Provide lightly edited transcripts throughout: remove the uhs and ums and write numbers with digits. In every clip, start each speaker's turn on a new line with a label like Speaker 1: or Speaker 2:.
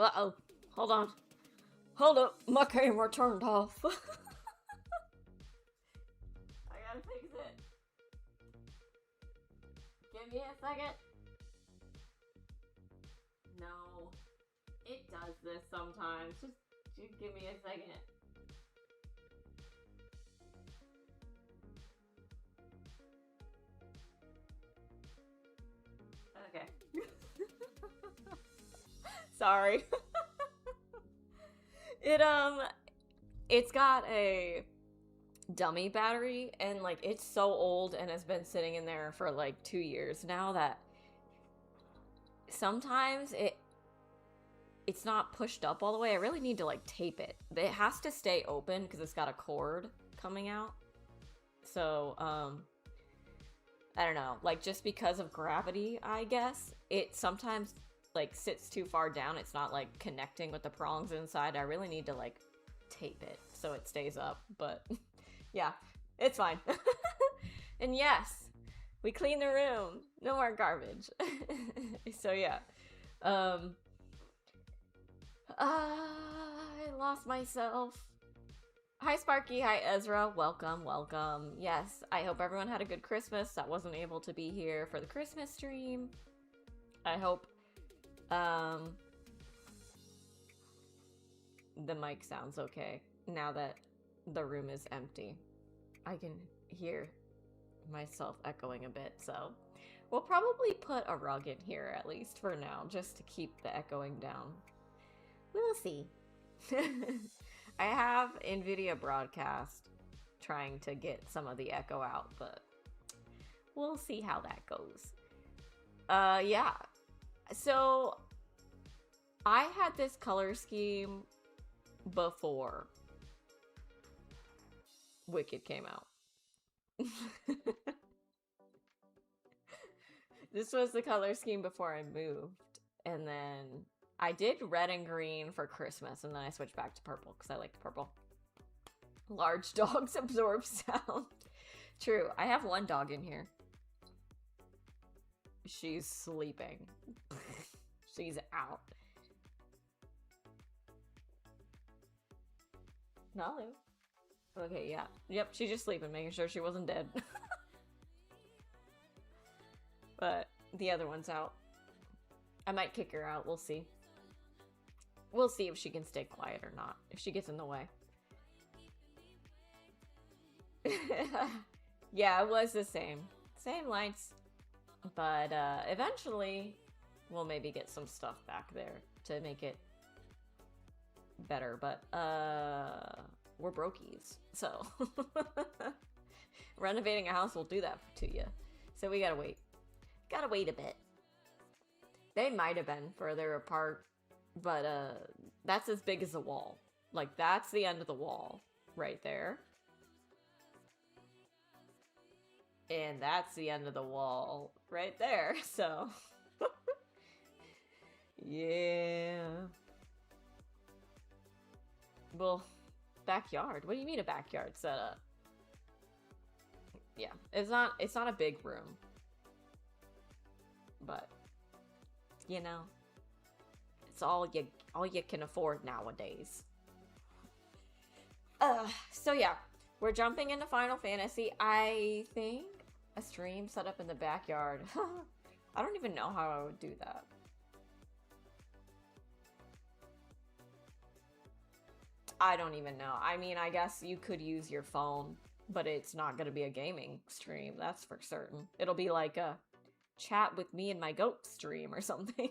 Speaker 1: Uh-oh. Hold on. Hold up. My camera turned off. I gotta fix it. Give me a second. No. It does this sometimes. Just give me a second. Okay. Sorry. It's got a dummy battery, and like it's so old and has been sitting in there for like 2 years now that sometimes it's not pushed up all the way. I really need to like tape it. It has to stay open because it's got a cord coming out. So I don't know, like just because of gravity, I guess it sometimes like sits too far down. It's not like connecting with the prongs inside. I really need to like tape it so it stays up, but yeah, it's fine. And yes, we clean the room, no more garbage. So yeah, I lost myself. Hi Sparky, hi Ezra, welcome, welcome. Yes, I hope everyone had a good Christmas that wasn't able to be here for the Christmas stream. I hope the mic sounds okay now that the room is empty. I can hear myself echoing a bit, so we'll probably put a rug in here at least for now, just to keep the echoing down. We'll see. I have NVIDIA Broadcast trying to get some of the echo out, but we'll see how that goes. Yeah. So I had this color scheme before Wicked came out. This was the color scheme before I moved, and then I did red and green for Christmas, and then I switched back to purple because I liked purple. Large dogs absorb sound. True, I have one dog in here. She's sleeping. She's out. Nalu. Okay, yeah. Yep, she's just sleeping, making sure she wasn't dead. But the other one's out. I might kick her out, we'll see. We'll see if she can stay quiet or not, if she gets in the way. Yeah, it was the same. Same lights. But eventually, we'll maybe get some stuff back there to make it better. But we're brokies, so renovating a house will do that to you. So we gotta wait. Gotta wait a bit. They might have been further apart, but that's as big as a wall. Like, that's the end of the wall right there. And that's the end of the wall right there, so yeah. Well, backyard. What do you mean a backyard setup? Yeah, it's not a big room. But you know, it's all you can afford nowadays. So yeah, we're jumping into Final Fantasy. I think a stream set up in the backyard. I don't even know how I would do that. I don't even know. I mean, I guess you could use your phone, but it's not going to be a gaming stream, that's for certain. It'll be like a chat with me and my goat stream or something.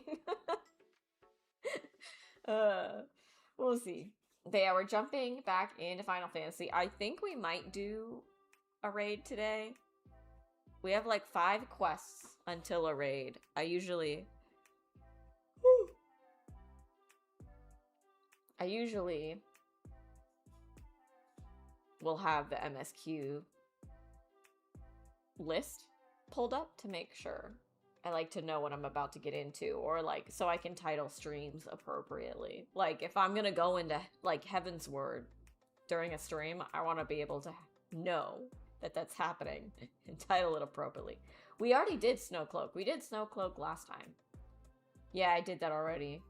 Speaker 1: We'll see. But yeah, we're jumping back into Final Fantasy. I think we might do a raid today. We have like 5 quests until a raid. I usually will have the MSQ list pulled up to make sure. I like to know what I'm about to get into, or like so I can title streams appropriately. Like if I'm gonna go into like Heaven's Word during a stream, I want to be able to know that that's happening and title it appropriately. We already did Snowcloak. We did Snowcloak last time. Yeah, I did that already.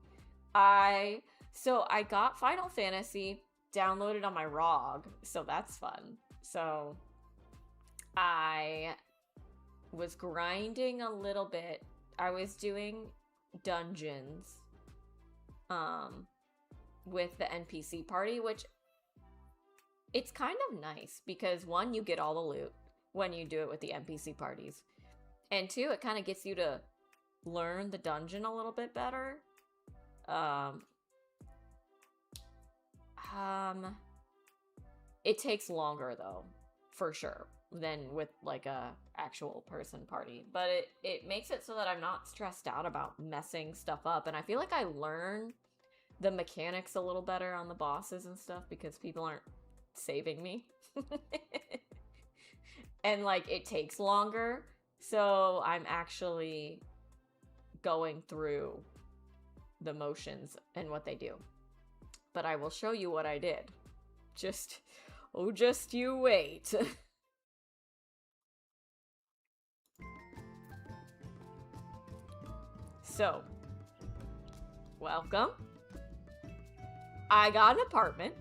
Speaker 1: So I got Final Fantasy downloaded on my ROG, so that's fun. So I was grinding a little bit. I was doing dungeons with the NPC party, which it's kind of nice because 1, you get all the loot when you do it with the NPC parties, and 2, it kind of gets you to learn the dungeon a little bit better. It takes longer though, for sure, than with like a actual person party, but it makes it so that I'm not stressed out about messing stuff up, and I feel like I learn the mechanics a little better on the bosses and stuff because people aren't saving me. And like it takes longer, so I'm actually going through the motions and what they do. But I will show you what I did. Just you wait. So, welcome. I got an apartment.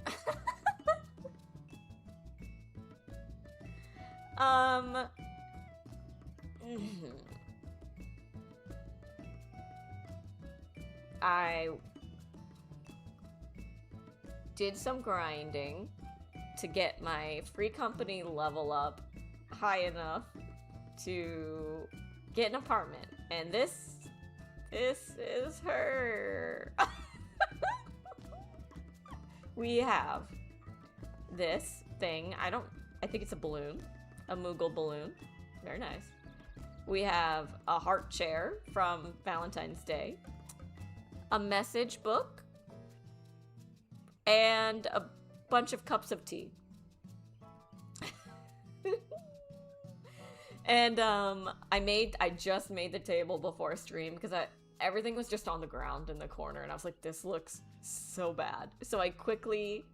Speaker 1: did some grinding to get my free company level up high enough to get an apartment. And this is her. We have this thing. I think it's a balloon. A Moogle balloon. Very nice. We have a heart chair from Valentine's Day. A message book. And a bunch of cups of tea. And I just made the table before stream because everything was just on the ground in the corner, and I was like, this looks so bad. So I quickly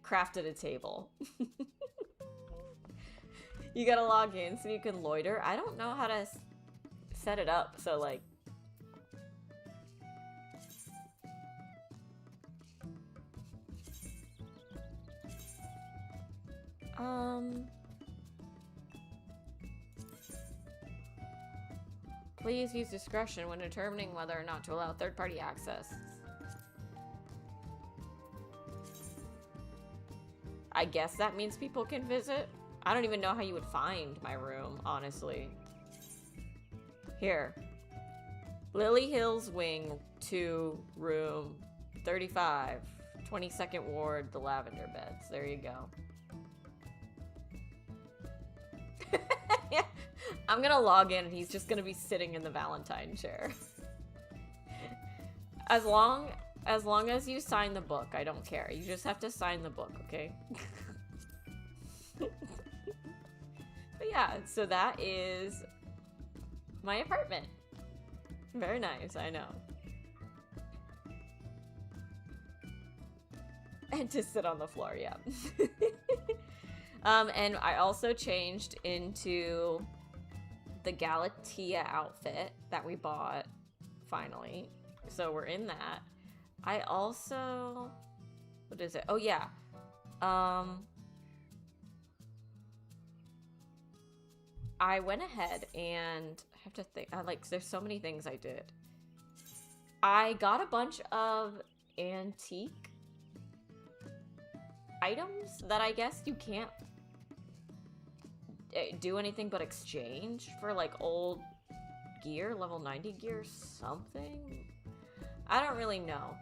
Speaker 1: crafted a table. You gotta log in so you can loiter. I don't know how to set it up, so like... Please use discretion when determining whether or not to allow third-party access. I guess that means people can visit? I don't even know how you would find my room, honestly. Here. Lily Hills Wing 2, room 35. 22nd Ward, the lavender beds. There you go. Yeah. I'm gonna log in and he's just gonna be sitting in the Valentine chair. As long as you sign the book, I don't care. You just have to sign the book, okay? But yeah, so that is my apartment. Very nice, I know. And to sit on the floor, yeah. And I also changed into the Galatea outfit that we bought, finally. So we're in that. I also... What is it? Oh, yeah. I went ahead and... I have to think... there's so many things I did. I got a bunch of antique items that I guess you can't do anything but exchange for like old gear, level 90 gear, something. I don't really know.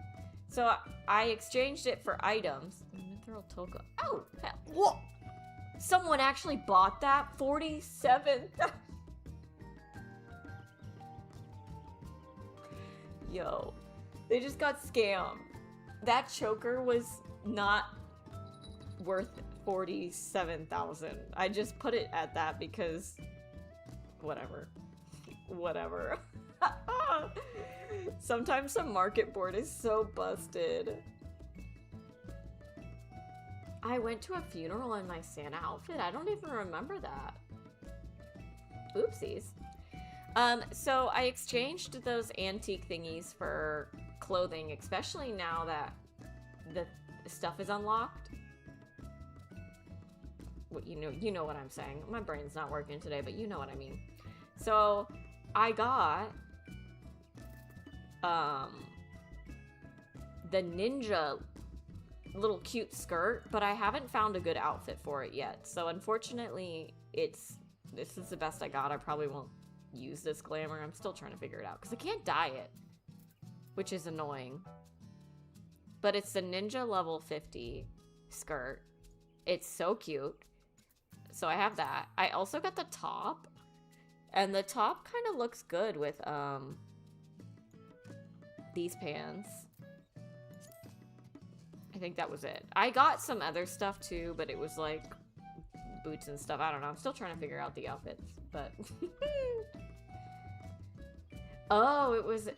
Speaker 1: So I exchanged it for items. Mithril Toka. Oh, whoa! Someone actually bought that. 47. Yo, they just got scammed. That choker was not worth 47,000. I just put it at that because whatever. Whatever. Sometimes some market board is so busted. I went to a funeral in my Santa outfit. I don't even remember that. Oopsies. So I exchanged those antique thingies for clothing, especially now that the stuff is unlocked. What you know what I'm saying. My brain's not working today, but you know what I mean. So I got the ninja little cute skirt, but I haven't found a good outfit for it yet. So unfortunately, this is the best I got. I probably won't use this glamour. I'm still trying to figure it out because I can't dye it, which is annoying. But it's the ninja level 50 skirt. It's so cute. So I have that. I also got the top, and the top kind of looks good with these pants. I think that was it. I got some other stuff too, but it was like boots and stuff. I don't know. I'm still trying to figure out the outfits, but oh, it was,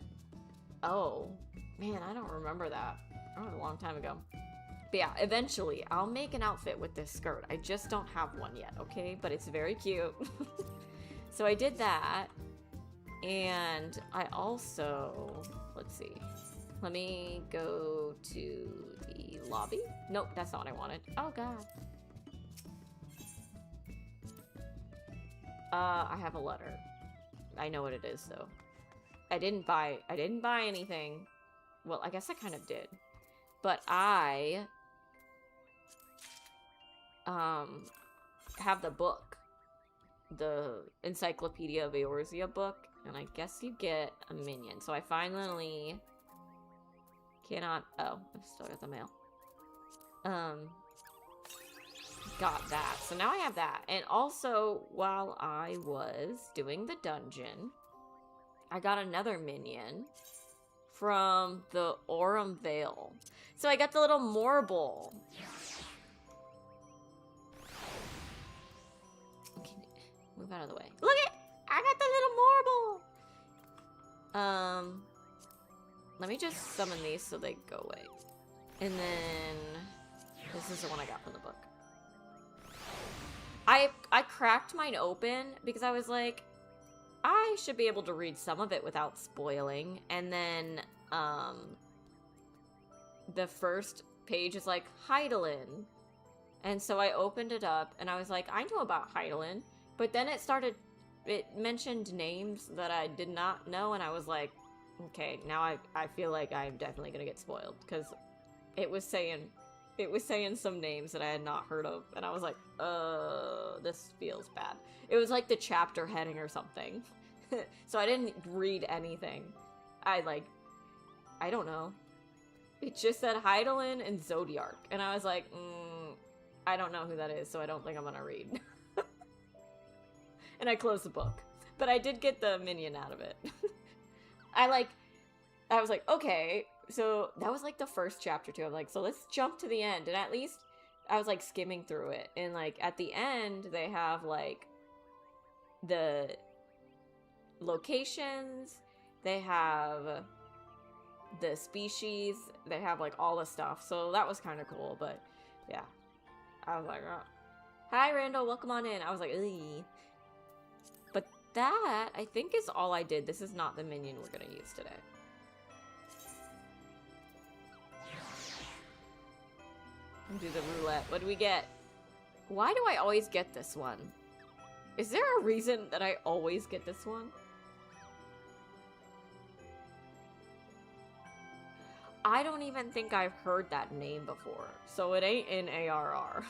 Speaker 1: oh man, I don't remember that. That was a long time ago. But yeah, eventually I'll make an outfit with this skirt. I just don't have one yet, okay? But it's very cute. So I did that. And I also, let's see. Let me go to the lobby. Nope, that's not what I wanted. Oh god. I have a letter. I know what it is though. I didn't buy anything. Well, I guess I kind of did. but I have the book, the Encyclopedia of Eorzea book, and I guess you get a minion. So I finally cannot. Oh, I've still got the mail. Got that. So now I have that. And also, while I was doing the dungeon, I got another minion from the Aurum Vale. So I got the little Morble. Okay, move out of the way. Look it! I got the little Morble! Let me just summon these so they go away. And then this is the one I got from the book. I cracked mine open because I was like, I should be able to read some of it without spoiling. And then the first page is like Hydaelyn. And so I opened it up and I was like, I know about Hydaelyn. But then it mentioned names that I did not know, and I was like, okay, now I feel like I'm definitely gonna get spoiled, because it was saying some names that I had not heard of, and I was like, this feels bad. It was like the chapter heading or something. So I didn't read anything. I don't know. It just said Hydaelyn and Zodiark, and I was like, I don't know who that is, so I don't think I'm gonna read. And I closed the book. But I did get the minion out of it. I was like, okay, so that was like the first chapter too. I'm like, so let's jump to the end. And at least I was like skimming through it. And like at the end, they have like the locations, they have the species, they have like all the stuff. So that was kind of cool. But yeah, I was like, oh. Hi, Randall, welcome on in. I was like, ugh. But that, I think, is all I did. This is not the minion we're going to use today. Do the roulette. What do we get? Why do I always get this one? Is there a reason that I always get this one? I don't even think I've heard that name before. So it ain't in ARR.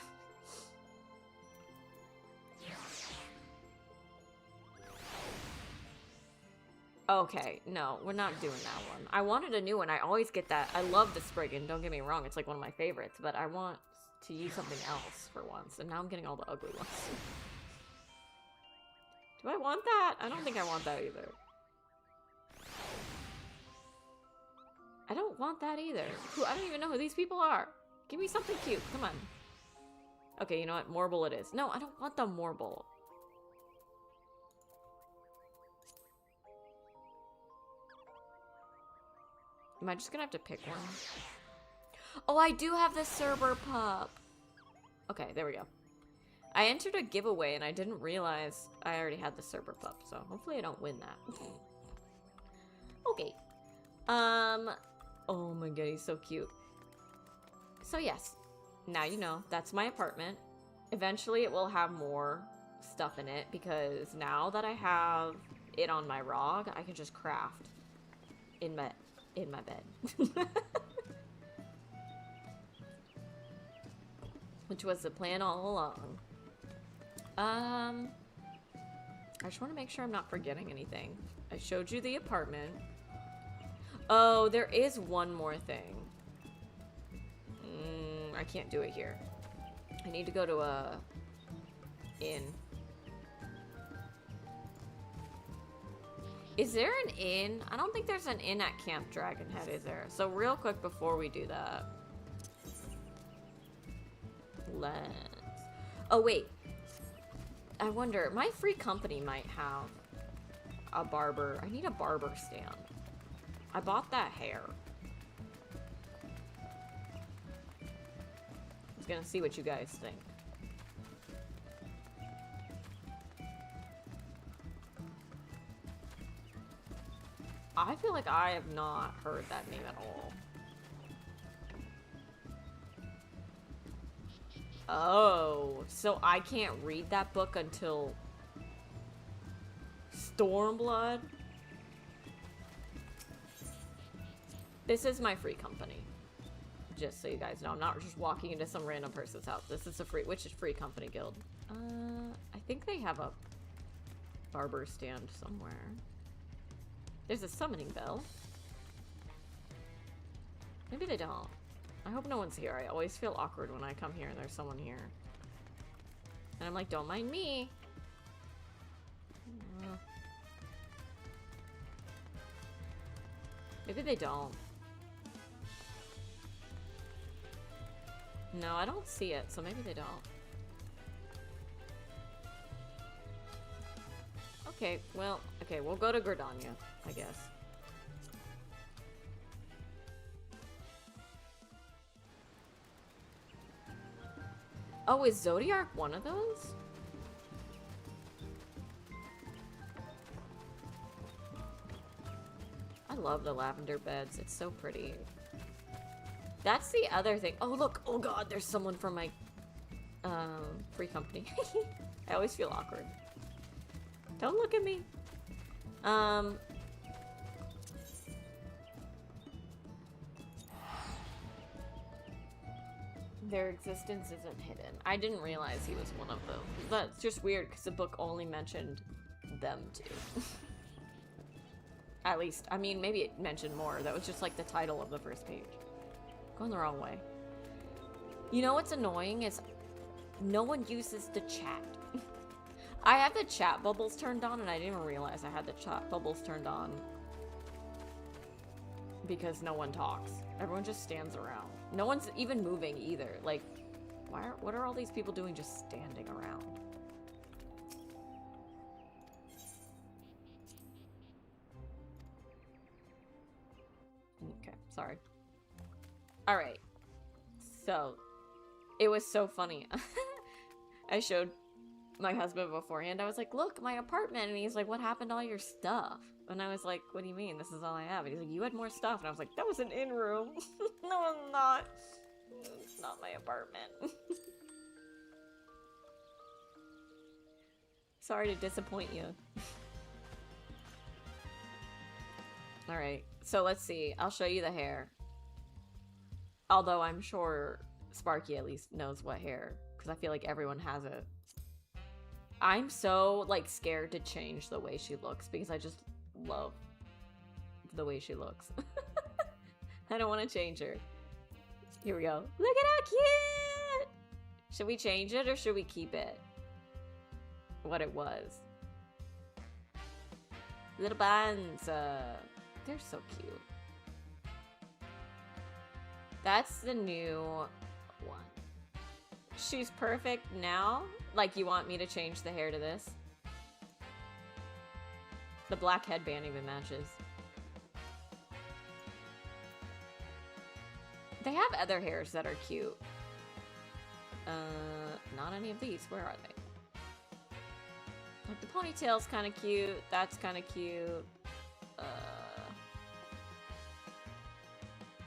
Speaker 1: Okay, no, we're not doing that one. I wanted a new one. I always get that. I love the Spriggan, don't get me wrong. It's like one of my favorites, but I want to use something else for once. And now I'm getting all the ugly ones. Do I want that? I don't think I want that either. I don't want that either. I don't even know who these people are. Give me something cute. Come on. Okay, you know what? Morble it is. No, I don't want the Morble. Am I just gonna have to pick one? Oh, I do have the Cerber pup. Okay, there we go. I entered a giveaway and I didn't realize I already had the Cerber pup, so hopefully I don't win that. Okay. Oh my god, he's so cute. So yes, now you know, that's my apartment. Eventually it will have more stuff in it because now that I have it on my ROG, I can just craft in my bed. Which was the plan all along. I just want to make sure I'm not forgetting anything. I showed you the apartment. Oh, there is one more thing. I can't do it here. I need to go to a inn. Is there an inn? I don't think there's an inn at Camp Dragonhead, is there? So real quick before we do that. Oh, wait. I wonder, my free company might have a barber. I need a barber stand. I bought that hair. I was gonna see what you guys think. I feel like I have not heard that name at all. Oh, so I can't read that book until Stormblood? This is my free company. Just so you guys know, I'm not just walking into some random person's house. This is a free, which is free company guild. I think they have a barber stand somewhere. There's a summoning bell. Maybe they don't. I hope no one's here. I always feel awkward when I come here and there's someone here. And I'm like, don't mind me. Maybe they don't. No, I don't see it, so maybe they don't. Okay, well, okay, we'll go to Gordania, I guess. Oh, is Zodiac one of those? I love the lavender beds. It's so pretty. That's the other thing. Oh, look. Oh, God. There's someone from my free company. I always feel awkward. Don't look at me. Their existence isn't hidden. I didn't realize he was one of them. That's just weird because the book only mentioned them two. At least, I mean, maybe it mentioned more. That was just like the title of the first page. Going the wrong way. You know what's annoying is no one uses the chat. I have the chat bubbles turned on and I didn't even realize I had the chat bubbles turned on. Because no one talks. Everyone just stands around. No one's even moving either. Like, what are all these people doing just standing around? Okay, sorry. Alright. So, it was so funny. I showed my husband beforehand. I was like, look, my apartment. And he's like, what happened to all your stuff? And I was like, what do you mean? This is all I have. And he's like, you had more stuff. And I was like, that was an in-room. No, I'm not. It's not my apartment. Sorry to disappoint you. Alright, so let's see. I'll show you the hair. Although I'm sure Sparky at least knows what hair. Because I feel like everyone has it. I'm so, like, scared to change the way she looks. Because I just love the way she looks. I don't want to change her. Here we go. Look at how cute! Should we change it or should we keep it? What it was. Little buns. They're so cute. That's the new one. She's perfect now. Like, you want me to change the hair to this? The black headband even matches. They have other hairs that are cute. Not any of these. Where are they? Like, the ponytail's kind of cute. That's kind of cute.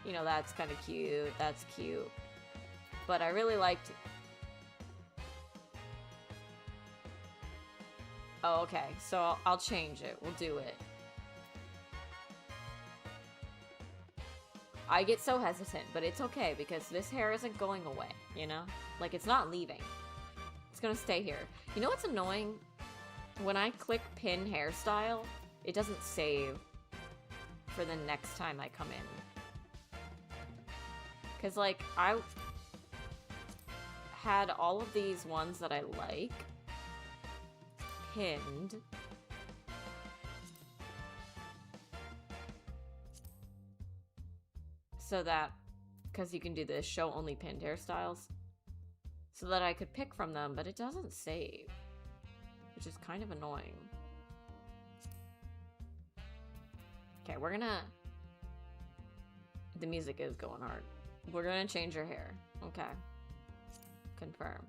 Speaker 1: You know, that's kind of cute. That's cute. But I really liked... Oh, okay. So I'll change it. We'll do it. I get so hesitant, but it's okay because this hair isn't going away, you know? Like, it's not leaving. It's gonna stay here. You know what's annoying? When I click pin hairstyle, it doesn't save for the next time I come in. Because, like, I had all of these ones that I like pinned. So that, because you can do this, show only pinned hairstyles. So that I could pick from them, but it doesn't save. Which is kind of annoying. Okay, we're gonna... The music is going hard. We're gonna change her hair. Okay. Confirm.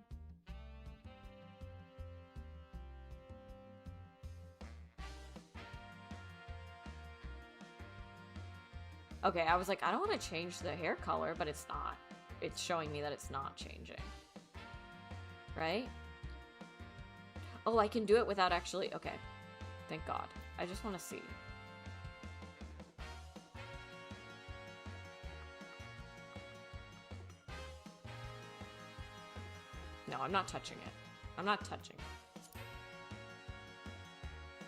Speaker 1: Okay, I was like, I don't want to change the hair color, but it's not. It's showing me that it's not changing. Right? Oh, I can do it without actually... Okay. Thank God. I just want to see. No, I'm not touching it. I'm not touching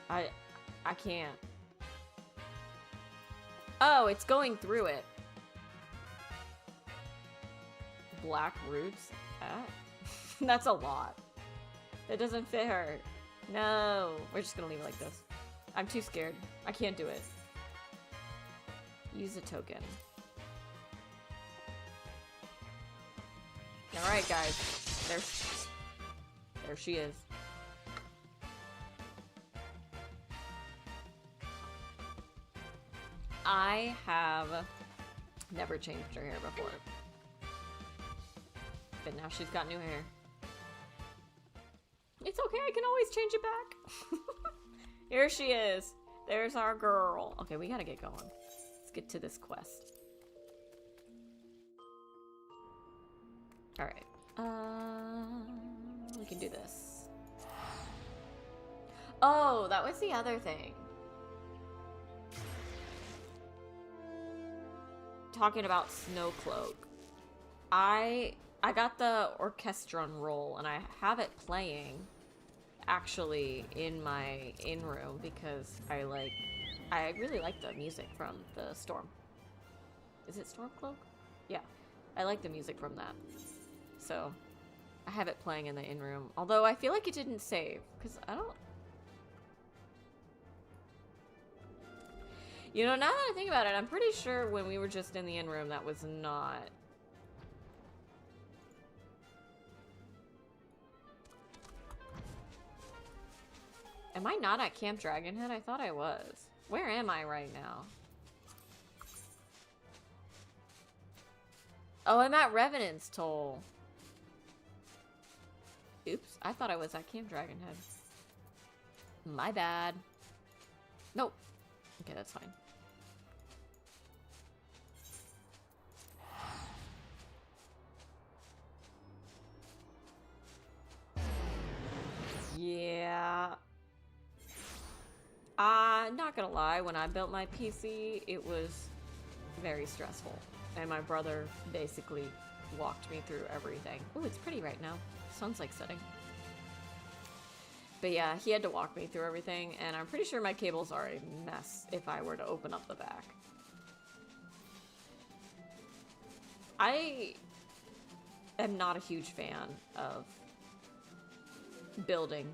Speaker 1: it. I can't. Oh, it's going through it. Black roots? Ah. That's a lot. That doesn't fit her. No. We're just gonna leave it like this. I'm too scared. I can't do it. Use a token. Alright, guys. There she is. I have never changed her hair before. But now she's got new hair. It's okay, I can always change it back. Here she is. There's our girl. Okay, we gotta get going. Let's get to this quest. Alright. We can do this. Oh, that was the other thing. Talking about Snowcloak. I got the orchestron roll and I have it playing actually in my in-room because I really like the music from the Storm. Is it Stormcloak? Yeah. I like the music from that. So I have it playing in the in-room. Although I feel like it didn't save because I don't. You know, now that I think about it, I'm pretty sure when we were just in the in-room that was not. Am I not at Camp Dragonhead? I thought I was. Where am I right now? Oh, I'm at Revenant's Toll. Oops, I thought I was at Camp Dragonhead. My bad. Nope. Okay, that's fine. Yeah. Not gonna lie, when I built my PC, it was very stressful. And my brother basically walked me through everything. Oh, it's pretty right now. Sun's like setting. But yeah, he had to walk me through everything, and I'm pretty sure my cables are a mess if I were to open up the back. I am not a huge fan of building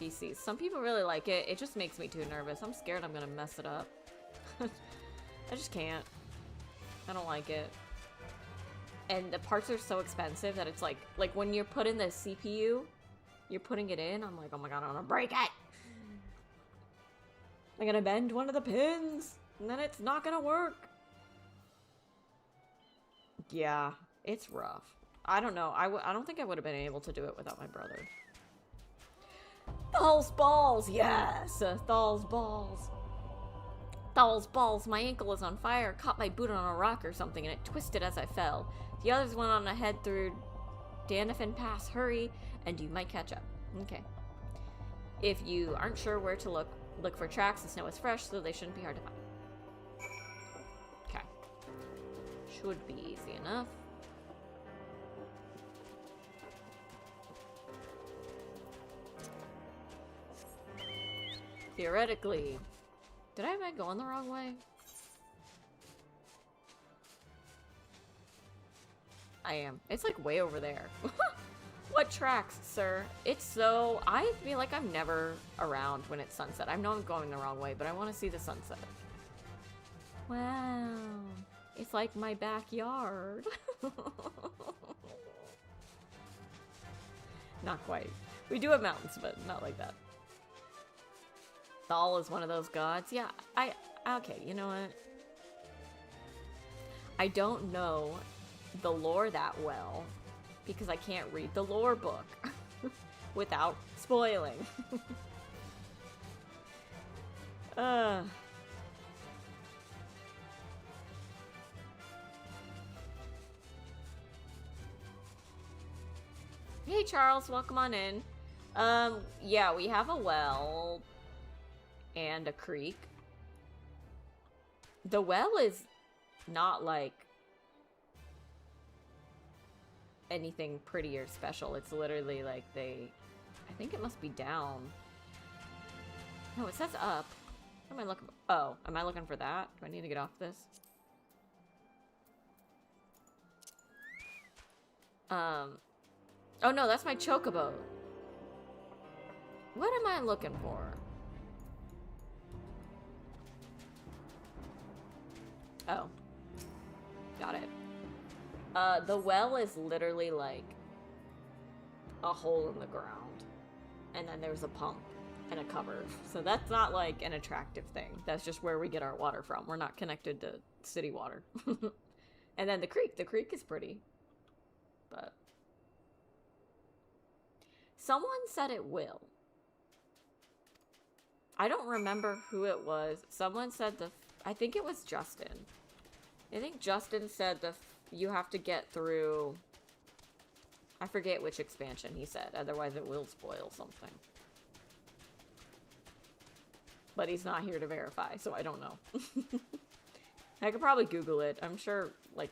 Speaker 1: PCs. Some people really like it. It just makes me too nervous. I'm scared I'm gonna mess it up. I just can't. I don't like it. And the parts are so expensive that it's like when you're putting the CPU, you're putting it in, I'm like, oh my god, I'm gonna break it! I'm gonna bend one of the pins, and then it's not gonna work. Yeah, it's rough. I don't know. I don't think I would have been able to do it without my brother. Thal's balls! Yes! Thal's balls. Thal's balls. My ankle is on fire. Caught my boot on a rock or something, and it twisted as I fell. The others went on ahead through Danafin Pass. Hurry, and you might catch up. Okay. If you aren't sure where to look for tracks. The snow is fresh, so they shouldn't be hard to find. Okay. Should be easy enough. Theoretically. Am I going the wrong way? I am. It's like way over there. What tracks, sir? It's so... I feel like I'm never around when it's sunset. I know I'm going the wrong way, but I want to see the sunset. Wow. It's like my backyard. Not quite. We do have mountains, but not like that. Thal is one of those gods. Yeah, okay, you know what? I don't know the lore that well because I can't read the lore book without spoiling. Hey Charles, welcome on in. Yeah, we have a well and a creek. The well is not like anything pretty or special. It's literally like I think it must be down. No, it says up. What am I looking for? Oh, am I looking for that? Do I need to get off this? Oh no, that's my chocobo. What am I looking for? Oh. Got it. The well is literally like a hole in the ground. And then there's a pump and a cover. So that's not like an attractive thing. That's just where we get our water from. We're not connected to city water. And then the creek. The creek is pretty. But someone said it will. I don't remember who it was. Someone said I think it was Justin. I think Justin said you have to get through... I forget which expansion he said. Otherwise it will spoil something. But he's not here to verify, so I don't know. I could probably Google it. I'm sure, like,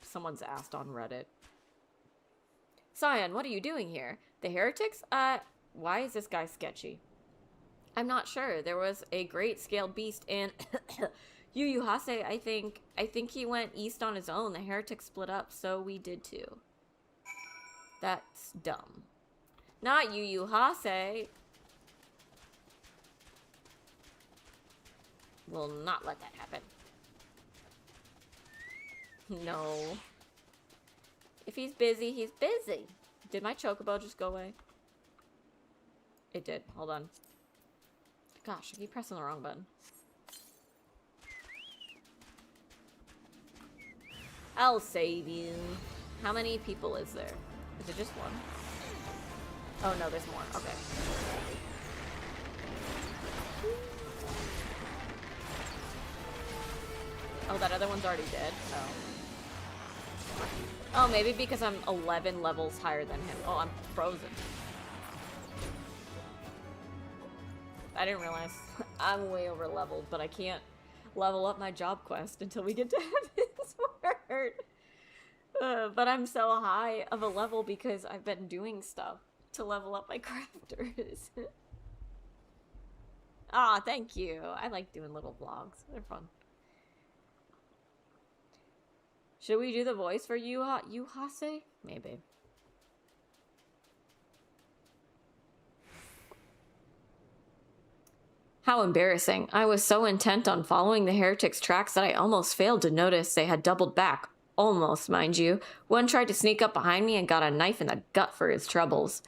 Speaker 1: someone's asked on Reddit. Cyan, what are you doing here? The heretics? Why is this guy sketchy? I'm not sure. There was a great scaled beast in Yu Yu Hase. I think he went east on his own. The heretics split up, so we did too. That's dumb. Not Yu Yu Hase. Will not let that happen. No. If he's busy, he's busy. Did my chocobo just go away? It did. Hold on. Gosh, I keep pressing the wrong button. I'll save you. How many people is there? Is it just one? Oh no, there's more. Okay. Oh, that other one's already dead? Oh. Oh, maybe because I'm 11 levels higher than him. Oh, I'm frozen. I didn't realize I'm way over leveled, but I can't level up my job quest until we get to Heaven's Word. But I'm so high of a level because I've been doing stuff to level up my crafters. Ah, thank you. I like doing little vlogs. They're fun. Should we do the voice for Yuhase? Maybe. How embarrassing. I was so intent on following the heretics' tracks that I almost failed to notice they had doubled back. Almost, mind you. One tried to sneak up behind me and got a knife in the gut for his troubles.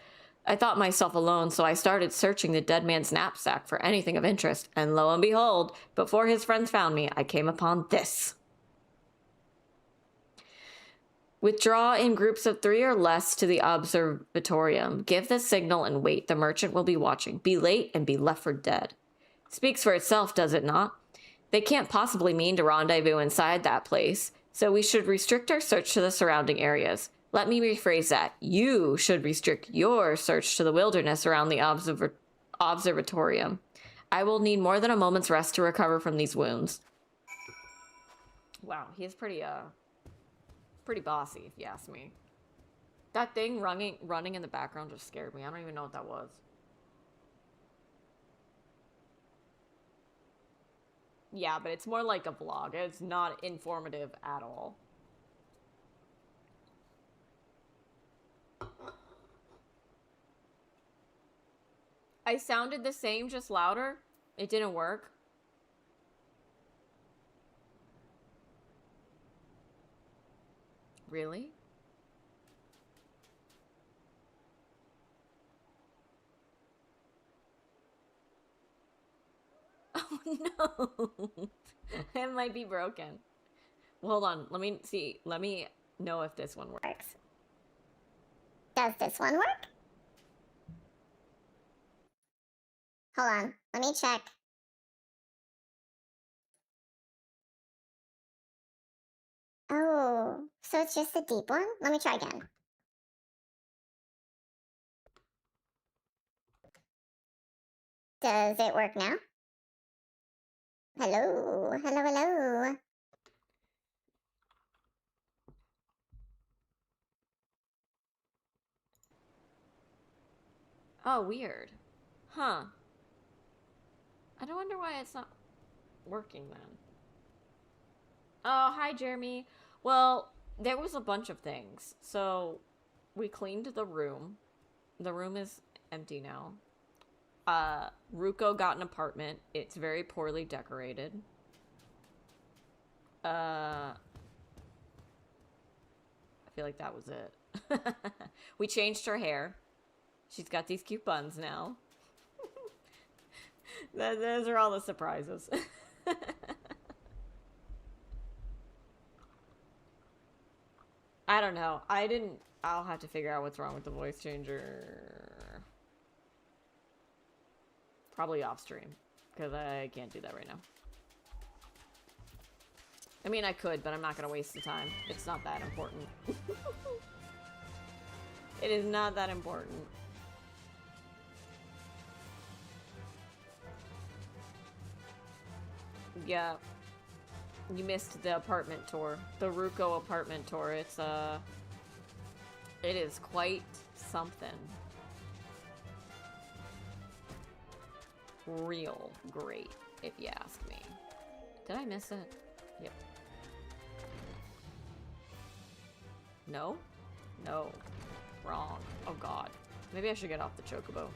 Speaker 1: I thought myself alone, so I started searching the dead man's knapsack for anything of interest, and lo and behold, before his friends found me, I came upon this. Withdraw in groups of 3 or less to the observatorium. Give the signal and wait. The merchant will be watching. Be late and be left for dead. Speaks for itself, does it not? They can't possibly mean to rendezvous inside that place, so we should restrict our search to the surrounding areas. Let me rephrase that. You should restrict your search to the wilderness around the observatorium. I will need more than a moment's rest to recover from these wounds. Wow, he's pretty bossy, if you ask me. That thing running in the background just scared me. I don't even know what that was. Yeah, but it's more like a vlog. It's not informative at all. I sounded the same, just louder. It didn't work. Really? Oh no. It might be broken. Well, hold on. Let me see. Let me know if this one works.
Speaker 2: Does this one work? Hold on. Let me check. Oh, so it's just a deep one? Let me try again. Does it work now? Hello, hello, hello.
Speaker 1: Oh, weird. Huh. I don't wonder why it's not working then. Oh, hi, Jeremy. Well, there was a bunch of things. So, we cleaned the room. The room is empty now. Ruko got an apartment. It's very poorly decorated. I feel like that was it. We changed her hair. She's got these cute buns now. Those are all the surprises. I don't know. I'll have to figure out what's wrong with the voice changer. Probably off stream, because I can't do that right now. I mean, I could, but I'm not going to waste the time. It's not that important. It is not that important. Yeah. You missed the apartment tour. The Ruko apartment tour. It is quite something. Real great, if you ask me. Did I miss it? Yep. No? No. Wrong. Oh god. Maybe I should get off the chocobo.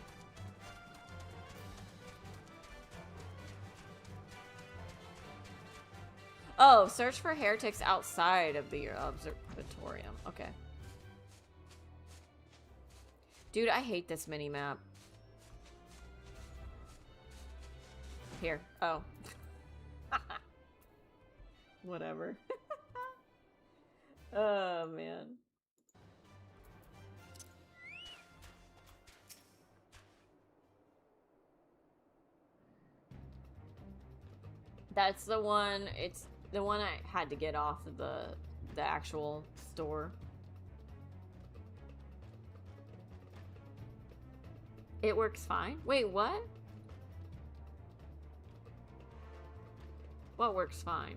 Speaker 1: Oh, search for heretics outside of the observatorium. Okay. Dude, I hate this mini-map. Here. Oh. Whatever. Oh, man. That's the one, it's the one I had to get off of the actual store. It works fine? Wait, what? What works fine?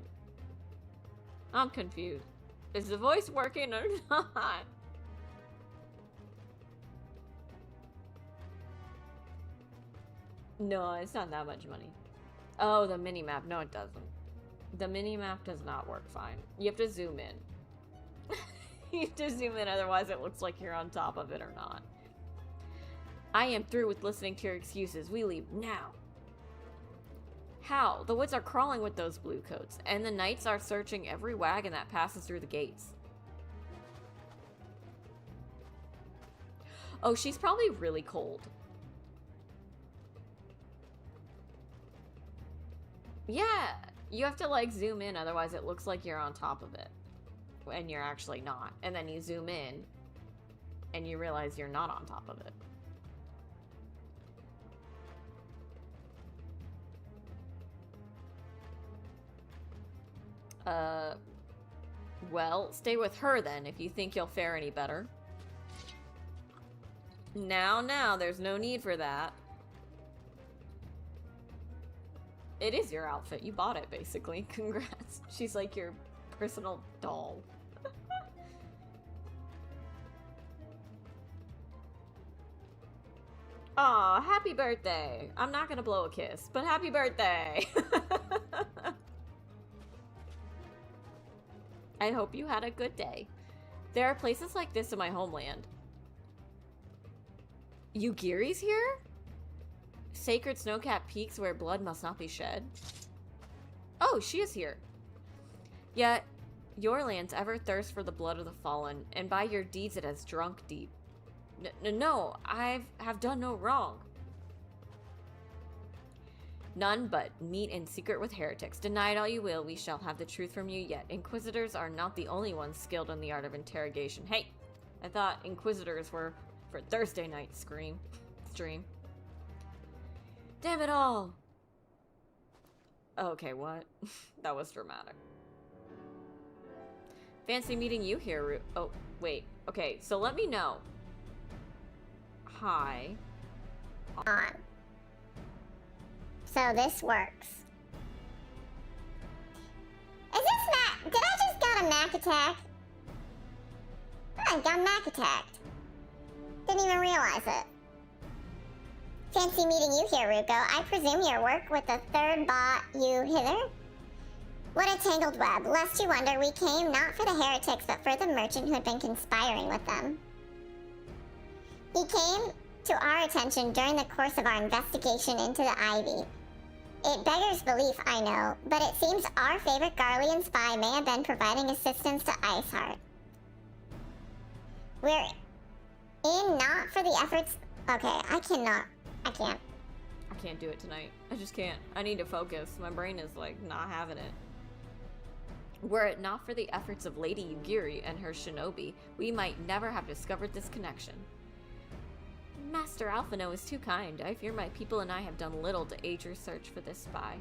Speaker 1: I'm confused. Is the voice working or not? No, it's not that much money. Oh, the mini-map. No, it doesn't. The mini-map does not work fine. You have to zoom in. You have to zoom in, otherwise it looks like you're on top of it or not. I am through with listening to your excuses. We leave now. How? The woods are crawling with those blue coats, and the knights are searching every wagon that passes through the gates. Oh, she's probably really cold. Yeah, you have to like zoom in, otherwise it looks like you're on top of it. And you're actually not. And then you zoom in, and you realize you're not on top of it. Well, stay with her then, if you think you'll fare any better. Now, there's no need for that. It is your outfit. You bought it, basically. Congrats. She's like your personal doll. Aw, happy birthday. I'm not gonna blow a kiss, but happy birthday. I hope you had a good day. There are places like this in my homeland. Yugiri's here? Sacred snow-capped peaks where blood must not be shed. Oh, she is here. Yet, your lands ever thirst for the blood of the fallen, and by your deeds it has drunk deep. No, I have done no wrong. None but meet in secret with heretics. Deny it all you will, we shall have the truth from you yet. Inquisitors are not the only ones skilled in the art of interrogation. Hey, I thought inquisitors were for Thursday night stream. Damn it all! Okay, what? That was dramatic. Fancy meeting you here, oh, wait. Okay, so let me know. Hi.
Speaker 2: On. So this works. Is this Mac? Did I just got a Mac attack? I got Mac attacked. Didn't even realize it. Fancy meeting you here, Ruko. I presume your work with the third brought you hither? What a tangled web. Lest you wonder, we came not for the heretics, but for the merchant who had been conspiring with them. He came to our attention during the course of our investigation into the Ivy. It beggars belief, I know, but it seems our favorite Garlean spy may have been providing assistance to Iceheart. We're in not for the efforts... Okay, I can't.
Speaker 1: I can't do it tonight. I just can't. I need to focus. My brain is, like, not having it. Were it not for the efforts of Lady Yugiri and her shinobi, we might never have discovered this connection. Master Alphino is too kind. I fear my people and I have done little to aid your search for this spy.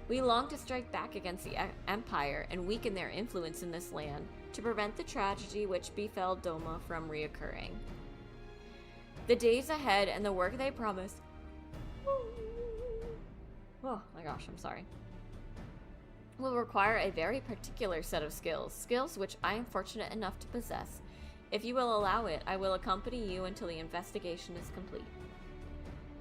Speaker 1: We long to strike back against the Empire and weaken their influence in this land to prevent the tragedy which befell Doma from reoccurring. The days ahead and the work they promise... Oh my gosh, I'm sorry. Will require a very particular set of skills which I am fortunate enough to possess. If you will allow it, I will accompany you until the investigation is complete.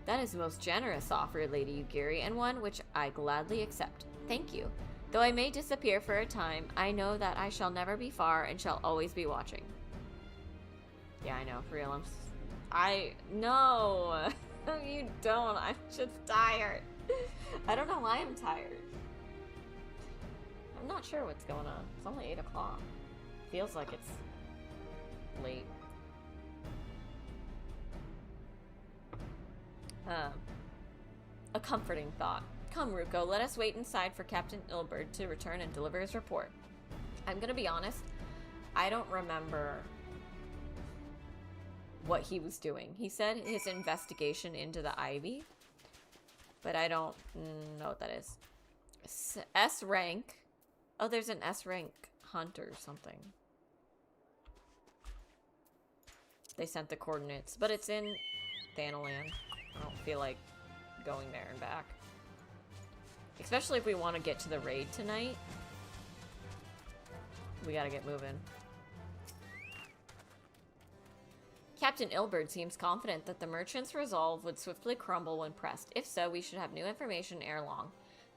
Speaker 1: That is a most generous offer, Lady Yugiri, and one which I gladly accept. Thank you. Though I may disappear for a time, I know that I shall never be far and shall always be watching. Yeah, I know, for real. No, you don't. I'm just tired. I don't know why I'm tired. I'm not sure what's going on. It's only 8 o'clock. Feels like it's late. A comforting thought. Come, Ruko, let us wait inside for Captain Ilberd to return and deliver his report. I'm gonna be honest, I don't remember what he was doing. He said his investigation into the Ivy, but I don't know what that is. S rank. Oh, there's an S rank hunt or something. They sent the coordinates, but it's in Thanalan. I don't feel like going there and back. Especially if we want to get to the raid tonight. We gotta get moving. Captain Ilberd seems confident that the merchant's resolve would swiftly crumble when pressed. If so, we should have new information ere long.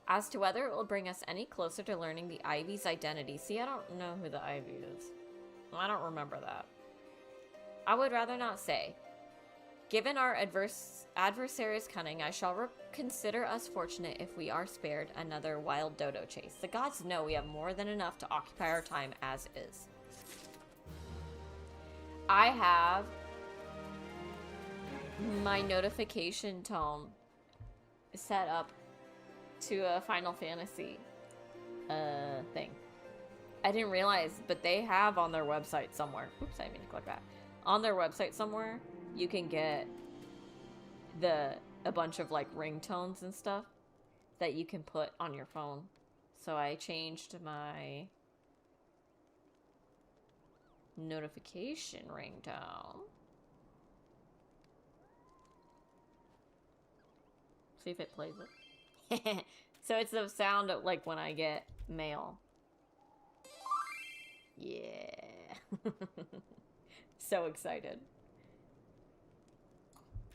Speaker 1: As to whether it will bring us any closer to learning the Ivy's identity. See, I don't know who the Ivy is. I don't remember that. I would rather not say. Given our adversary's cunning, I shall consider us fortunate if we are spared another wild dodo chase. The gods know we have more than enough to occupy our time as is. I have my notification tone set up to a Final Fantasy thing. I didn't realize, but they have on their website somewhere. Oops, I didn't mean to click that. On their website somewhere, you can get a bunch of like ringtones and stuff that you can put on your phone. So I changed my notification ringtone. See if it plays it. So it's the sound of like when I get mail. Yeah. So excited.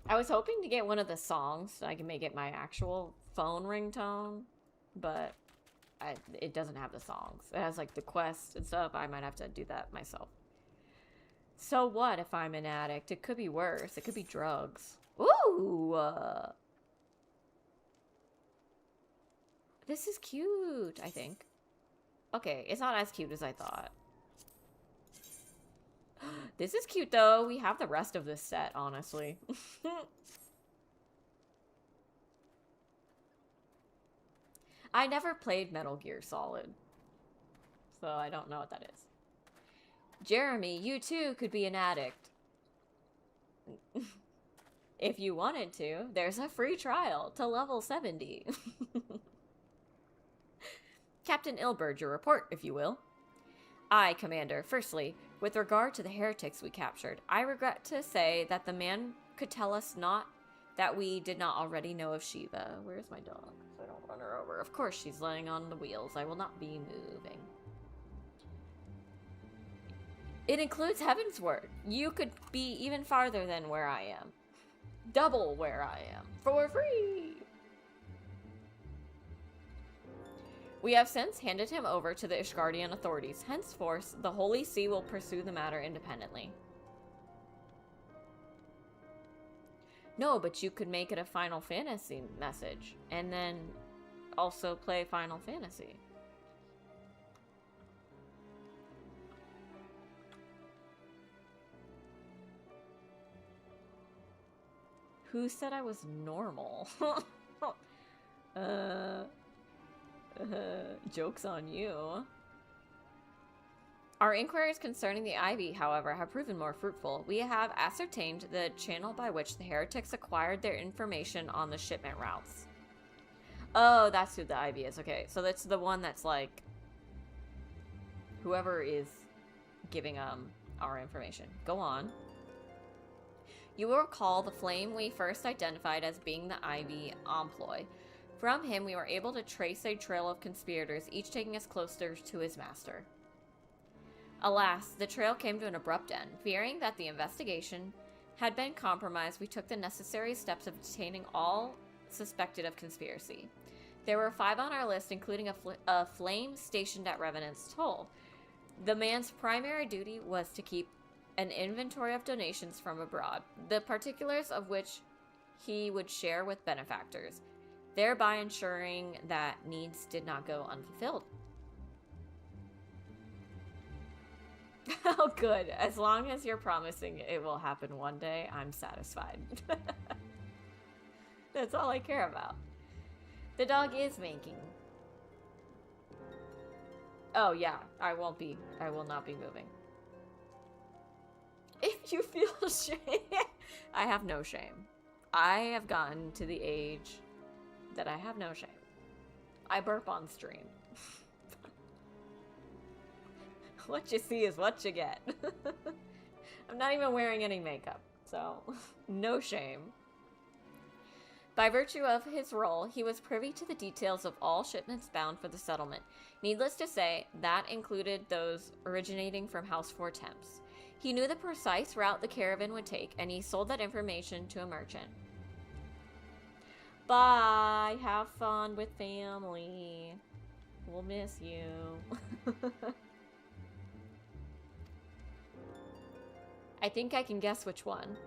Speaker 1: I was hoping to get one of the songs so I can make it my actual phone ringtone, but it doesn't have the songs. It has like the quests and stuff. I might have to do that myself. So what if I'm an addict? It could be worse. It could be drugs. Ooh! This is cute, I think. Okay, it's not as cute as I thought. This is cute, though. We have the rest of this set, honestly. I never played Metal Gear Solid, so I don't know what that is. Jeremy, you too could be an addict. If you wanted to, there's a free trial to level 70. Captain Ilberd, your report, if you will. Aye, Commander. Firstly, with regard to the heretics we captured, I regret to say that the man could tell us not that we did not already know of Shiva. Where's my dog? So I don't run her over. Of course, she's laying on the wheels. I will not be moving. It includes Heaven's Word. You could be even farther than where I am. Double where I am, for free! We have since handed him over to the Ishgardian authorities. Henceforth, the Holy See will pursue the matter independently. No, but you could make it a Final Fantasy message, and then also play Final Fantasy. Who said I was normal? Joke's on you. Our inquiries concerning the Ivy, however, have proven more fruitful. We have ascertained the channel by which the heretics acquired their information on the shipment routes. Oh, that's who the Ivy is. Okay, so that's the one that's like whoever is giving our information. Go on. You will recall the flame we first identified as being the Ivy employ. From him, we were able to trace a trail of conspirators, each taking us closer to his master. Alas, the trail came to an abrupt end. Fearing that the investigation had been compromised, we took the necessary steps of detaining all suspected of conspiracy. There were 5 on our list, including a flame stationed at Revenant's Toll. The man's primary duty was to keep an inventory of donations from abroad, the particulars of which he would share with benefactors, thereby ensuring that needs did not go unfulfilled. Oh, good. As long as you're promising it will happen one day, I'm satisfied. That's all I care about. The dog is making. Oh, yeah. I will not be moving. If you feel shame. I have no shame. I have gotten to the age that I have no shame. I burp on stream. What you see is what you get. I'm not even wearing any makeup, so no shame. By virtue of his role, he was privy to the details of all shipments bound for the settlement. Needless to say, that included those originating from House 4 Temps. He knew the precise route the caravan would take, and he sold that information to a merchant. Bye! Have fun with family. We'll miss you. I think I can guess which one.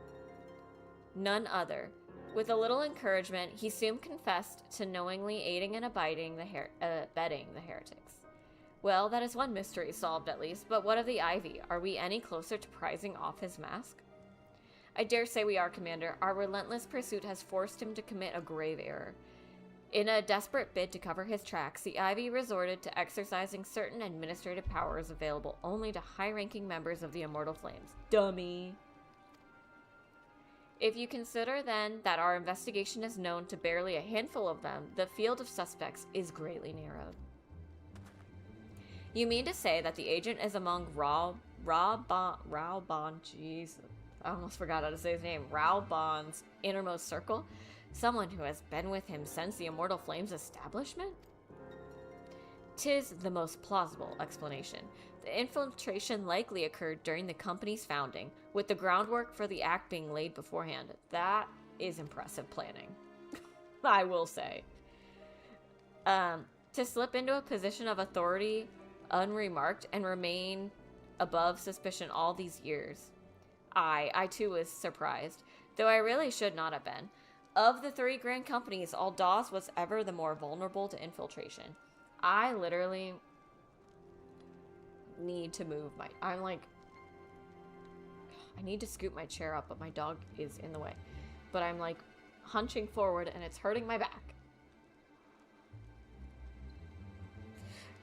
Speaker 1: None other. With a little encouragement, he soon confessed to knowingly aiding and abetting the heretics. Well, that is one mystery solved at least, but what of the Ivy? Are we any closer to prizing off his mask? I dare say we are, Commander. Our relentless pursuit has forced him to commit a grave error. In a desperate bid to cover his tracks, the Ivy resorted to exercising certain administrative powers available only to high-ranking members of the Immortal Flames. Dummy. If you consider, then, that our investigation is known to barely a handful of them, the field of suspects is greatly narrowed. You mean to say that the agent is among Raubon, jeez, I almost forgot how to say his name, Raubon's innermost circle? Someone who has been with him since the Immortal Flames establishment? 'Tis the most plausible explanation. The infiltration likely occurred during the company's founding, with the groundwork for the act being laid beforehand. That is impressive planning, I will say. To slip into a position of authority unremarked and remain above suspicion all these years. I too was surprised, though I really should not have been. Of the 3 grand companies, Aldaz was ever the more vulnerable to infiltration. I literally need to move I need to scoot my chair up, but my dog is in the way. But I'm like hunching forward and it's hurting my back.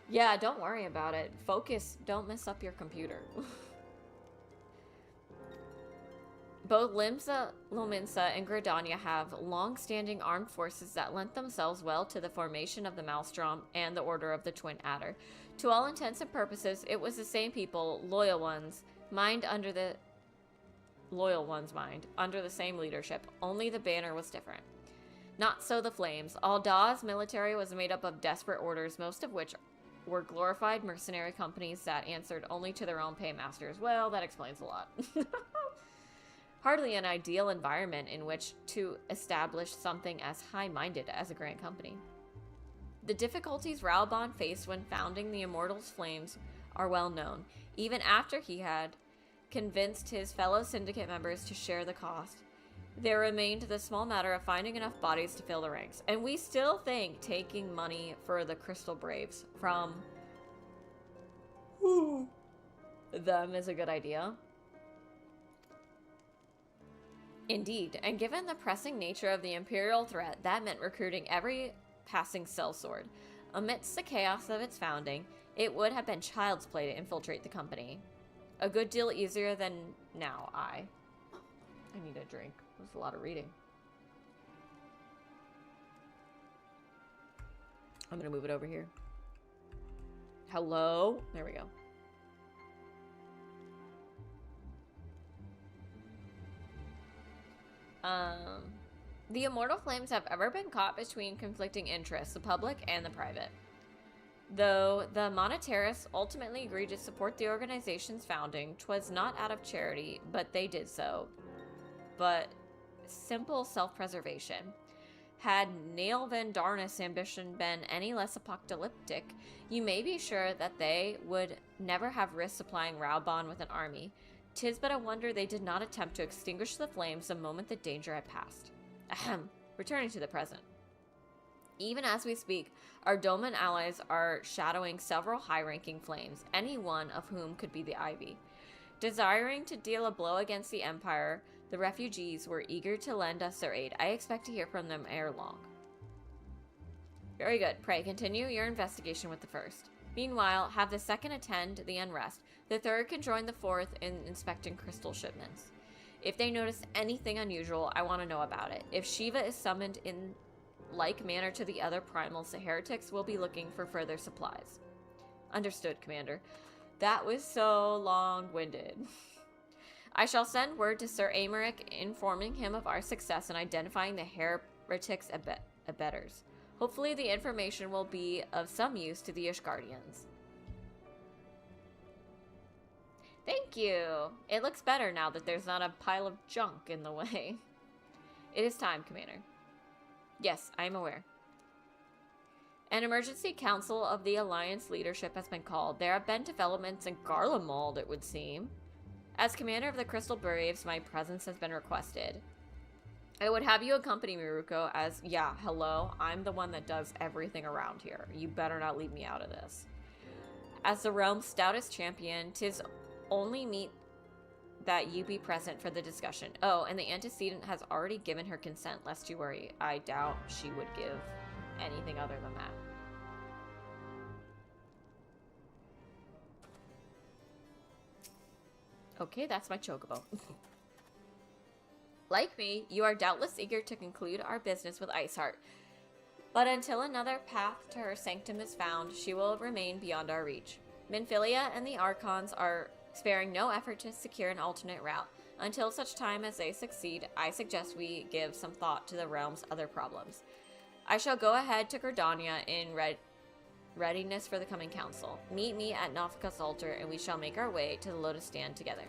Speaker 1: Yeah, don't worry about it. Focus, don't mess up your computer. Both Limsa, Lominsa, and Gridania have long-standing armed forces that lent themselves well to the formation of the Maelstrom and the Order of the Twin Adder. To all intents and purposes, it was the same people, loyal ones, under the same leadership, only the banner was different. Not so the Flames. Aldaz's military was made up of desperate orders, most of which were glorified mercenary companies that answered only to their own paymasters. Well, that explains a lot. Hardly an ideal environment in which to establish something as high-minded as a grand company. The difficulties Raoban faced when founding the Immortals' Flames are well known, even after he had convinced his fellow syndicate members to share the cost. There remained the small matter of finding enough bodies to fill the ranks, and we still think taking money for the Crystal Braves from them is a good idea. Indeed, and given the pressing nature of the Imperial threat, that meant recruiting every passing sellsword. Amidst the chaos of its founding, it would have been child's play to infiltrate the company. A good deal easier than now. I need a drink. There's a lot of reading. I'm gonna move it over here. Hello? There we go. The Immortal Flames have ever been caught between conflicting interests, the public and the private. Though the monetarists ultimately agreed to support the organization's founding, 'twas not out of charity, but they did so. But simple self-preservation. Had Neil Van Darnus' ambition been any less apocalyptic, you may be sure that they would never have risked supplying Raoban with an army. 'Tis but a wonder they did not attempt to extinguish the flames the moment the danger had passed. Ahem. Returning to the present. Even as we speak, our Doman allies are shadowing several high-ranking flames, any one of whom could be the Ivy. Desiring to deal a blow against the Empire, the refugees were eager to lend us their aid. I expect to hear from them ere long. Very good. Pray continue your investigation with the first. Meanwhile, have the second attend the unrest. The third can join the fourth in inspecting crystal shipments. If they notice anything unusual, I want to know about it. If Shiva is summoned in like manner to the other primals, the heretics will be looking for further supplies. Understood, Commander. That was so long-winded. I shall send word to Sir Amaric informing him of our success in identifying the heretics' abettors. Hopefully the information will be of some use to the Ishgardians. Thank you! It looks better now that there's not a pile of junk in the way. It is time, Commander. Yes, I am aware. An emergency council of the Alliance leadership has been called. There have been developments in Garlemald, it would seem. As commander of the Crystal Braves, my presence has been requested. I would have you accompany me, Ruko, as, yeah, hello, I'm the one that does everything around here. You better not leave me out of this. As the realm's stoutest champion, 'tis only meet that you be present for the discussion. Oh, and the antecedent has already given her consent, lest you worry. I doubt she would give anything other than that. Okay, that's my chocobo. Like me, you are doubtless eager to conclude our business with Iceheart. But until another path to her sanctum is found, she will remain beyond our reach. Minfilia and the Archons are sparing no effort to secure an alternate route. Until such time as they succeed, I suggest we give some thought to the realm's other problems. I shall go ahead to Gordania in readiness for the coming council. Meet me at Nafka's altar, and we shall make our way to the Lotus Stand together.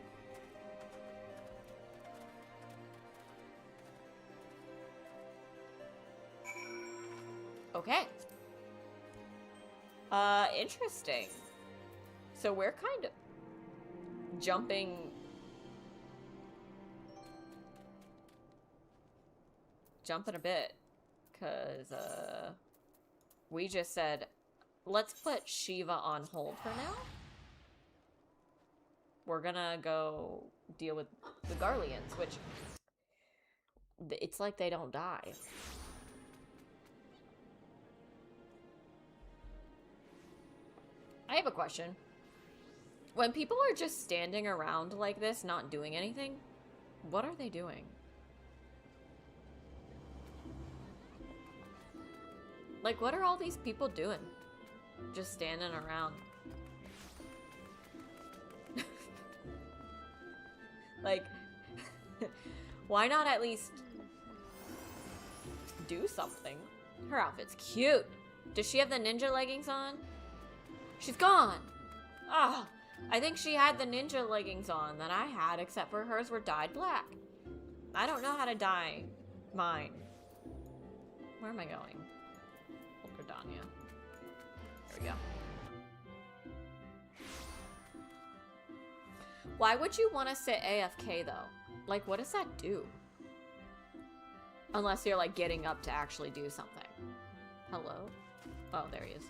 Speaker 1: Okay. Interesting. So we're kind of jumping a bit, because we just said let's put Shiva on hold for now. We're gonna go deal with the Garleans, which it's like they don't die. I have a question. When people are just standing around like this, not doing anything, what are they doing? Like, what are all these people doing? Just standing around. Like, why not at least do something? Her outfit's cute. Does she have the ninja leggings on? She's gone. Ah, I think she had the ninja leggings on that I had, except for hers were dyed black. I don't know how to dye mine. Where am I going? Volcardania. There we go. Why would you want to sit AFK though? Like, what does that do? Unless you're like getting up to actually do something. Hello? Oh, there he is.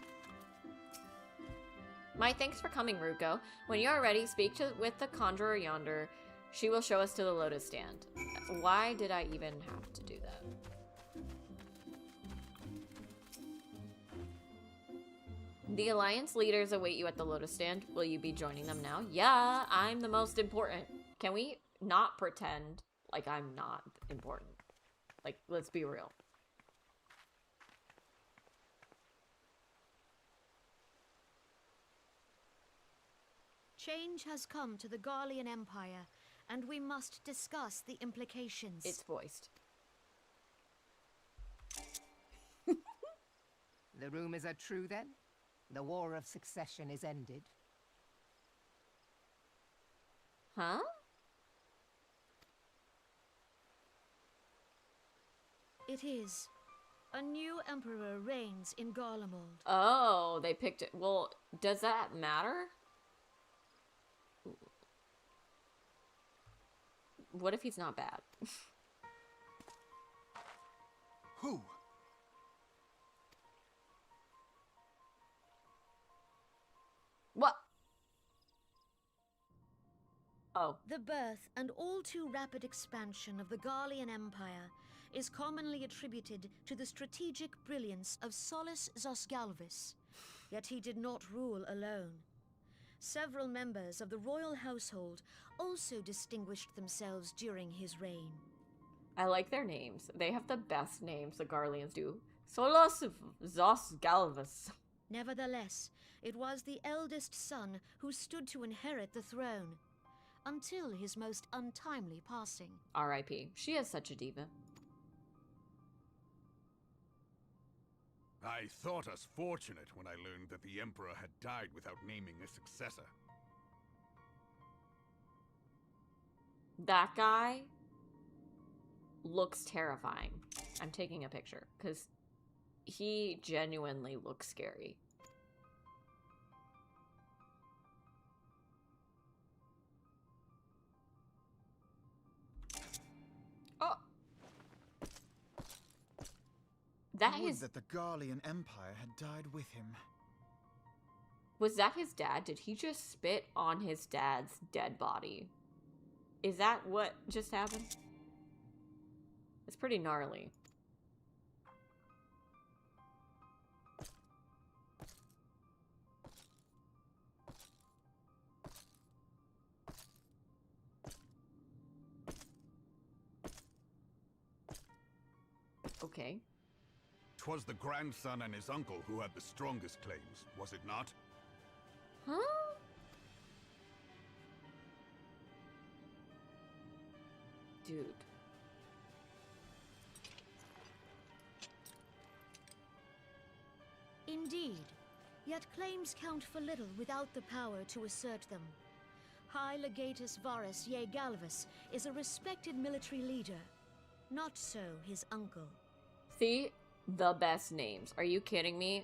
Speaker 1: My thanks for coming, Ruko. When you are ready, speak with the conjurer yonder. She will show us to the lotus stand. Why did I even have to do that? The Alliance leaders await you at the lotus stand. Will you be joining them now? Yeah, I'm the most important. Can we not pretend like I'm not important? Like, let's be real.
Speaker 3: Change has come to the Garlean Empire, and we must discuss the implications.
Speaker 1: It's voiced.
Speaker 4: The rumors are true then? The War of Succession is ended?
Speaker 1: Huh?
Speaker 3: It is. A new emperor reigns in Garlemald.
Speaker 1: Oh, they picked it. Well, does that matter? What if he's not bad?
Speaker 5: Who?
Speaker 1: What? Oh.
Speaker 3: The birth and all too rapid expansion of the Garlean Empire is commonly attributed to the strategic brilliance of Solus Zosgalvis, yet he did not rule alone. Several members of the royal household also distinguished themselves during his reign.
Speaker 1: I like their names. They have the best names, the Garleans do. Solus Zosgalvis.
Speaker 3: Nevertheless, it was the eldest son who stood to inherit the throne, until his most untimely passing.
Speaker 1: R.I.P. She is such a diva.
Speaker 5: I thought us fortunate when I learned that the Emperor had died without naming a successor.
Speaker 1: That guy looks terrifying. I'm taking a picture because he genuinely looks scary. Oh, that
Speaker 6: Would
Speaker 1: is.
Speaker 6: that the Garlean Empire had died with him.
Speaker 1: Was that his dad? Did he just spit on his dad's dead body? Is that what just happened? It's pretty gnarly. Okay.
Speaker 5: 'Twas the grandson and his uncle who had the strongest claims, was it not?
Speaker 1: Huh? Dude.
Speaker 3: Indeed, yet claims count for little without the power to assert them. High Legatus Varus Ye Galvus is a respected military leader. Not so his uncle.
Speaker 1: See? The best names. Are you kidding me?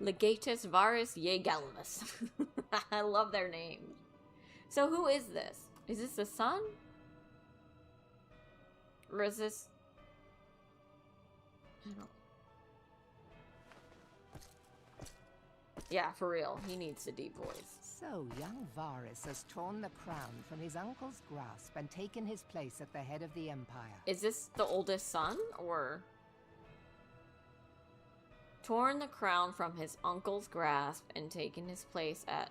Speaker 1: Legatus Varus Ye Galvus. I love their names. So who is this? Is this the son? Or is this... I don't... Yeah, for real. He needs a deep voice.
Speaker 4: So young Varus has torn the crown from his uncle's grasp and taken his place at the head of the Empire.
Speaker 1: Is this the oldest son, or... Torn the crown from his uncle's grasp and taken his place at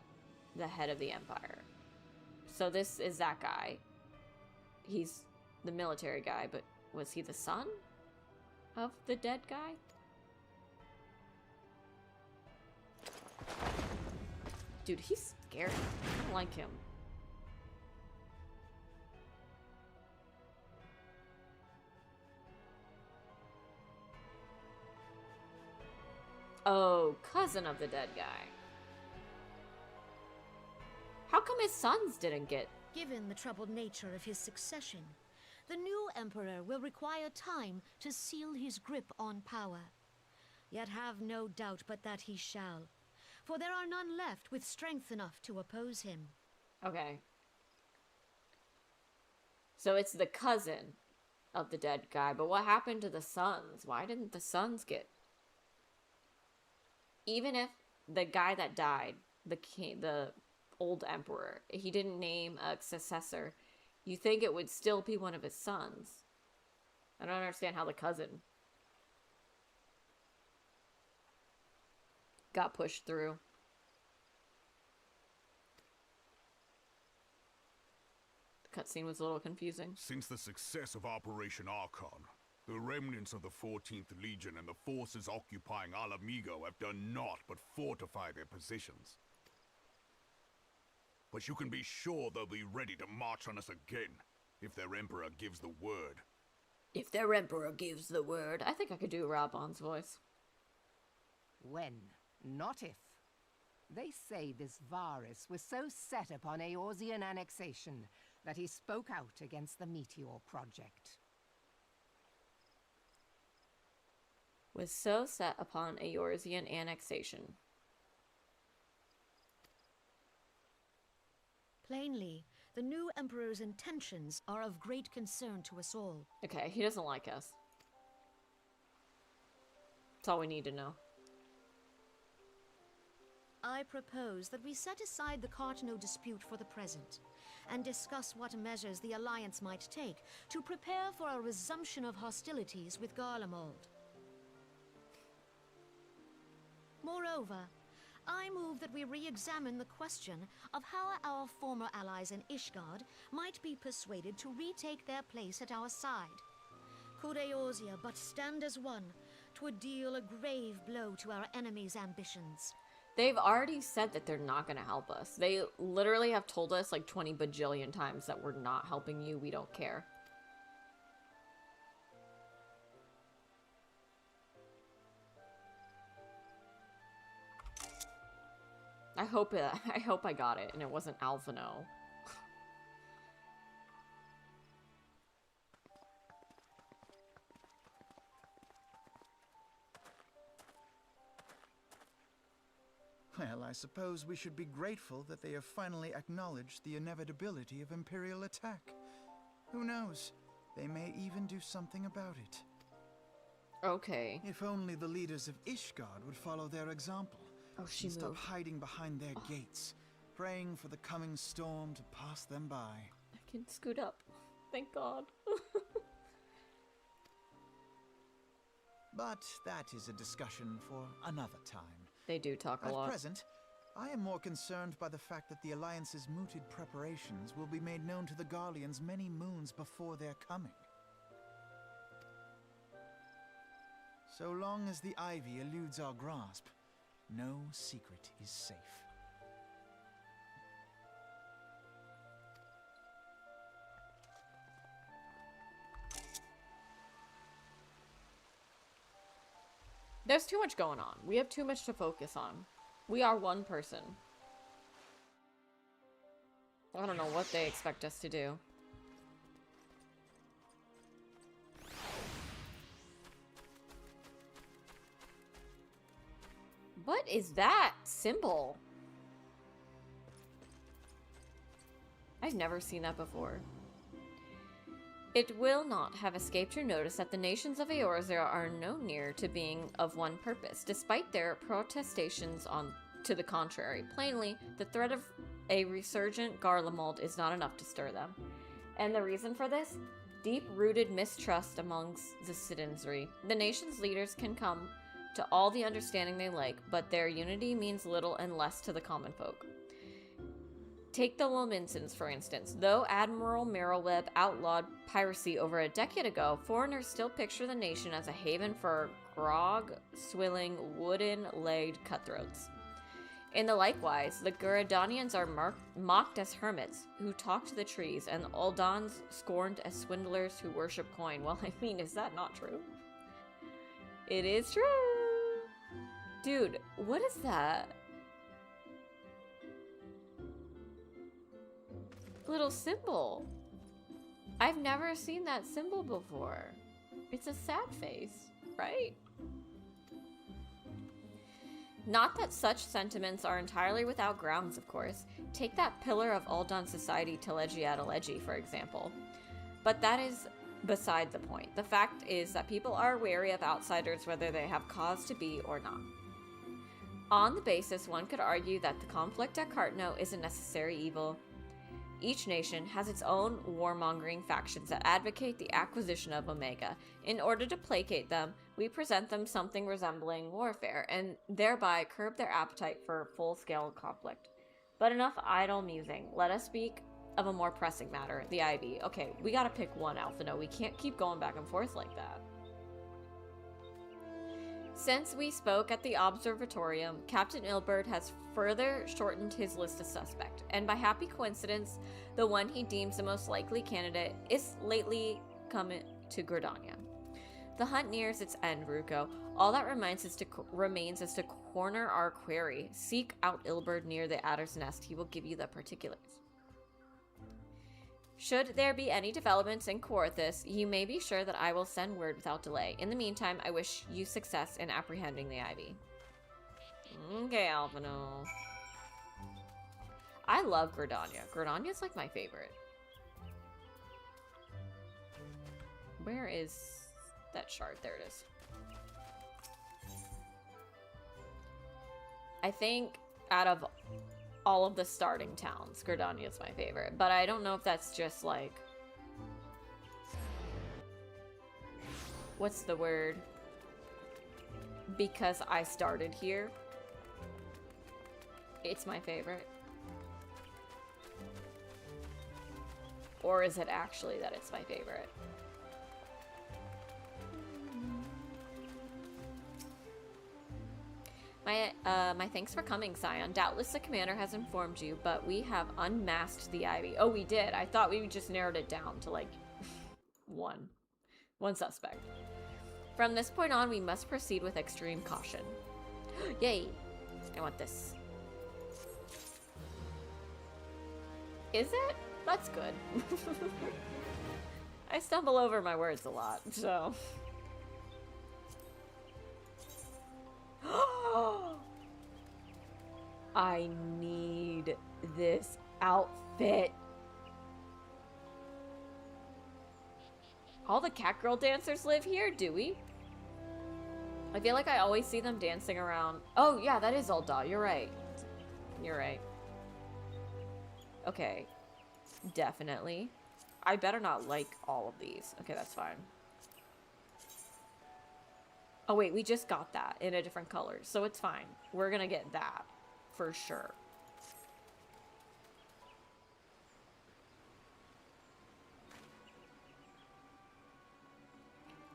Speaker 1: the head of the Empire. So this is that guy. He's the military guy, but was he the son of the dead guy? Dude, he's scary. I don't like him. Oh, cousin of the dead guy. How come his sons didn't get...
Speaker 3: Given the troubled nature of his succession, The new emperor will require time to seal his grip on power. Yet have no doubt but that he shall, for there are none left with strength enough to oppose him.
Speaker 1: Okay. So it's the cousin of the dead guy, but what happened to the sons? Why didn't the sons get... Even if the guy that died, the king, the old emperor, he didn't name a successor, you think it would still be one of his sons. I don't understand how the cousin got pushed through. The cutscene was a little confusing.
Speaker 5: Since the success of Operation Archon, the remnants of the 14th Legion and the forces occupying Alamigo have done naught but fortify their positions. But you can be sure they'll be ready to march on us again, if their Emperor gives the word.
Speaker 1: If their Emperor gives the word. I think I could do Rabon's voice.
Speaker 4: When, not if. They say this Varus was so set upon Eorzean annexation that he spoke out against the Meteor Project.
Speaker 1: Was so set upon Eorzean annexation.
Speaker 3: Plainly, the new emperor's intentions are of great concern to us all.
Speaker 1: Okay, he doesn't like us. That's all we need to know.
Speaker 3: I propose that we set aside the Cartno dispute for the present, and discuss what measures the Alliance might take to prepare for a resumption of hostilities with Garlemald. Moreover, I move that we re-examine the question of how our former allies in Ishgard might be persuaded to retake their place at our side. Could Eorzea but stand as one, 'twould deal a grave blow to our enemies' ambitions.
Speaker 1: They've already said that they're not going to help us. They literally have told us like 20 bajillion times that we're not helping you, we don't care. I hope I got it and it wasn't Alphino.
Speaker 6: Well, I suppose we should be grateful that they have finally acknowledged the inevitability of Imperial attack. Who knows? They may even do something about it.
Speaker 1: Okay.
Speaker 6: If only the leaders of Ishgard would follow their example.
Speaker 1: Oh, she
Speaker 6: and stop
Speaker 1: moved.
Speaker 6: hiding behind their gates, praying for the coming storm to pass them by.
Speaker 1: I can scoot up. Thank God.
Speaker 6: But that is a discussion for another time.
Speaker 1: They do talk a lot.
Speaker 6: At present, I am more concerned by the fact that the Alliance's mooted preparations will be made known to the Garleans many moons before their coming. So long as the ivy eludes our grasp, no secret is safe.
Speaker 1: There's too much going on. We have too much to focus on. We are one person. I don't know what they expect us to do. What is that symbol? I've never seen that before. It will not have escaped your notice that the nations of Eorzea are no near to being of one purpose, despite their protestations to the contrary. Plainly, the threat of a resurgent Garlemald is not enough to stir them. And the reason for this? Deep-rooted mistrust amongst the citizenry. The nation's leaders can come to all the understanding they like, but their unity means little and less to the common folk. Take the Lominsons, for instance. Though Admiral Merylweb outlawed piracy over a decade ago, foreigners still picture the nation as a haven for grog-swilling, wooden-legged cutthroats. In the likewise, the Guradanians are mocked as hermits who talk to the trees, and the Uldans scorned as swindlers who worship coin. Well, I mean, is that not true? It is true! Dude, what is that? Little symbol. I've never seen that symbol before. It's a sad face, right? Not that such sentiments are entirely without grounds, of course. Take that pillar of Aldan society, Telegia Adeleji, for example. But that is beside the point. The fact is that people are wary of outsiders whether they have cause to be or not. On the basis, one could argue that the conflict at Cartno is a necessary evil. Each nation has its own warmongering factions that advocate the acquisition of Omega. In order to placate them, we present them something resembling warfare, and thereby curb their appetite for full-scale conflict. But enough idle musing. Let us speak of a more pressing matter, the Ivy. Okay, we gotta pick one, Alphino. We can't keep going back and forth like that. Since we spoke at the Observatorium, Captain Ilbert has further shortened his list of suspects, and by happy coincidence, the one he deems the most likely candidate is lately come to Gordania. The hunt nears its end, Ruko. All that remains is to corner our query. Seek out Ilbert near the Adder's Nest. He will give you the particulars. Should there be any developments in Coerthus, you may be sure that I will send word without delay. In the meantime, I wish you success in apprehending the Ivy. Okay, Alphino. I love Gordania. Gordania's like my favorite. Where is that shard? There it is. I think out of all of the starting towns, Gordania is my favorite, but I don't know if that's just like, what's the word? Because I started here, it's my favorite. Or is it actually that it's my favorite? My thanks for coming, Scion. Doubtless the commander has informed you, but we have unmasked the Ivy. Oh, we did. I thought we just narrowed it down to like one suspect. From this point on, we must proceed with extreme caution. Yay! I want this. Is it? That's good. I stumble over my words a lot, so. I need this outfit. All the cat girl dancers live here, do we? I feel like I always see them dancing around. Oh yeah, that is Ul'dah. You're right. You're right. Okay. Definitely. I better not like all of these. Okay, that's fine. Oh wait, we just got that in a different color, so it's fine. We're gonna get that for sure.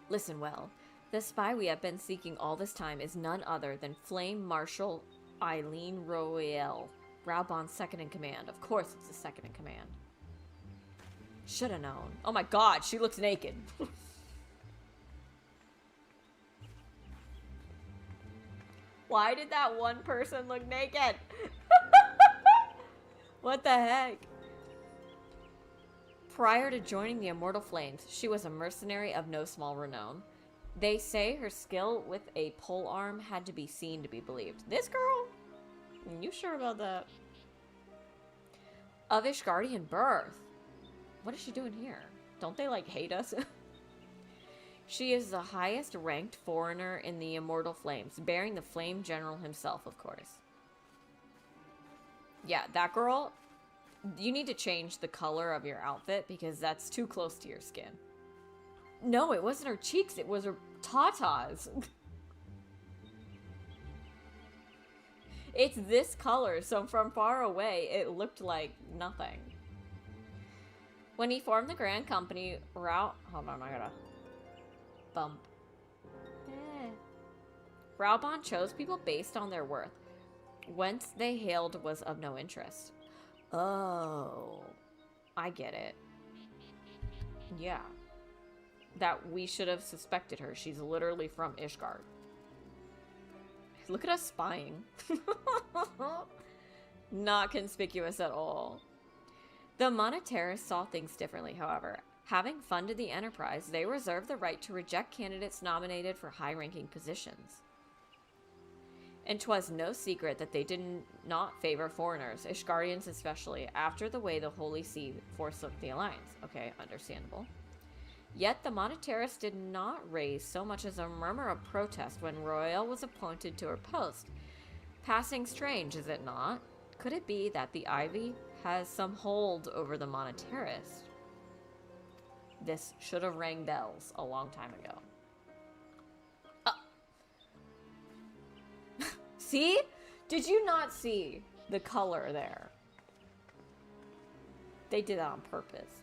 Speaker 1: Listen well. The spy we have been seeking all this time is none other than Flame Marshal Eileen Royale, Raubon's second in command. Of course it's the second in command. Should have known. Oh my god, she looks naked. Why did that one person look naked? What the heck? Prior to joining the Immortal Flames, she was a mercenary of no small renown. They say her skill with a pole arm had to be seen to be believed. This girl? You sure about that? Of Ishgardian birth. What is she doing here? Don't they, like, hate us? She is the highest ranked foreigner in the Immortal Flames, bearing the Flame General himself, of course. Yeah, that girl, you need to change the color of your outfit because that's too close to your skin. No, it wasn't her cheeks, it was her tatas. It's this color, so from far away, it looked like nothing. When he formed the Grand Company, hold on, I gotta bump. Raubon chose people based on their worth. Whence they hailed was of no interest. Oh, I get it. Yeah. That we should have suspected her. She's literally from Ishgard. Look at us spying. Not conspicuous at all. The Monetarist saw things differently, however. Having funded the enterprise, they reserve the right to reject candidates nominated for high-ranking positions. And 'twas no secret that they did not favor foreigners, Ishgardians especially, after the way the Holy See forsook the Alliance. Okay, understandable. Yet the Monetarist did not raise so much as a murmur of protest when Royale was appointed to her post. Passing strange, is it not? Could it be that the Ivy has some hold over the Monetarist? This should have rang bells a long time ago. See? Did you not see the color there? They did that on purpose.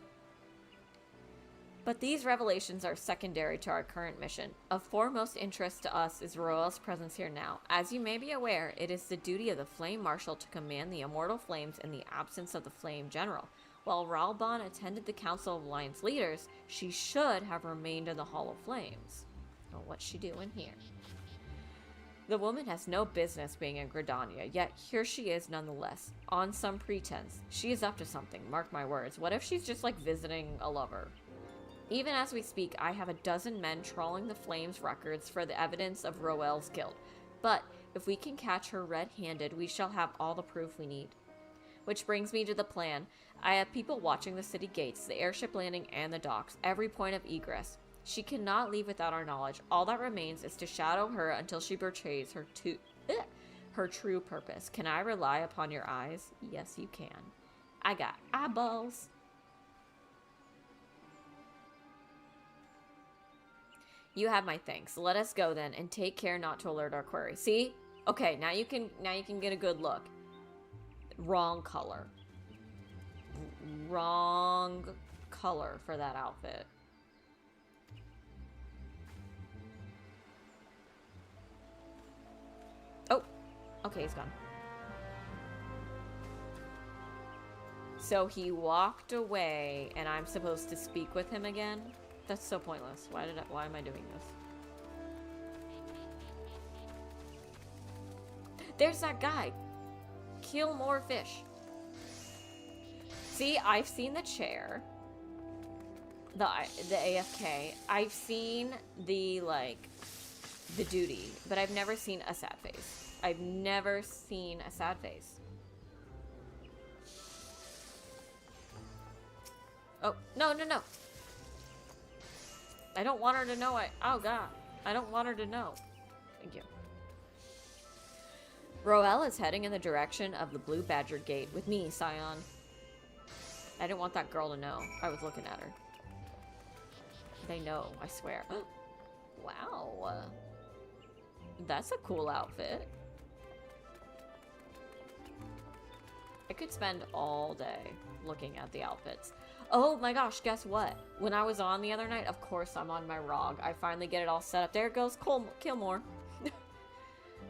Speaker 1: But these revelations are secondary to our current mission. Of foremost interest to us is Royale's presence here now. As you may be aware, it is the duty of the Flame Marshal to command the Immortal Flames in the absence of the Flame General. While Ralban attended the Council of Alliance Leaders, she should have remained in the Hall of Flames. Oh, what's she doing here? The woman has no business being in Gridania, yet here she is nonetheless, on some pretense. She is up to something, mark my words. What if she's just like visiting a lover? Even as we speak, I have a dozen men trawling the Flames records for the evidence of Roel's guilt. But if we can catch her red-handed, we shall have all the proof we need. Which brings me to the plan. I have people watching the city gates, the airship landing, and the docks, every point of egress. She cannot leave without our knowledge. All that remains is to shadow her until she betrays her true purpose. Can I rely upon your eyes? Yes, you can. I got eyeballs. You have my thanks. Let us go then, and take care not to alert our quarry. See? Okay, now you can get a good look. Wrong color. Wrong color for that outfit. Oh, okay, he's gone. So he walked away, and I'm supposed to speak with him again? That's so pointless. Why am I doing this? There's that guy. Kill more fish. See, I've seen the chair. The AFK. I've seen the duty, but I've never seen a sad face. I've never seen a sad face. Oh, no. I don't want her to know oh god. I don't want her to know. Thank you. Roel is heading in the direction of the Blue Badger Gate with me, Scion. I didn't want that girl to know I was looking at her. They know, I swear. Wow. That's a cool outfit. I could spend all day looking at the outfits. Oh my gosh, guess what? When I was on the other night, of course I'm on my ROG. I finally get it all set up. There it goes, kill more.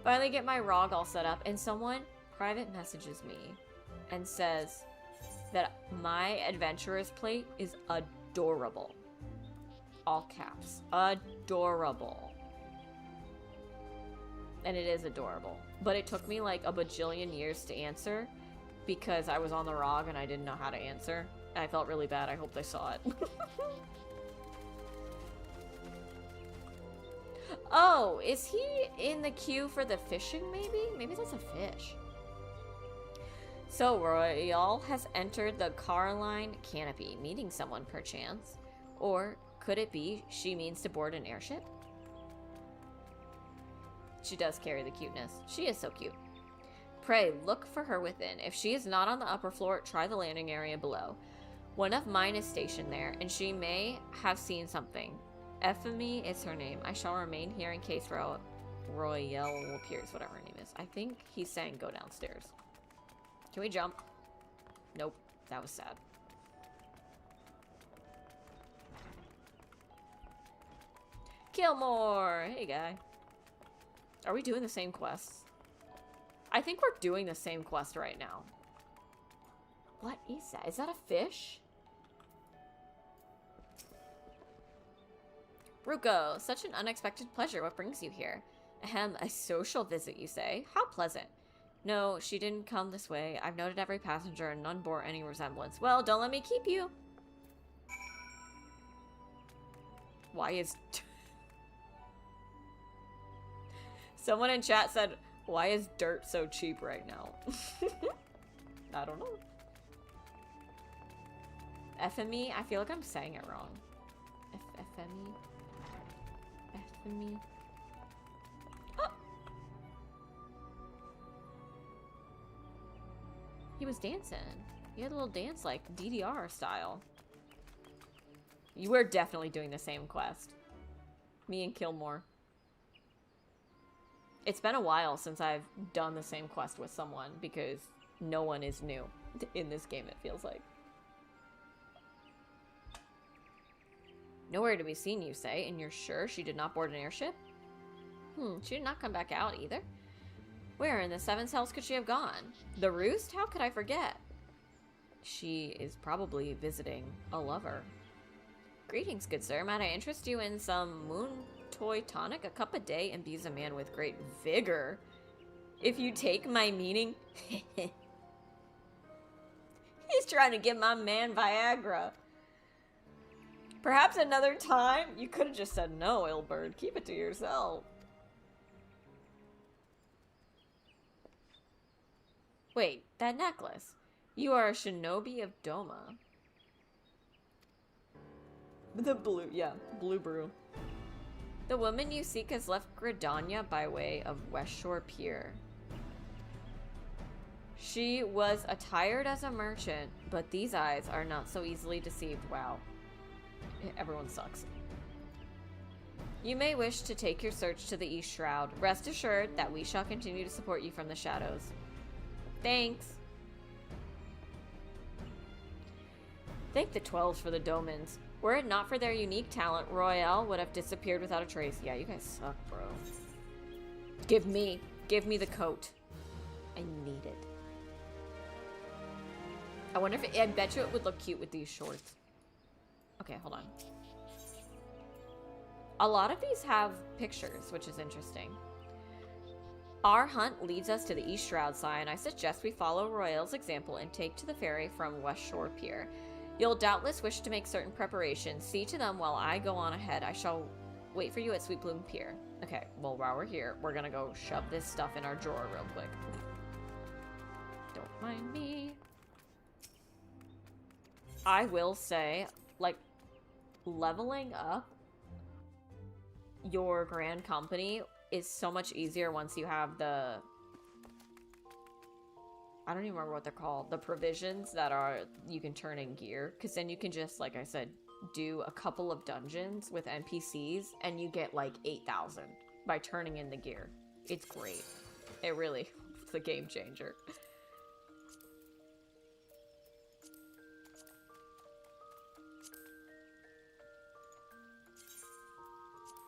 Speaker 1: Finally get my ROG all set up, and someone private messages me and says that my adventurer's plate is adorable. All caps. Adorable. And it is adorable. But it took me like a bajillion years to answer because I was on the ROG and I didn't know how to answer. I felt really bad. I hope they saw it. Oh, is he in the queue for the fishing, maybe? Maybe that's a fish. So, Royale has entered the Carline Canopy, meeting someone perchance. Or could it be she means to board an airship? She does carry the cuteness. She is so cute. Pray, look for her within. If she is not on the upper floor, try the landing area below. One of mine is stationed there, and she may have seen something. Ephemy is her name. I shall remain here in case Royale appears, whatever her name is. I think he's saying go downstairs. Can we jump? Nope. That was sad. Kill more! Hey, guy. Are we doing the same quests? I think we're doing the same quest right now. What is that? Is that a fish? Ruko, such an unexpected pleasure. What brings you here? Ahem, a social visit, you say? How pleasant. No, she didn't come this way. I've noted every passenger and none bore any resemblance. Well, don't let me keep you. Why is... Someone in chat said, why is dirt so cheap right now? I don't know. FME? I feel like I'm saying it wrong. FME? FME? Oh! He was dancing. He had a little dance like DDR style. You were definitely doing the same quest. Me and Kilmore. It's been a while since I've done the same quest with someone because no one is new in this game, it feels like. Nowhere to be seen, you say, and you're sure she did not board an airship? She did not come back out either. Where in the seven cells could she have gone? The Roost? How could I forget? She is probably visiting a lover. Greetings, good sir. Might I interest you in some moon toy tonic? A cup a day imbues a man with great vigor. If you take my meaning... He's trying to give my man Viagra. Perhaps another time? You could have just said no, Ilbird. Keep it to yourself. Wait, that necklace. You are a shinobi of Doma. The blue, yeah, blue brew. The woman you seek has left Gridania by way of West Shore Pier. She was attired as a merchant, but these eyes are not so easily deceived. Wow. Everyone sucks. You may wish to take your search to the East Shroud. Rest assured that we shall continue to support you from the shadows. Thanks. Thank the 12s for the Domans. Were it not for their unique talent, Royale would have disappeared without a trace. Yeah, you guys suck, bro. Give me the coat. I need it. I wonder if I bet you it would look cute with these shorts. Okay, hold on. A lot of these have pictures, which is interesting. Our hunt leads us to the East Shroud sign. I suggest we follow Royale's example and take to the ferry from West Shore Pier. You'll doubtless wish to make certain preparations. See to them while I go on ahead. I shall wait for you at Sweet Bloom Pier. Okay, well, while we're here, we're gonna go shove this stuff in our drawer real quick. Don't mind me. I will say, like, leveling up your Grand Company is so much easier once you have the... I don't even remember what they're called. The provisions that are you can turn in gear. Because then you can just, like I said, do a couple of dungeons with NPCs and you get like 8,000 by turning in the gear. It's great. It really, it's a game changer.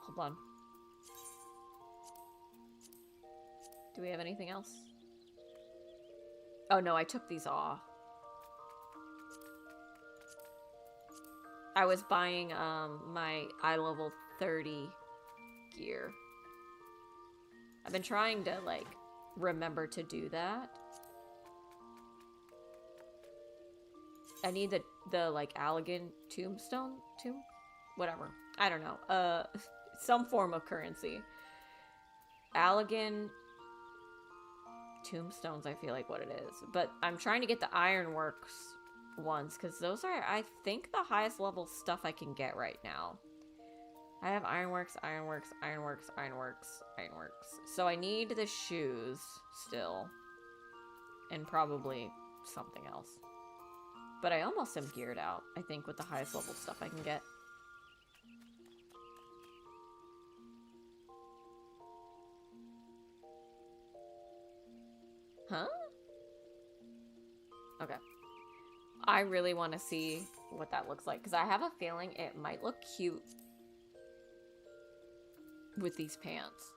Speaker 1: Hold on. Do we have anything else? Oh no, I took these off. I was buying my eye level 30 gear. I've been trying to like remember to do that. I need the like Allegan tombstone whatever. I don't know. Some form of currency. Allegan tombstones, I feel like what it is. But I'm trying to get the ironworks ones, because those are, I think, the highest level stuff I can get right now. I have ironworks. So I need the shoes still. And probably something else. But I almost am geared out, I think, with the highest level stuff I can get. Huh? Okay. I really want to see what that looks like, because I have a feeling it might look cute with these pants.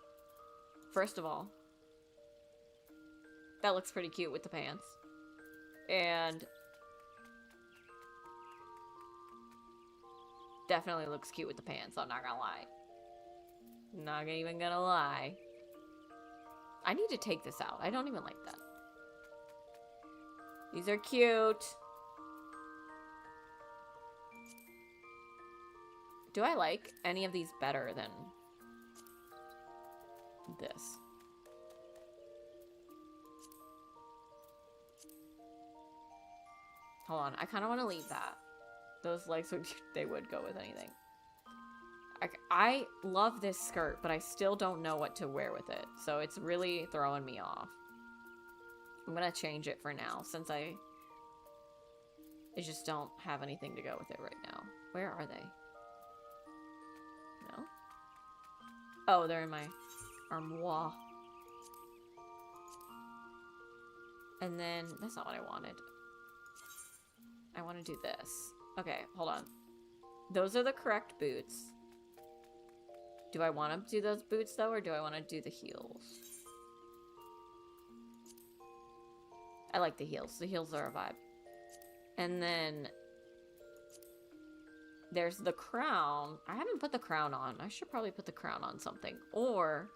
Speaker 1: First of all, that looks pretty cute with the pants. And definitely looks cute with the pants, I'm not gonna lie. Not even gonna lie. I need to take this out. I don't even like that. These are cute. Do I like any of these better than this? Hold on, I kind of want to leave that. Those legs would, they would go with anything. I love this skirt, but I still don't know what to wear with it. So it's really throwing me off. I'm gonna change it for now, since I just don't have anything to go with it right now. Where are they? No? Oh, they're in my armoire. And then, that's not what I wanted. I want to do this. Okay, hold on. Those are the correct boots. Do I want to do those boots, though, or do I want to do the heels? I like the heels. The heels are a vibe. And then there's the crown. I haven't put the crown on. I should probably put the crown on something. Or...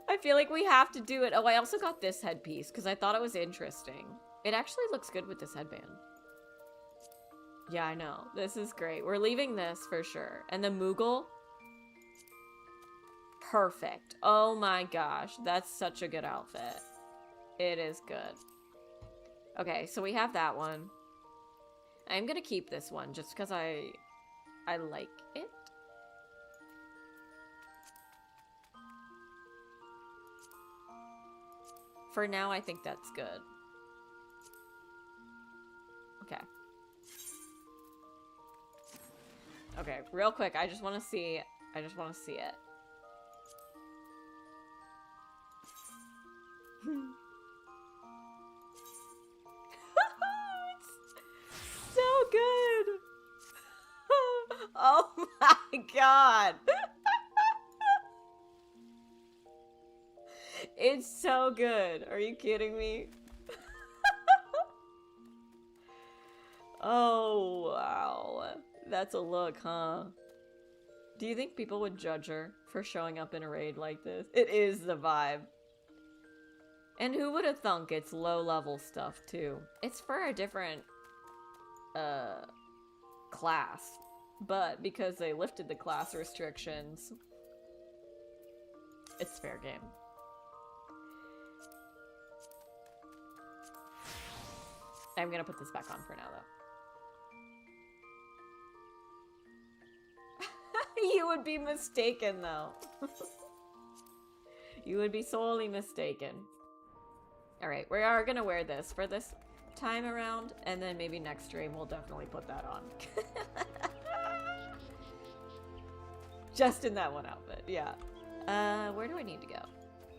Speaker 1: I feel like we have to do it. Oh, I also got this headpiece because I thought it was interesting. It actually looks good with this headband. Yeah, I know. This is great. We're leaving this for sure. And the Moogle. Perfect. Oh my gosh. That's such a good outfit. It is good. Okay, so we have that one. I'm gonna keep this one just because I like it. For now, I think that's good. Okay. Okay, real quick, I just want to see it. It's so good. Oh my god. It's so good. Are you kidding me? Oh, wow. That's a look, huh? Do you think people would judge her for showing up in a raid like this? It is the vibe. And who would have thunk it's low-level stuff, too? It's for a different, class. But because they lifted the class restrictions, it's fair game. I'm gonna put this back on for now, though. You would be mistaken, though. You would be sorely mistaken. Alright, we are gonna wear this for this time around, and then maybe next stream we'll definitely put that on. Just in that one outfit, yeah. Where do I need to go?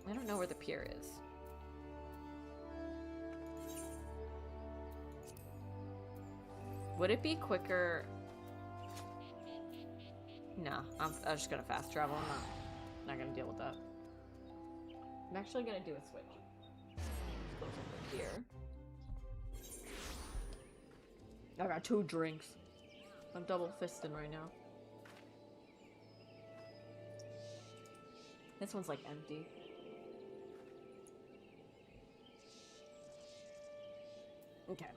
Speaker 1: I don't know where the pier is. Would it be quicker? No, I'm just gonna fast travel. I'm not gonna deal with that. I'm actually gonna do a switch. Close over here. I got 2 drinks. I'm double fisting right now. This one's like empty. Okay.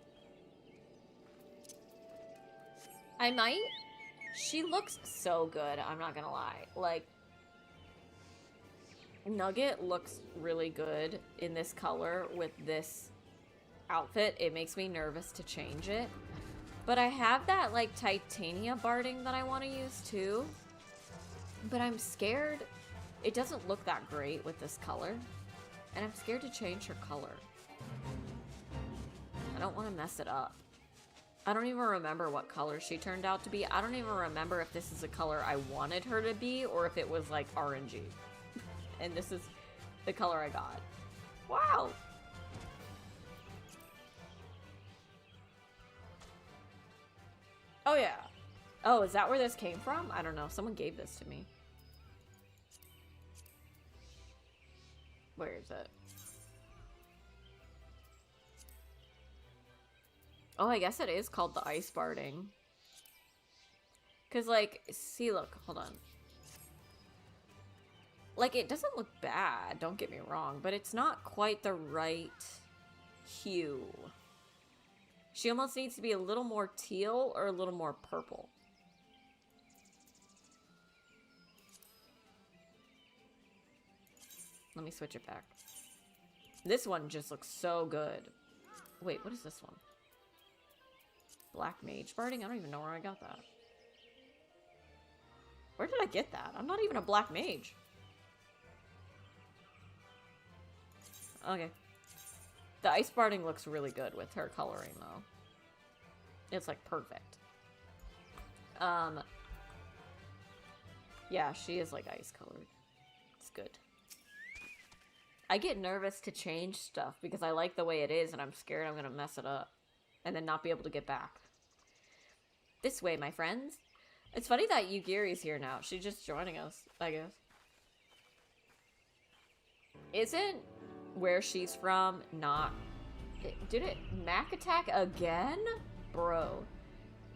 Speaker 1: I might. She looks so good, I'm not gonna lie. Like, Nugget looks really good in this color with this outfit. It makes me nervous to change it. But I have that, like, titania barding that I want to use, too. But I'm scared. It doesn't look that great with this color. And I'm scared to change her color. I don't want to mess it up. I don't even remember what color she turned out to be. I don't even remember if this is a color I wanted her to be or if it was like orangey. And this is the color I got. Wow! Oh yeah. Oh, is that where this came from? I don't know. Someone gave this to me. Where is it? Oh, I guess it is called the ice barding. Cause like, see, look, hold on. Like, it doesn't look bad, don't get me wrong, but it's not quite the right hue. She almost needs to be a little more teal or a little more purple. Let me switch it back. This one just looks so good. Wait, what is this one? Black Mage Barding? I don't even know where I got that. Where did I get that? I'm not even a Black Mage. Okay. The Ice Barding looks really good with her coloring, though. It's, like, perfect. Yeah, she is, like, ice-colored. It's good. I get nervous to change stuff because I like the way it is and I'm scared I'm gonna mess it up. And then not be able to get back. This way, my friends. It's funny that Yugiri's here now. She's just joining us, I guess. Isn't where she's from not... Did it Mac attack again? Bro.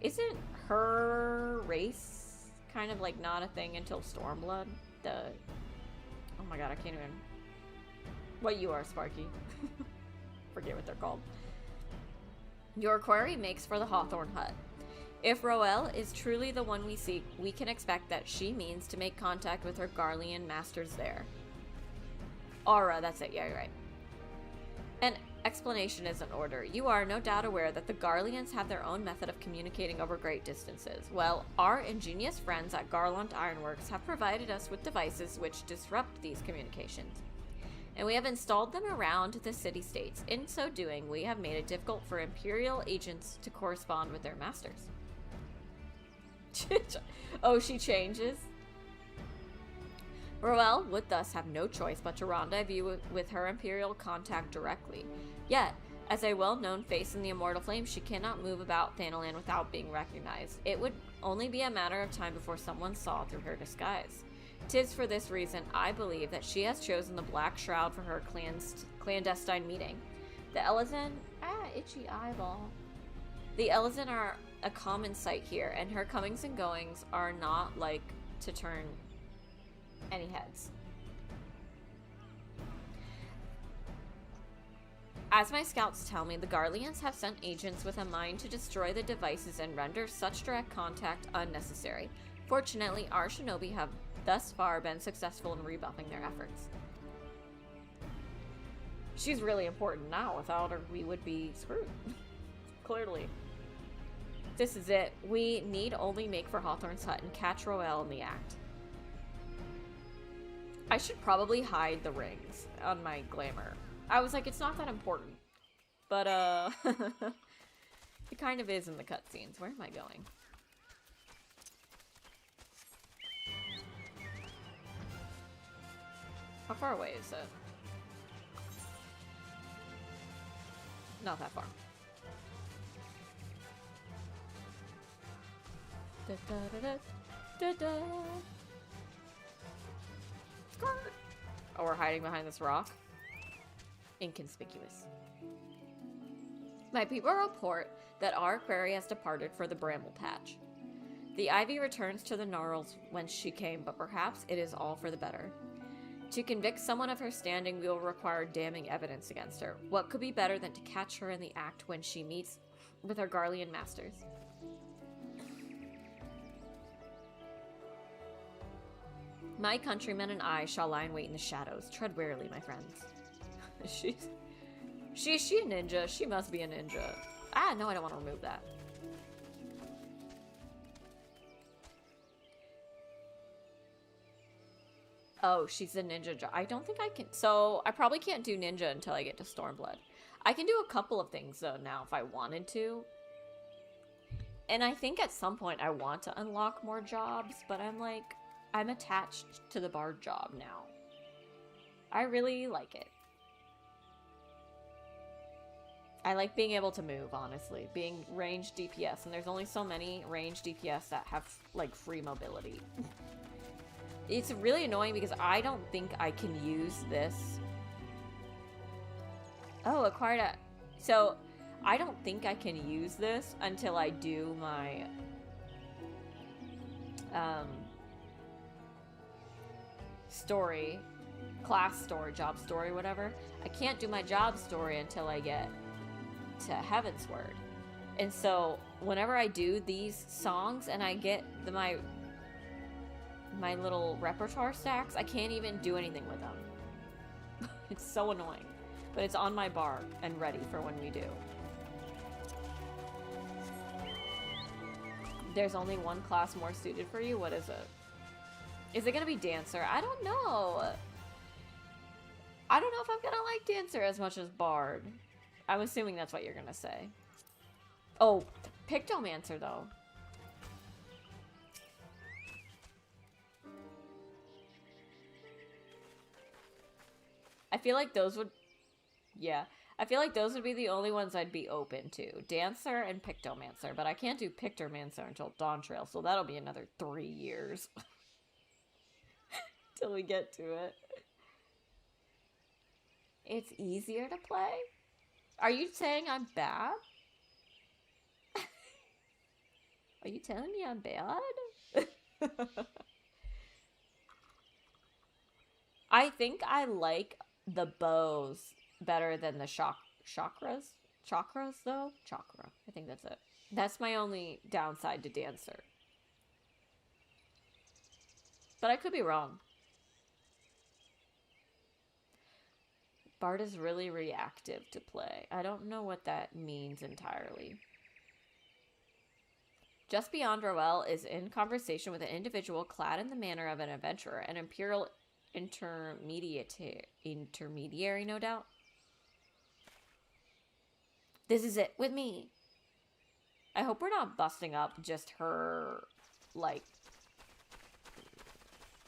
Speaker 1: Isn't her race kind of like not a thing until Stormblood? Oh my god, I can't even... What you are, Sparky. Forget what they're called. Your query makes for the Hawthorne Hut. If Roelle is truly the one we seek, we can expect that she means to make contact with her Garlean masters there. Aura, that's it. Yeah, you're right. An explanation is in order. You are no doubt aware that the Garleans have their own method of communicating over great distances. Well, our ingenious friends at Garland Ironworks have provided us with devices which disrupt these communications. And we have installed them around the city-states. In so doing, we have made it difficult for Imperial agents to correspond with their masters. Oh, she changes? Roelle would thus have no choice but to rendezvous with her Imperial contact directly. Yet, as a well-known face in the Immortal Flame, she cannot move about Thanalan without being recognized. It would only be a matter of time before someone saw through her disguise. 'Tis for this reason I believe that she has chosen the Black Shroud for her clandestine meeting. The Elezen... itchy eyeball. The Elezen are a common sight here, and her comings and goings are not like to turn any heads. As my scouts tell me, the Garleans have sent agents with a mind to destroy the devices and render such direct contact unnecessary. Fortunately, our shinobi have thus far been successful in rebuffing their efforts. She's really important now. Without her, we would be screwed. Clearly. This is it. We need only make for Hawthorne's Hut and catch Roelle in the act. I should probably hide the rings on my glamour. I was like, it's not that important. But, it kind of is in the cutscenes. Where am I going? How far away is it? Not that far. Da, da, da, da, da, da. Oh, we're hiding behind this rock? Inconspicuous. My people report that our quarry has departed for the Bramble Patch. The ivy returns to the gnarls whence she came, but perhaps it is all for the better. To convict someone of her standing, we will require damning evidence against her. What could be better than to catch her in the act when she meets with her Garlean masters? My countrymen and I shall lie in wait in the shadows. Tread warily, my friends. She's a ninja. She must be a ninja. Ah, no, I don't want to remove that. Oh, she's a ninja. I don't think I can. So I probably can't do ninja until I get to Stormblood. I can do a couple of things though now if I wanted to. And I think at some point I want to unlock more jobs, but I'm like, I'm attached to the bard job now. I really like it. I like being able to move, honestly. Being ranged DPS, and there's only so many ranged DPS that have, like, free mobility. It's really annoying because I don't think I can use this. Oh, acquired a... So, I don't think I can use this until I do my... story class story, job story, whatever. I can't do my job story until I get to Heavensward. And so whenever I do these songs and I get my little repertoire stacks, I can't even do anything with them. It's so annoying. But it's on my bar and ready for when we do. There's only one class more suited for you? What is it? Is it gonna be Dancer? I don't know. I don't know if I'm gonna like Dancer as much as Bard. I'm assuming that's what you're gonna say. Oh, Pictomancer though. I feel like those would... Yeah. I feel like those would be the only ones I'd be open to. Dancer and Pictomancer. But I can't do Pictomancer until Dawntrail, so that'll be another 3 years. Till we get to it. It's easier to play? Are you saying I'm bad? Are you telling me I'm bad? I think I like the bows better than the chakras. Chakras, though? Chakra. I think that's it. That's my only downside to Dancer. But I could be wrong. Bard is really reactive to play. I don't know what that means entirely. Just beyond Roel is in conversation with an individual clad in the manner of an adventurer, an imperial intermediary, no doubt. This is it, with me. I hope we're not busting up just her, like,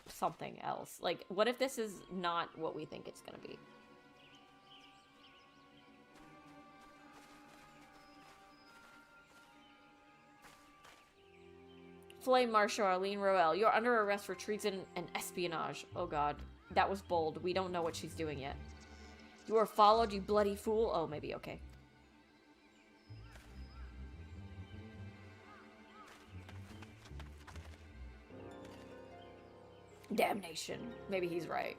Speaker 1: something else. Like, what if this is not what we think it's gonna be? Flame Marshal Arlene Roel, you're under arrest for treason and espionage. Oh god, that was bold. We don't know what she's doing yet. You are followed, you bloody fool. Oh, maybe, okay. Damnation. Maybe he's right.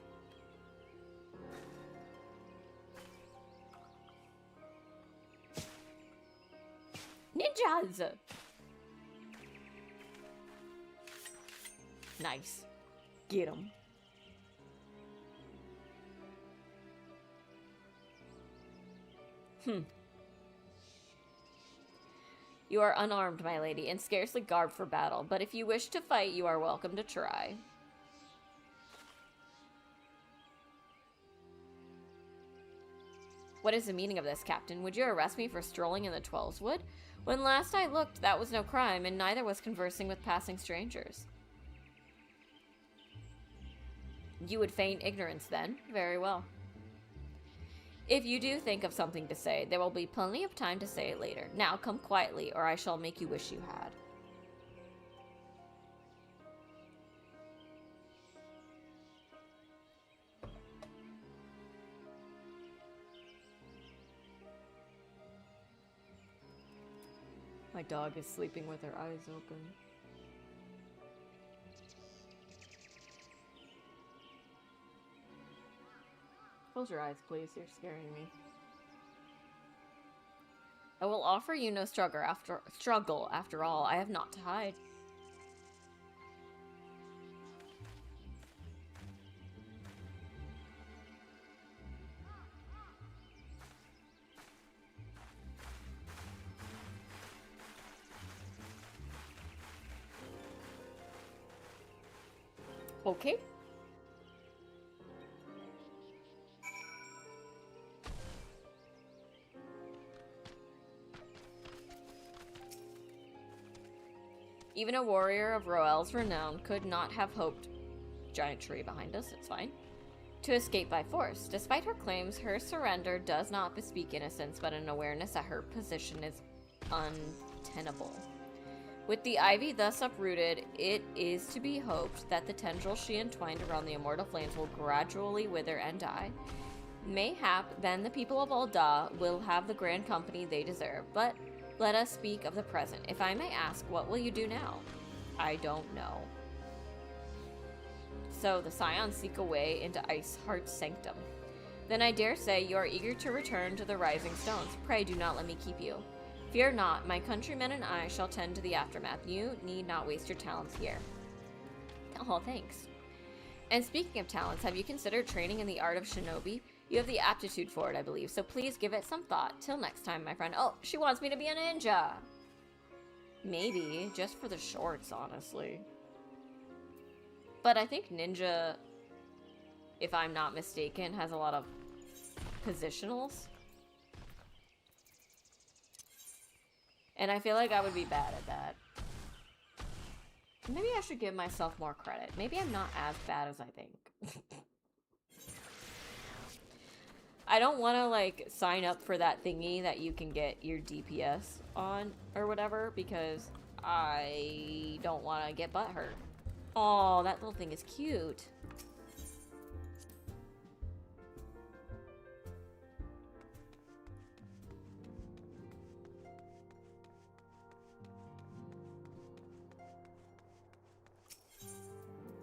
Speaker 1: Ninjas! Nice. Get him. You are unarmed, my lady, and scarcely garbed for battle, but if you wish to fight, you are welcome to try. What is the meaning of this, Captain? Would you arrest me for strolling in the Twelveswood? When last I looked, that was no crime, and neither was conversing with passing strangers. You would feign ignorance, then? Very well. If you do think of something to say, there will be plenty of time to say it later. Now come quietly, or I shall make you wish you had. My dog is sleeping with her eyes open. Close your eyes, please. You're scaring me. I will offer you no struggle after all. I have naught to hide. Okay. Even a warrior of Roel's renown could not have hoped, giant tree behind us, it's fine, to escape by force. Despite her claims, her surrender does not bespeak innocence, but an awareness that her position is untenable. With the ivy thus uprooted, it is to be hoped that the tendrils she entwined around the immortal flames will gradually wither and die. Mayhap, then the people of Ul'dah will have the grand company they deserve, but let us speak of the present. If I may ask, what will you do now? I don't know. So the scions seek a way into Iceheart's sanctum. Then I dare say you are eager to return to the Rising Stones. Pray do not let me keep you. Fear not, my countrymen and I shall tend to the aftermath. You need not waste your talents here. Oh, thanks. And speaking of talents, have you considered training in the art of shinobi? You have the aptitude for it, I believe, so please give it some thought. Till next time, my friend. Oh, she wants me to be a ninja. Maybe, just for the shorts, honestly. But I think ninja, if I'm not mistaken, has a lot of positionals. And I feel like I would be bad at that. Maybe I should give myself more credit. Maybe I'm not as bad as I think. I don't want to, like, sign up for that thingy that you can get your DPS on or whatever because I don't want to get butthurt. Oh, that little thing is cute.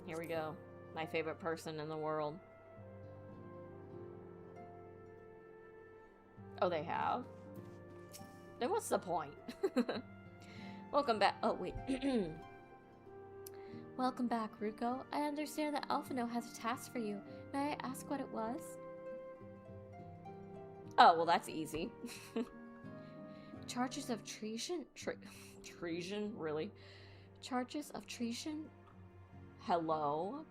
Speaker 1: Here we go. My favorite person in the world. Oh, they have? Then what's the point? Welcome back. Oh, wait. Welcome back, Ruko. I understand that Alphino has a task for you. May I ask what it was? Oh, well, that's easy. Charges of treason? Treason? Really? Charges of treason? Hello?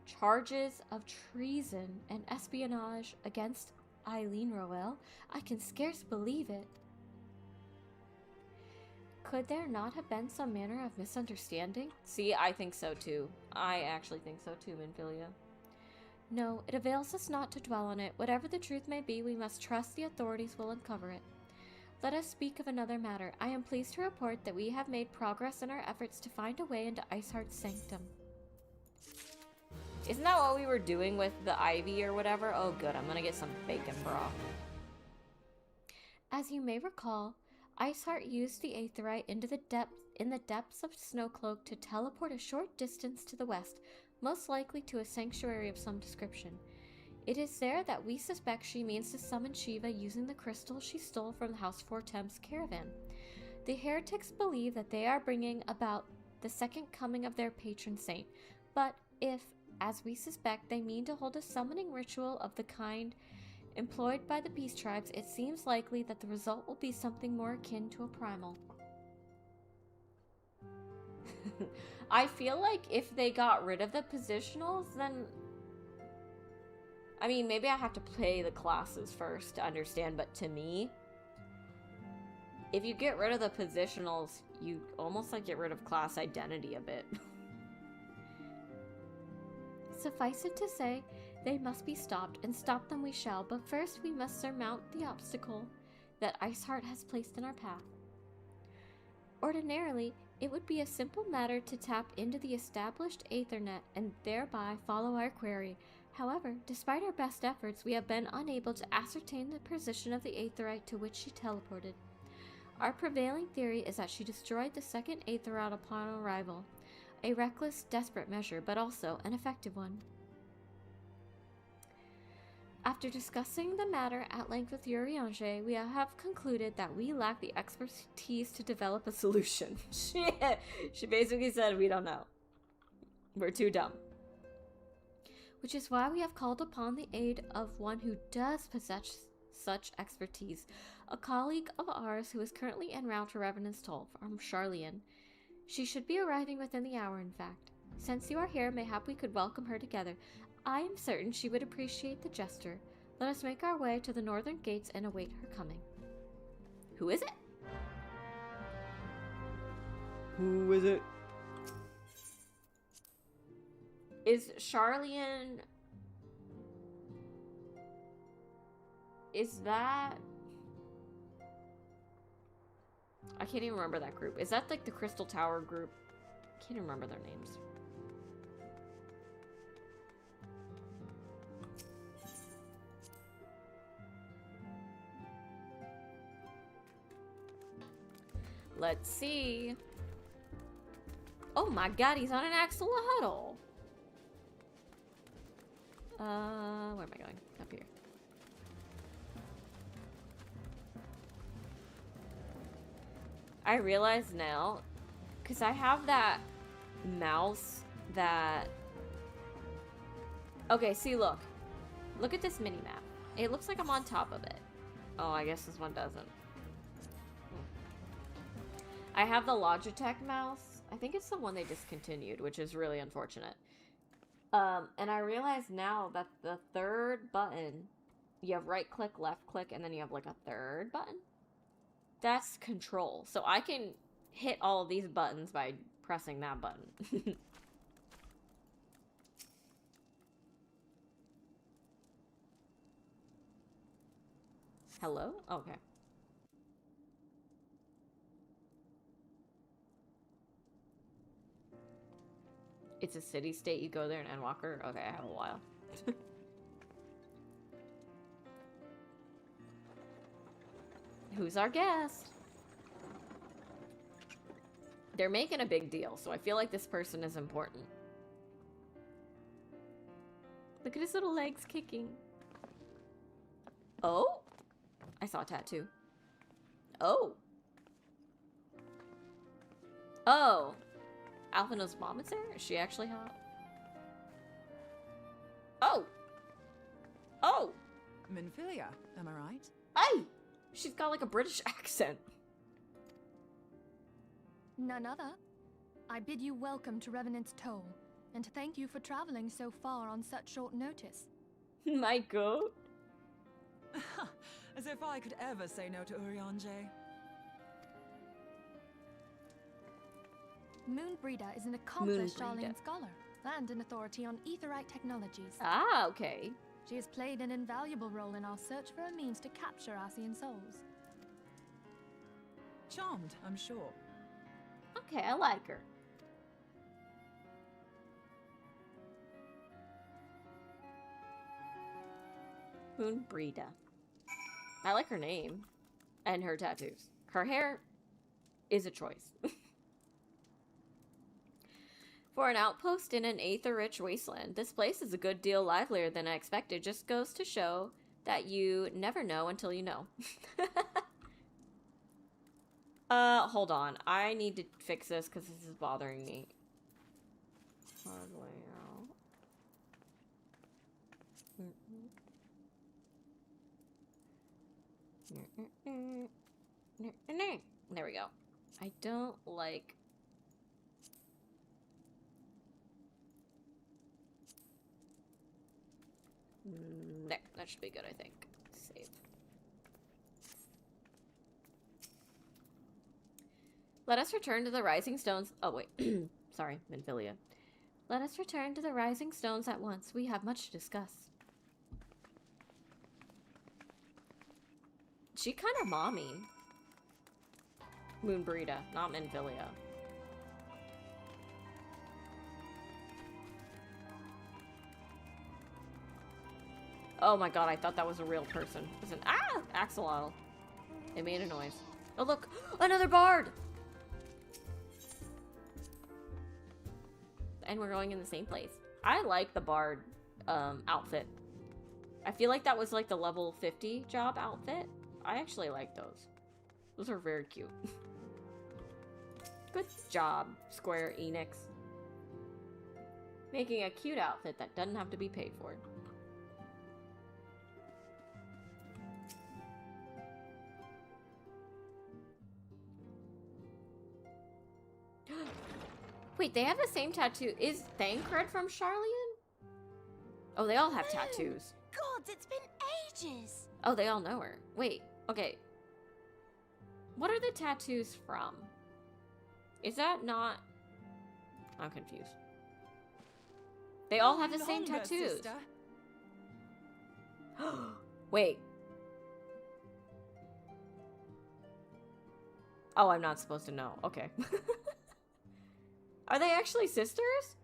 Speaker 1: Charges of treason and espionage against Eileen Roel? I can scarce believe it. Could there not have been some manner of misunderstanding? See, I think so too. I actually think so too, Minfilia. No, it avails us not to dwell on it. Whatever the truth may be, we must trust the authorities will uncover it. Let us speak of another matter. I am pleased to report that we have made progress in our efforts to find a way into Iceheart's sanctum. Isn't that what we were doing with the ivy or whatever? Oh good, I'm gonna get some bacon broth. As you may recall, Iceheart used the aetheryte in the depths of Snowcloak to teleport a short distance to the west, most likely to a sanctuary of some description. It is there that we suspect she means to summon Shiva using the crystal she stole from the House Four Temps caravan. The heretics believe that they are bringing about the second coming of their patron saint, but if, as we suspect, they mean to hold a summoning ritual of the kind employed by the Beast Tribes, it seems likely that the result will be something more akin to a primal. I feel like if they got rid of the positionals, then... I mean, maybe I have to play the classes first to understand, but to me, if you get rid of the positionals, you almost like get rid of class identity a bit. Suffice it to say, they must be stopped, and stop them we shall, but first we must surmount the obstacle that Iceheart has placed in our path. Ordinarily, it would be a simple matter to tap into the established Aethernet and thereby follow our query. However, despite our best efforts, we have been unable to ascertain the position of the aetheryte to which she teleported. Our prevailing theory is that she destroyed the second aetheryte upon arrival. A reckless, desperate measure, but also an effective one. After discussing the matter at length with Urianger, we have concluded that we lack the expertise to develop a solution. She basically said we don't know. We're too dumb. Which is why we have called upon the aid of one who does possess such expertise, a colleague of ours who is currently en route to Revenant's Toll from Charlian. She should be arriving within the hour, in fact. Since you are here, mayhap we could welcome her together. I am certain she would appreciate the gesture. Let us make our way to the northern gates and await her coming. Who is it? Who is it? Is Charlian... Is that... I can't even remember that group. Is that like the Crystal Tower group? I can't even remember their names. Let's see. Oh my god, he's on an axolotl. Where am I going? Up here. I realize now, because I have that mouse that... Okay, see, look. Look at this mini-map. It looks like I'm on top of it. Oh, I guess this one doesn't. I have the Logitech mouse. I think it's the one they discontinued, which is really unfortunate. And I realize now that the third button, you have right click, left click, and then you have like a third button. That's control. So I can hit all of these buttons by pressing that button. Hello? Okay. It's a city state. You go there in Endwalker? Okay, I have a while. Who's our guest? They're making a big deal, so I feel like this person is important. Look at his little legs kicking. Oh? I saw a tattoo. Oh. Oh. Alphina's mom is there? Is she actually hot? Oh! Oh!
Speaker 7: Minfilia, am I right?
Speaker 1: Hey! She's got like a British accent.
Speaker 8: None other. I bid you welcome to Revenant's Toll, and thank you for traveling so far on such short notice.
Speaker 1: My goat.
Speaker 7: As if I could ever say no to Urianger.
Speaker 8: Moonbreeder is an accomplished
Speaker 1: Moonbreeder.
Speaker 8: Sharlayan scholar and an authority on aetherite technologies.
Speaker 1: Ah, okay.
Speaker 8: She has played an invaluable role in our search for a means to capture Ascian souls.
Speaker 7: Charmed, I'm sure.
Speaker 1: Okay, I like her. Moonbreeder. I like her name. And her tattoos. Her hair is a choice. For an outpost in an aether-rich wasteland, this place is a good deal livelier than I expected. Just goes to show that you never know until you know. Hold on. I need to fix this because this is bothering me. There we go. I don't like... There, that should be good, I think. Save. Let us return to the Rising Stones. Oh, wait. Sorry, Minfilia. Let us return to the Rising Stones at once. We have much to discuss. She kind of mommy. Moonbreeder, not Minfilia. Oh my god, I thought that was a real person. It was an axolotl. It made a noise. Oh look, another bard! And we're going in the same place. I like the bard outfit. I feel like that was like the level 50 job outfit. I actually like those. Those are very cute. Good job, Square Enix. Making a cute outfit that doesn't have to be paid for. Wait, they have the same tattoo. Is Thancred from Sharlayan? Oh, they all have tattoos.
Speaker 9: God, it's been ages.
Speaker 1: Oh, they all know her. Wait, okay. What are the tattoos from? Is that not... I'm confused. They all have the same
Speaker 7: Longer,
Speaker 1: tattoos.
Speaker 7: sister.
Speaker 1: Wait. Oh, I'm not supposed to know. Okay. Are they actually sisters?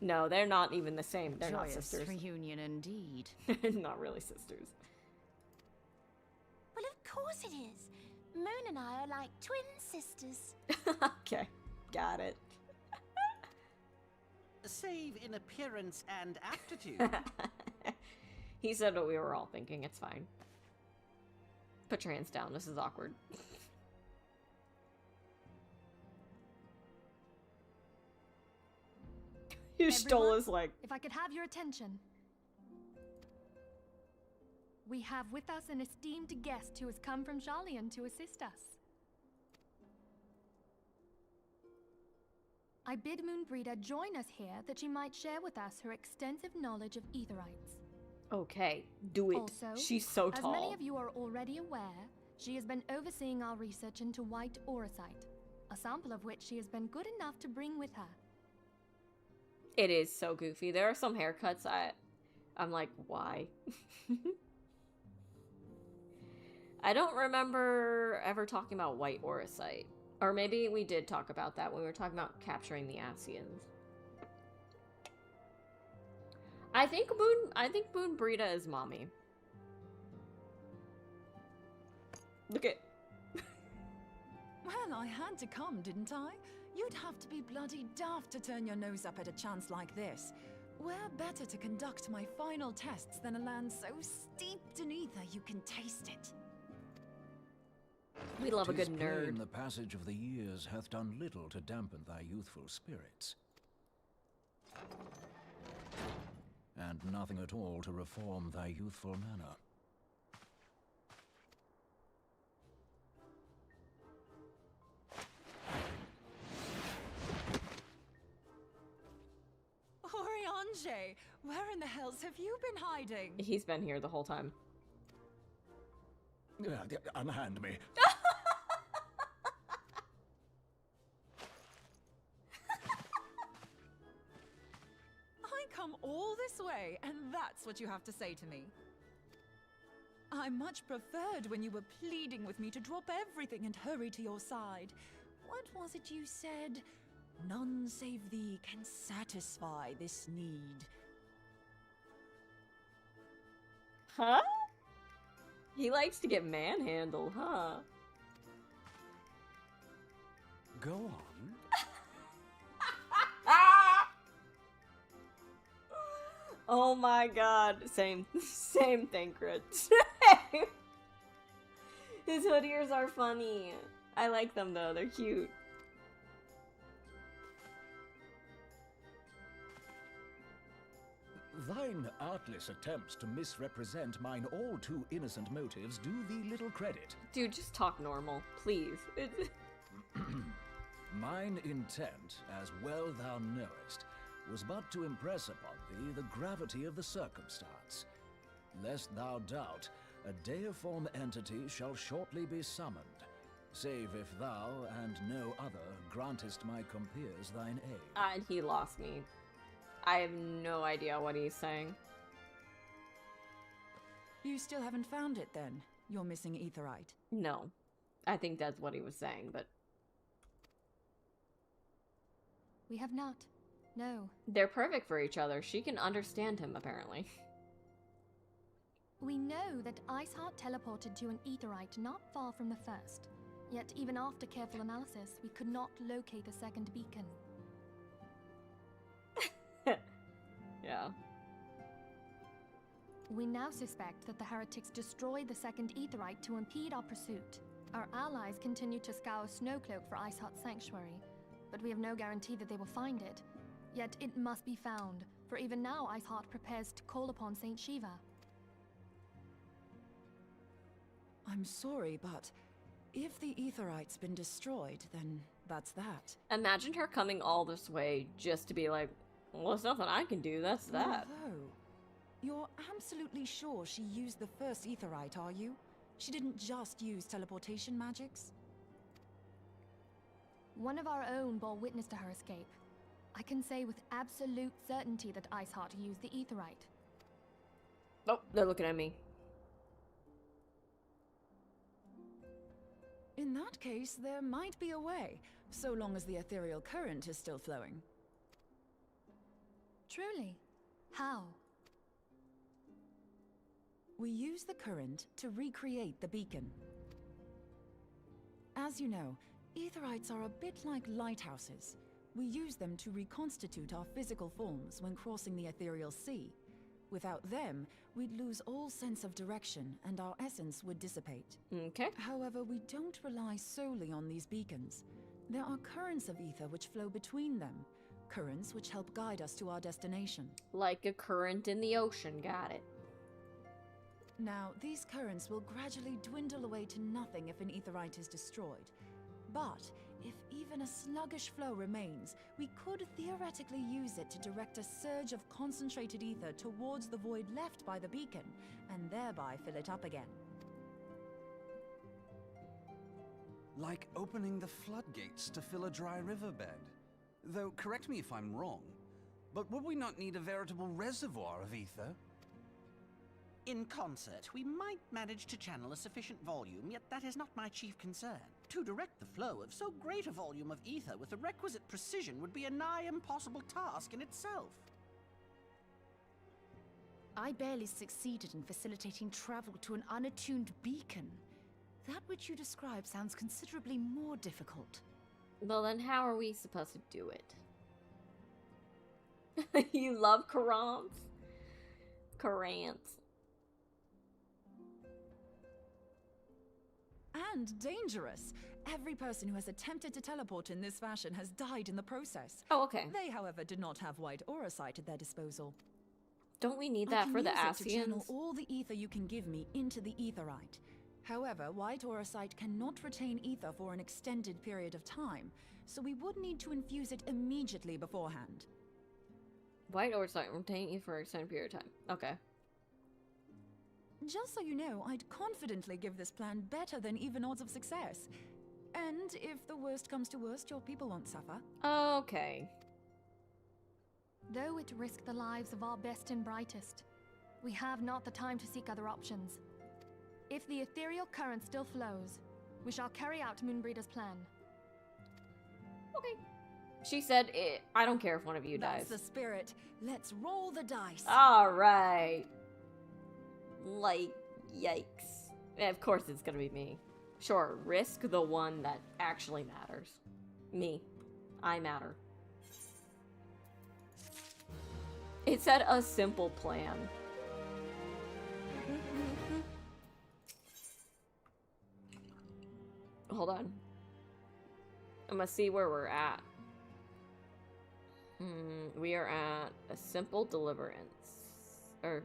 Speaker 1: No, they're not even the same. They're not
Speaker 10: Joyous
Speaker 1: sisters.
Speaker 10: reunion indeed.
Speaker 1: Not really sisters.
Speaker 9: Well, of course it is. Moon and I are like twin sisters.
Speaker 1: Okay, got it.
Speaker 10: save in appearance and aptitude.
Speaker 1: He said what we were all thinking. It's fine. Put your hands down. This is awkward. You stole his leg.
Speaker 8: If I could have your attention. We have with us an esteemed guest who has come from Jalian to assist us. I bid Moonbreeder join us here that she might share with us her extensive knowledge of Aetherites.
Speaker 1: Okay, do it.
Speaker 8: Also,
Speaker 1: she's so tall.
Speaker 8: As many of you are already aware, she has been overseeing our research into white auricite, a sample of which she has been good enough to bring with her.
Speaker 1: It is so goofy. There are some haircuts I'm like, why? I don't remember ever talking about white auricite. Or maybe we did talk about that when we were talking about capturing the Asians. I think Moonbreeda is mommy. Look at...
Speaker 7: Well, I had to come, didn't I? You'd have to be bloody daft to turn your nose up at a chance like this. Where better to conduct my final tests than a land so steeped in ether you can taste it?
Speaker 1: We love a good
Speaker 11: 'Tis
Speaker 1: nerd.
Speaker 11: plain the passage of the years hath done little to dampen thy youthful spirits. And nothing at all to reform thy youthful manner.
Speaker 7: Oriange, where in the hells have you been hiding?
Speaker 1: He's been here the whole time.
Speaker 11: Unhand me.
Speaker 7: I come all this way, and that's what you have to say to me. I much preferred when you were pleading with me to drop everything and hurry to your side. What was it you said? None save thee can satisfy this need.
Speaker 1: Huh? He likes to get manhandled, huh?
Speaker 11: Go on.
Speaker 1: Oh my god. Same thing, Crit. His hood ears are funny. I like them though, they're cute.
Speaker 11: Thine artless attempts to misrepresent mine all too innocent motives do thee little credit.
Speaker 1: Dude, just talk normal, please.
Speaker 11: Mine intent, as well thou knowest, was but to impress upon thee the gravity of the circumstance. Lest thou doubt, a deiform entity shall shortly be summoned, save if thou and no other grantest my compeers thine aid.
Speaker 1: And he lost me. I have no idea what he's saying.
Speaker 7: You still haven't found it then? You're missing Aetherite.
Speaker 1: No. I think that's what he was saying, but...
Speaker 8: We have not. No.
Speaker 1: They're perfect for each other. She can understand him, apparently.
Speaker 8: We know that Iceheart teleported to an Aetherite not far from the first. Yet even after careful analysis, we could not locate a second beacon.
Speaker 1: Yeah.
Speaker 8: We now suspect that the heretics destroyed the second Aetherite to impede our pursuit. Our allies continue to scour Snowcloak for Iceheart's sanctuary, but we have no guarantee that they will find it. Yet it must be found, for even now Iceheart prepares to call upon Saint Shiva.
Speaker 7: I'm sorry, but if the Aetherite's been destroyed, then that's that.
Speaker 1: Imagine her coming all this way just to be like, well, there's nothing I can do, that's that.
Speaker 7: Although, you're absolutely sure she used the first Aetherite, are you? She didn't just use teleportation magics?
Speaker 8: One of our own bore witness to her escape. I can say with absolute certainty that Iceheart used the Aetherite.
Speaker 1: Oh, they're looking at me.
Speaker 7: In that case, there might be a way, so long as the ethereal current is still flowing.
Speaker 8: Truly? How?
Speaker 7: We use the current to recreate the beacon. As you know, Aetherites are a bit like lighthouses. We use them to reconstitute our physical forms when crossing the ethereal sea. Without them, we'd lose all sense of direction and our essence would dissipate.
Speaker 1: Okay.
Speaker 7: However, we don't rely solely on these beacons. There are currents of ether which flow between them, currents which help guide us to our destination.
Speaker 1: Like a current in the ocean, got it.
Speaker 7: Now, these currents will gradually dwindle away to nothing if an aetherite is destroyed. But if even a sluggish flow remains, we could theoretically use it to direct a surge of concentrated ether towards the void left by the beacon, and thereby fill it up again.
Speaker 12: Like opening the floodgates to fill a dry riverbed. Though, correct me if I'm wrong, but would we not need a veritable reservoir of ether?
Speaker 10: In concert, we might manage to channel a sufficient volume, yet that is not my chief concern. To direct the flow of so great a volume of ether with the requisite precision would be a nigh impossible task in itself.
Speaker 13: I barely succeeded in facilitating travel to an unattuned beacon. That which you describe sounds considerably more difficult.
Speaker 1: Well, then how are we supposed to do it? You love Karants? Karants.
Speaker 7: And dangerous. Every person who has attempted to teleport in this fashion has died in the process.
Speaker 1: Oh, okay.
Speaker 7: They, however, did not have white aura sight at their disposal.
Speaker 1: Don't we need that for the
Speaker 7: I can use it to channel
Speaker 1: Asians?
Speaker 7: all the ether you can give me into the aetherite. However, white aura sight cannot retain ether for an extended period of time, so we would need to infuse it immediately beforehand.
Speaker 1: White or sight retain you for an extended period of time. Okay.
Speaker 7: Just so you know, I'd confidently give this plan better than even odds of success. And if the worst comes to worst, your people won't suffer.
Speaker 1: Okay.
Speaker 8: Though it risked the lives of our best and brightest, we have not the time to seek other options. If the ethereal current still flows, we shall carry out Moonbreeder's plan.
Speaker 1: Okay. She said, I don't care if one of you dies.
Speaker 7: That's the spirit. Let's roll the dice.
Speaker 1: Alright. Like, yikes. Of course it's gonna be me. Sure, risk the one that actually matters. Me. I matter. It said a simple plan. Hold on. I'm gonna see where we're at. We are at a simple deliverance. Or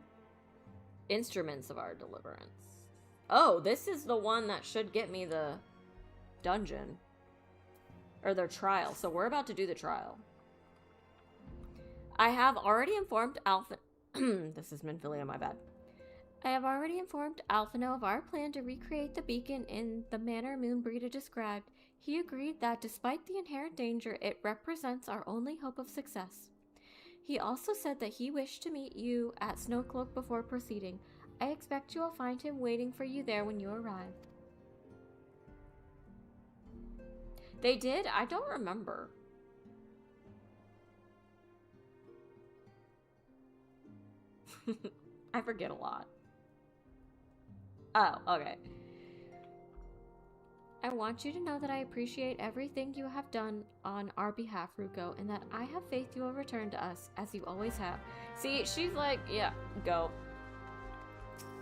Speaker 1: instruments of our deliverance. Oh, this is the one that should get me the dungeon. Or their trial. So we're about to do the trial. I have already informed Alpha... This is Minfilia, my bad. I have already informed Alphino of our plan to recreate the beacon in the manner Moonbreeder described. He agreed that despite the inherent danger, it represents our only hope of success. He also said that he wished to meet you at Snowcloak before proceeding. I expect you will find him waiting for you there when you arrive. They did? I don't remember. I forget a lot. Oh, okay. I want you to know that I appreciate everything you have done on our behalf, Ruko, and that I have faith you will return to us, as you always have. See, she's like, yeah, go.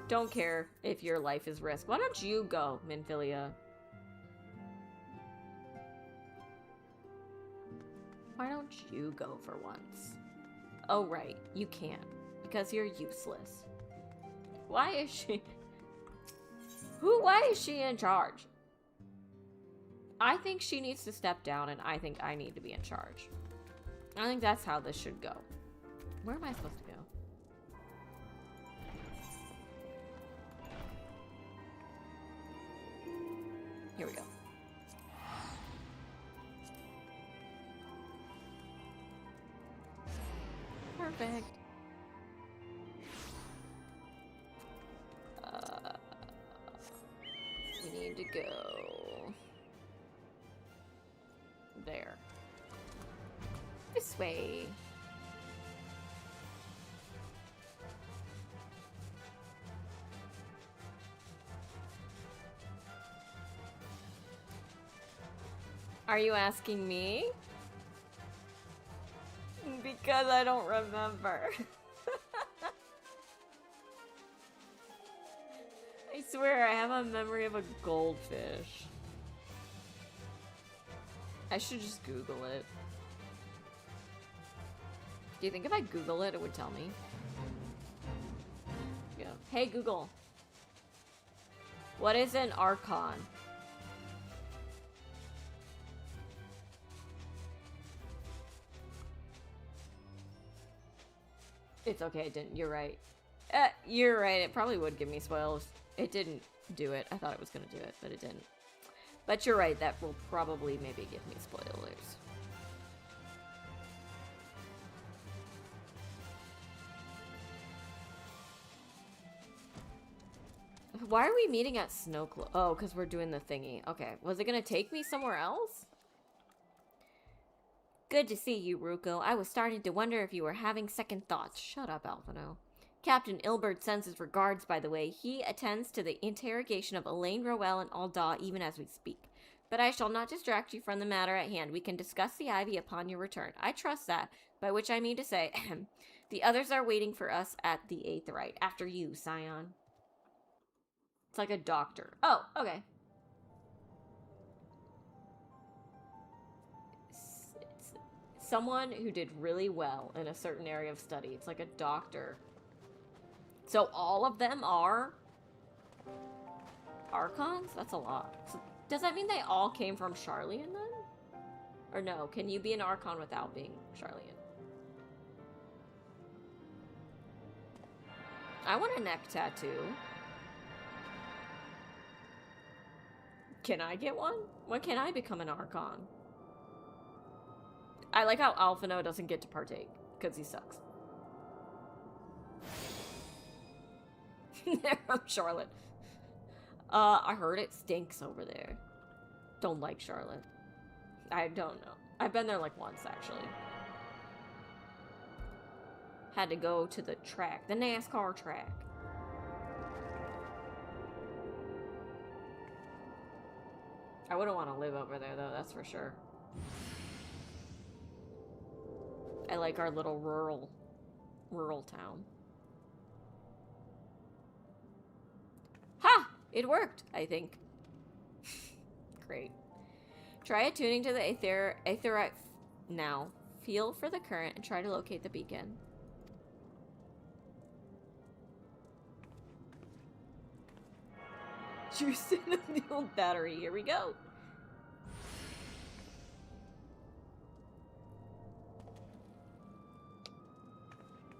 Speaker 1: Don't care if your life is risked. Why don't you go, Minfilia? Why don't you go for once? Oh, right, you can't, because you're useless. Why is she... Why is she in charge? I think she needs to step down, and I think I need to be in charge. I think that's how this should go. Where am I supposed to go? Here we go. Perfect. We need to go there. This way. Are you asking me? Because I don't remember. I swear I have a memory of a goldfish. I should just Google it. Do you think if I Google it, it would tell me? Yeah. Hey Google. What is an Archon? It's okay, it didn't. You're right. You're right. It probably would give me spoilers. It didn't do it. I thought it was going to do it, but it didn't. But you're right. That will probably maybe give me spoilers. Why are we meeting at Snowclo? Oh, because we're doing the thingy. Okay. Was it going to take me somewhere else? Good to see you, Ruko. I was starting to wonder if you were having second thoughts. Shut up, Alphino. Captain Ilbert sends his regards, by the way. He attends to the interrogation of Elaine Roel and Alda even as we speak. But I shall not distract you from the matter at hand. We can discuss the Ivy upon your return. I trust that, by which I mean to say, the others are waiting for us at the Aetheryte. After you, Scion. It's like a doctor. Oh, okay. Someone who did really well in a certain area of study. It's like a doctor. So all of them are Archons? That's a lot. So does that mean they all came from Charlian then? Or no, can you be an Archon without being Charlian? I want a neck tattoo. Can I get one? When can I become an Archon? I like how Alphino doesn't get to partake, because he sucks. There, I'm Charlotte. I heard it stinks over there. Don't like Charlotte. I don't know. I've been there like once, actually. Had to go to the track, the NASCAR track. I wouldn't want to live over there, though, that's for sure. I like our little rural town. Ha! It worked, I think. Great. Try attuning to the Aetheryte now. Feel for the current and try to locate the beacon. Juice in the old battery. Here we go.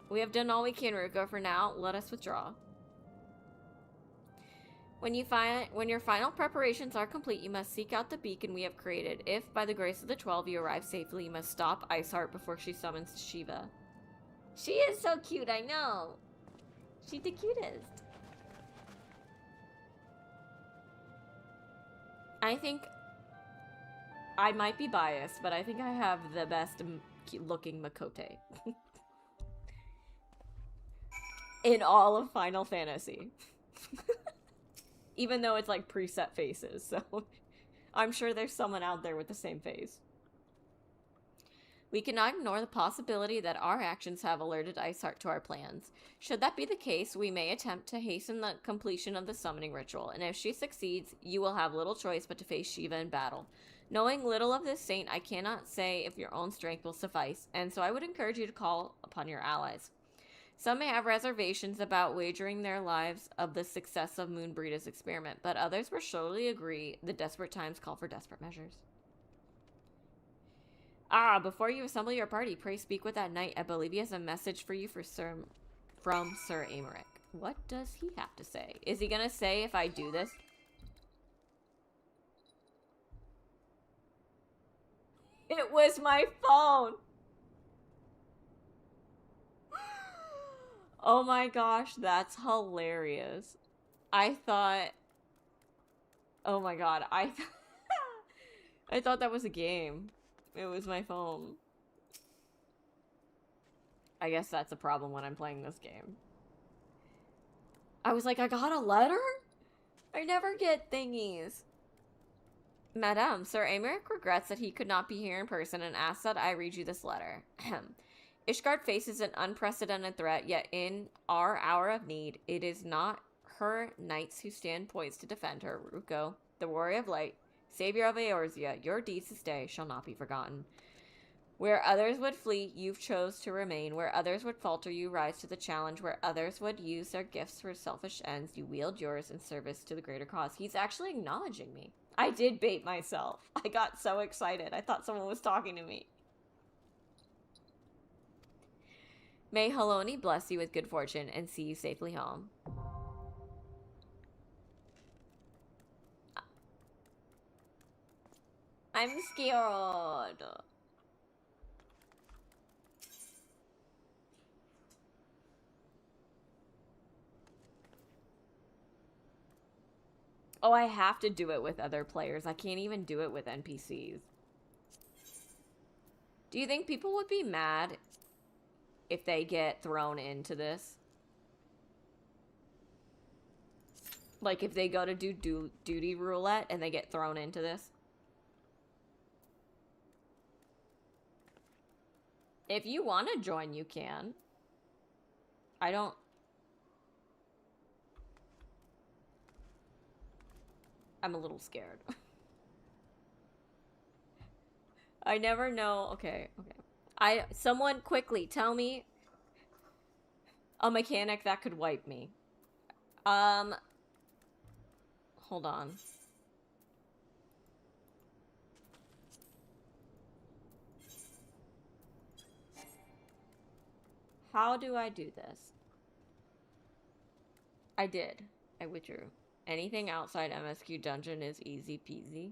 Speaker 1: We have done all we can, Ruko. For now, let us withdraw. When your final preparations are complete, you must seek out the beacon we have created. If, by the grace of the 12, you arrive safely, you must stop Iceheart before she summons Shiva. She is so cute, I know. She's the cutest. I think I might be biased, but I think I have the best looking Makote in all of Final Fantasy. Even though it's like preset faces, so I'm sure there's someone out there with the same face. We cannot ignore the possibility that our actions have alerted Iceheart to our plans. Should that be the case, we may attempt to hasten the completion of the summoning ritual, and if she succeeds, you will have little choice but to face Shiva in battle. Knowing little of this saint, I cannot say if your own strength will suffice, and so I would encourage you to call upon your allies. Some may have reservations about wagering their lives of the success of Moonbreeda's experiment, but others will surely agree the desperate times call for desperate measures. Ah, before you assemble your party, pray speak with that knight. I believe he has a message for you from Sir Aymeric. What does he have to say? Is he gonna say if I do this? It was my phone! Oh my gosh, that's hilarious. I thought... Oh my god, I thought that was a game. It was my phone. I guess that's a problem when I'm playing this game. I was like, I got a letter? I never get thingies. Madame, Sir Aymeric regrets that he could not be here in person and asks that I read you this letter. Ishgard faces an unprecedented threat, yet in our hour of need, it is not her knights who stand poised to defend her. Ruko, the warrior of light, savior of Eorzea, your deeds this day shall not be forgotten. Where others would flee, you chose to remain. Where others would falter, you rise to the challenge. Where others would use their gifts for selfish ends, you wield yours in service to the greater cause. He's actually acknowledging me. I did bait myself. I got so excited. I thought someone was talking to me. May Haloni bless you with good fortune and see you safely home. I'm scared. Oh, I have to do it with other players. I can't even do it with NPCs. Do you think people would be mad if they get thrown into this? Like if they go to do duty roulette and they get thrown into this? If you want to join, you can. I don't... I'm a little scared. I never know. Okay. Someone quickly tell me a mechanic that could wipe me. Hold on. How do I do this? I did. I withdrew. Anything outside MSQ dungeon is easy peasy.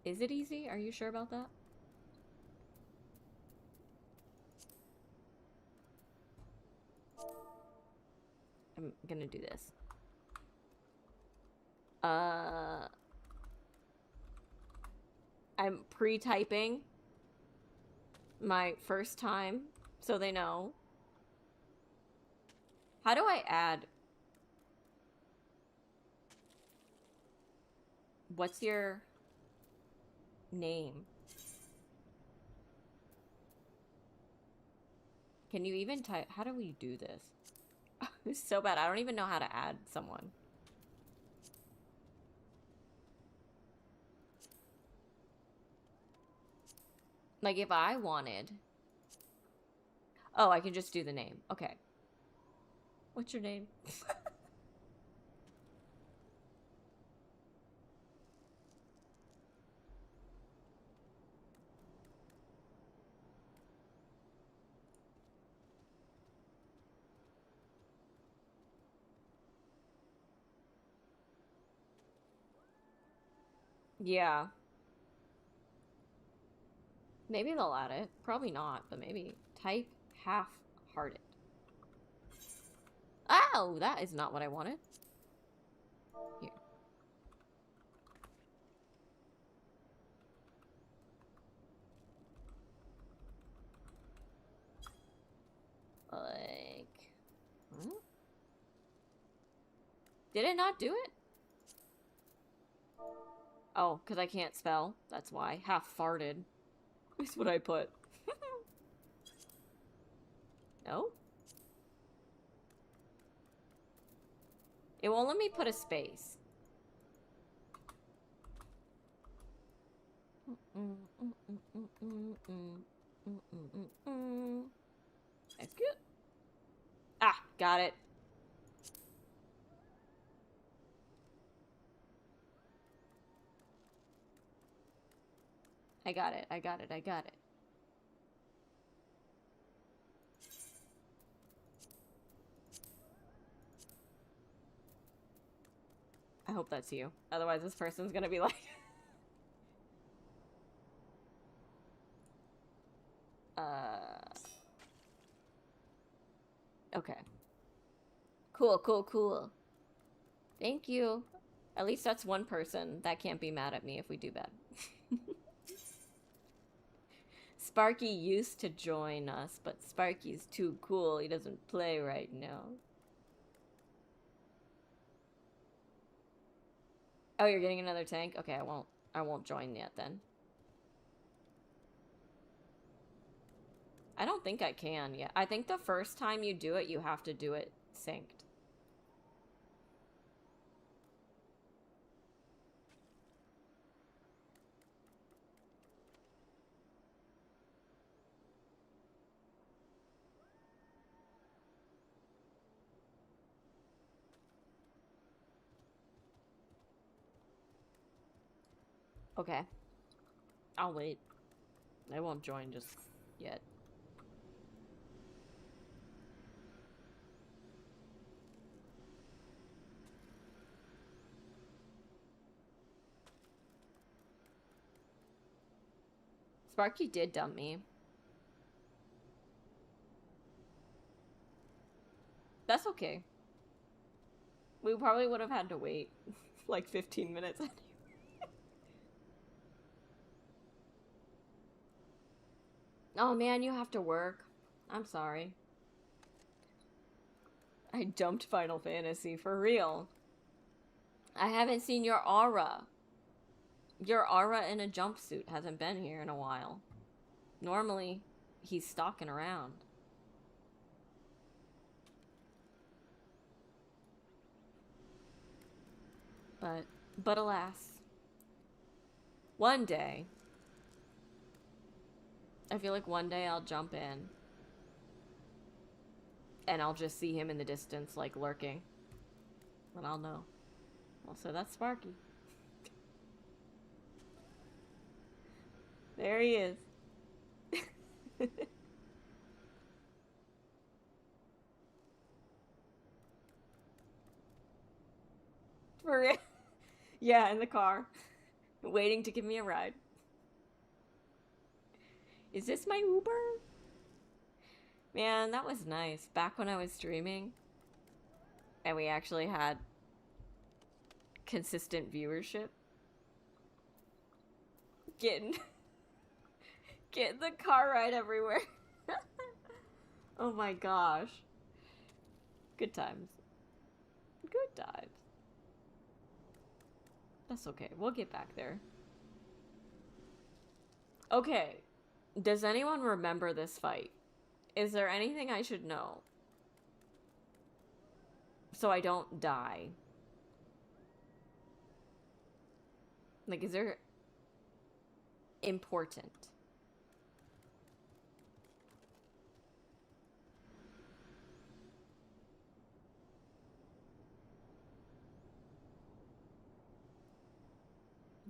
Speaker 1: Is it easy? Are you sure about that? I'm gonna do this. I'm pre-typing my first time so they know. How do I add? What's your name? Can you even type? How do we do this? It's so bad. I don't even know how to add someone. Like if I wanted... Oh, I can just do the name. Okay. What's your name? Yeah. Maybe they'll add it. Probably not, but maybe. Type half-hearted. Oh, that is not what I wanted. Here. Like... Hmm? Did it not do it? Oh, because I can't spell. That's why. Half-farted is what I put. No? It won't let me put a space. That's good. Ah, got it. I got it. I hope that's you. Otherwise, this person's gonna be like... Okay. Cool. Thank you. At least that's one person that can't be mad at me if we do bad. Sparky used to join us, but Sparky's too cool. He doesn't play right now. Oh, you're getting another tank? Okay, I won't join yet then. I don't think I can yet. I think the first time you do it, you have to do it synced. Okay. I'll wait. I won't join just yet. Sparky did dump me. That's okay. We probably would have had to wait like 15 minutes anyway. Oh man, you have to work. I'm sorry. I dumped Final Fantasy, for real. I haven't seen your aura. Your aura in a jumpsuit hasn't been here in a while. Normally, he's stalking around. But alas. One day, I feel like one day I'll jump in and I'll just see him in the distance, like lurking. And I'll know. Also, that's Sparky. There he is. For real? Yeah, in the car. Waiting to give me a ride. Is this my Uber? Man, that was nice. Back when I was streaming and we actually had consistent viewership. Getting the car ride everywhere. Oh my gosh. Good times. Good times. That's okay. We'll get back there. Okay. Does anyone remember this fight? Is there anything I should know? So I don't die. Like, is there... important?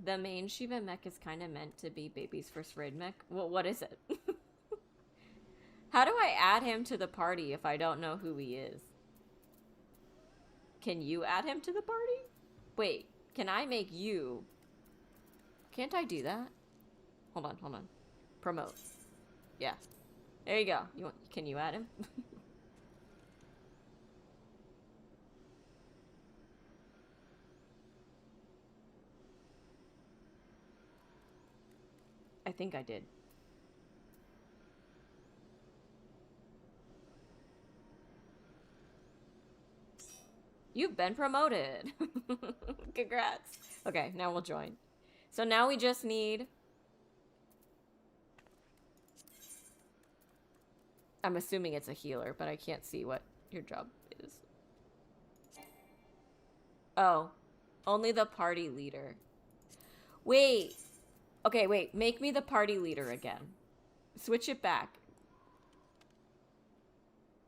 Speaker 1: The main Shiva mech is kind of meant to be baby's first raid mech. Well, what is it? How do I add him to the party if I don't know who he is? Can you add him to the party? Wait, can I make you? Can't I do that? Hold on. Promote. Yeah. There you go. Can you add him? I think I did. You've been promoted. Congrats. Okay, now we'll join. So now we just need... I'm assuming it's a healer, but I can't see what your job is. Oh, only the party leader. Wait. Okay, wait. Make me the party leader again. Switch it back.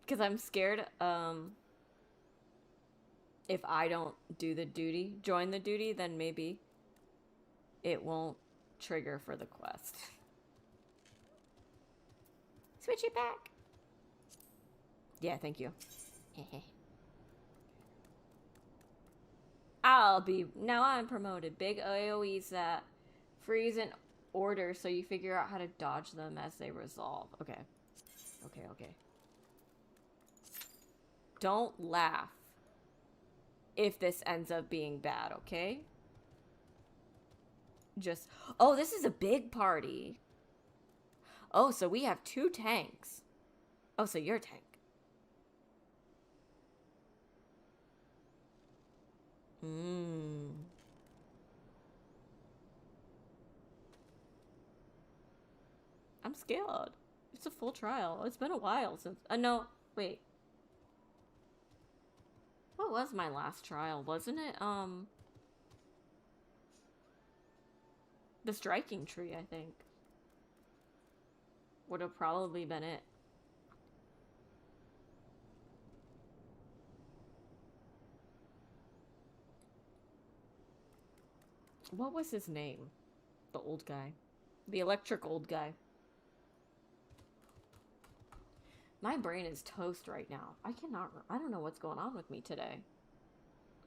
Speaker 1: Because I'm scared, if I don't do the duty, join the duty, then maybe it won't trigger for the quest. Switch it back. Yeah, thank you. Now I'm promoted. Big AoEs that freeze an order so you figure out how to dodge them as they resolve. Okay. Don't laugh if this ends up being bad, okay? Just... Oh, this is a big party. Oh, so we have 2 tanks. Oh, so you're a tank. I'm scared. It's a full trial. It's been a while since... no, wait. What was my last trial? Wasn't it, the striking tree, I think. Would have probably been it. What was his name? The old guy. The electric old guy. My brain is toast right now. I don't know what's going on with me today.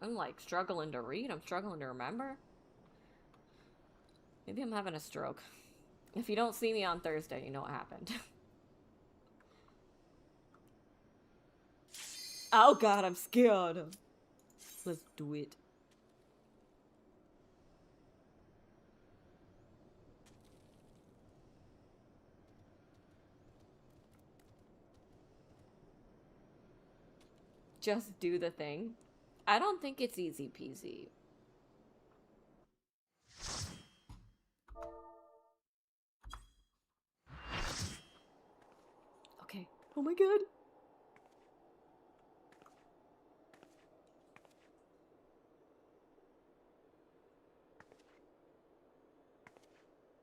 Speaker 1: I'm like struggling to read. I'm struggling to remember. Maybe I'm having a stroke. If you don't see me on Thursday, you know what happened. Oh god, I'm scared. Let's do it. Just do the thing. I don't think it's easy peasy. Okay. Oh my god.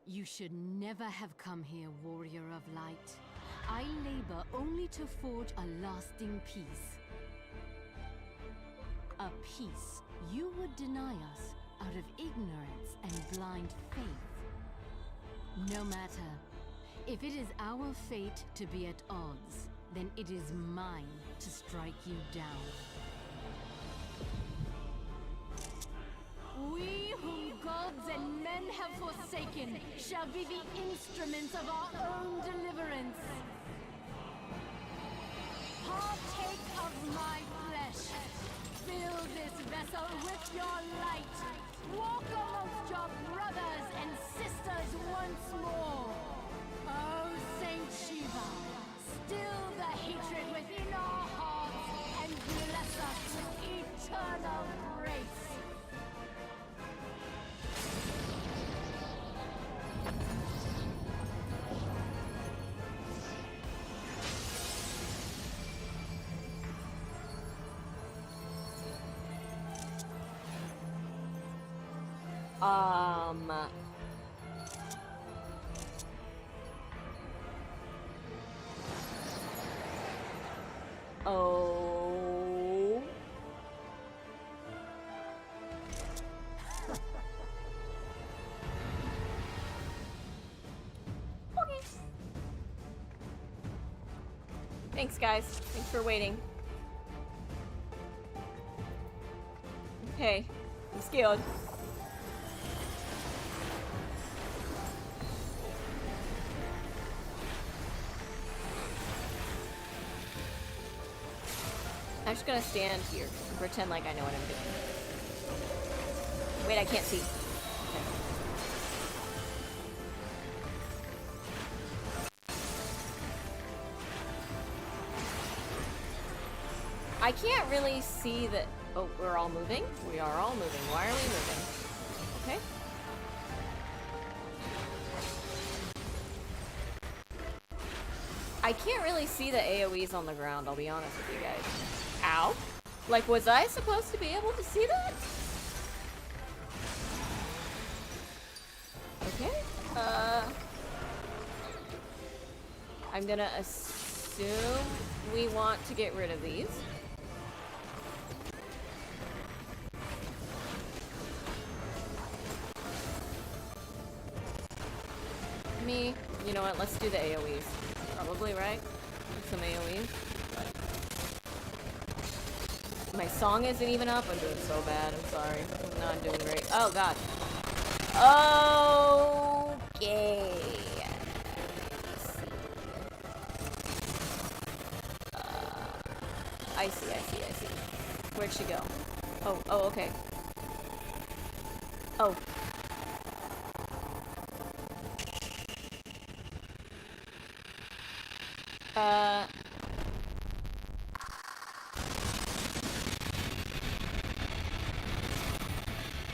Speaker 14: You should never have come here, warrior of light. I labor only to forge a lasting peace. A peace you would deny us out of ignorance and blind faith. No matter. If it is our fate to be at odds, then it is mine to strike you down. We whom gods and men have forsaken shall be the instruments of our own deliverance. Partake of my flesh. Fill this vessel with your light. Walk amongst your brothers and sisters once more. Oh, Saint Shiva, still the hatred within our hearts and bless us with eternal grace.
Speaker 1: Oh. Okay. Thanks, guys. Thanks for waiting. Okay. I'm scared. I'm just gonna stand here and pretend like I know what I'm doing. Wait, I can't see. Okay. I can't really see that. Oh, we're all moving? We are all moving. Why are we moving? Okay. I can't really see the AoEs on the ground, I'll be honest with you guys. Ow. Like, was I supposed to be able to see that? Okay. I'm gonna assume we want to get rid of these. You know what, let's do the AoEs. Probably, right? Some AoEs. My song isn't even up. I'm doing so bad. I'm sorry. I'm not doing great. Oh, God. Okay. I see. Where'd she go? Oh, okay. Oh.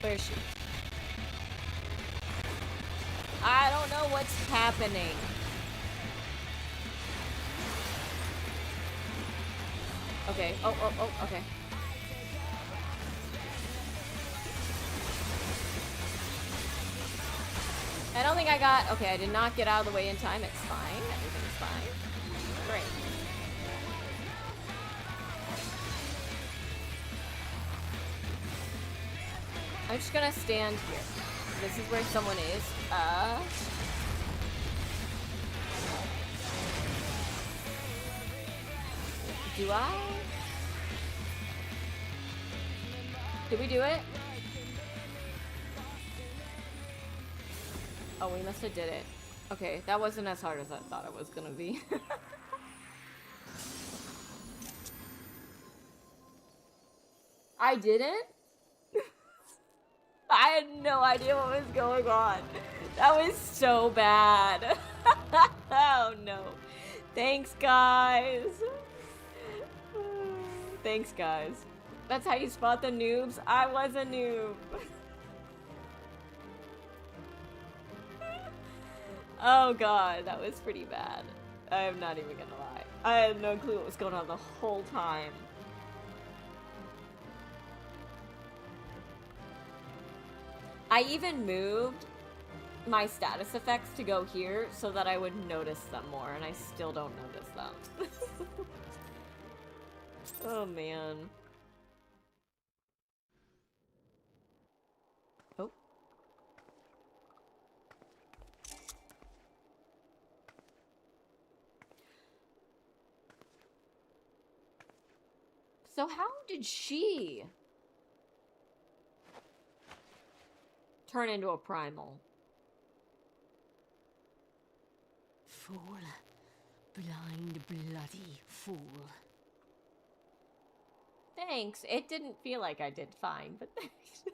Speaker 1: Where is she? I don't know what's happening. Okay. Oh, okay. I don't think I got... Okay, I did not get out of the way in time. It's fine. Everything's fine. Great. I'm just gonna stand here. This is where someone is. Do I? Did we do it? Oh, we must have did it. Okay, that wasn't as hard as I thought it was gonna be. I didn't? I had no idea what was going on. That was so bad. Oh no. Thanks, guys. Thanks, guys. That's how you spot the noobs? I was a noob. Oh god, that was pretty bad. I'm not even gonna lie. I had no clue what was going on the whole time. I even moved my status effects to go here so that I would notice them more, and I still don't notice them. Oh man. Oh. So how did she turn into a primal?
Speaker 14: Fool. Blind, bloody fool.
Speaker 1: Thanks. It didn't feel like I did fine, but thanks.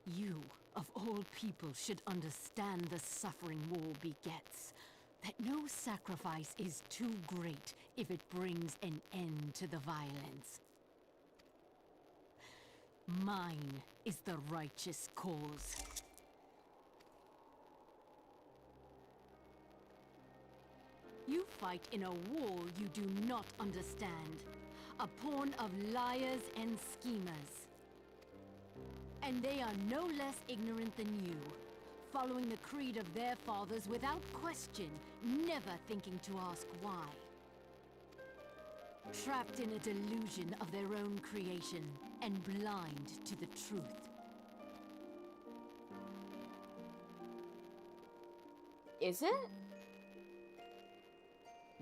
Speaker 14: You, of all people, should understand the suffering war begets. That no sacrifice is too great if it brings an end to the violence. Mine is the righteous cause. You fight in a war you do not understand. A pawn of liars and schemers. And they are no less ignorant than you, following the creed of their fathers without question, never thinking to ask why. Trapped in a delusion of their own creation, and blind to the truth.
Speaker 1: Is it?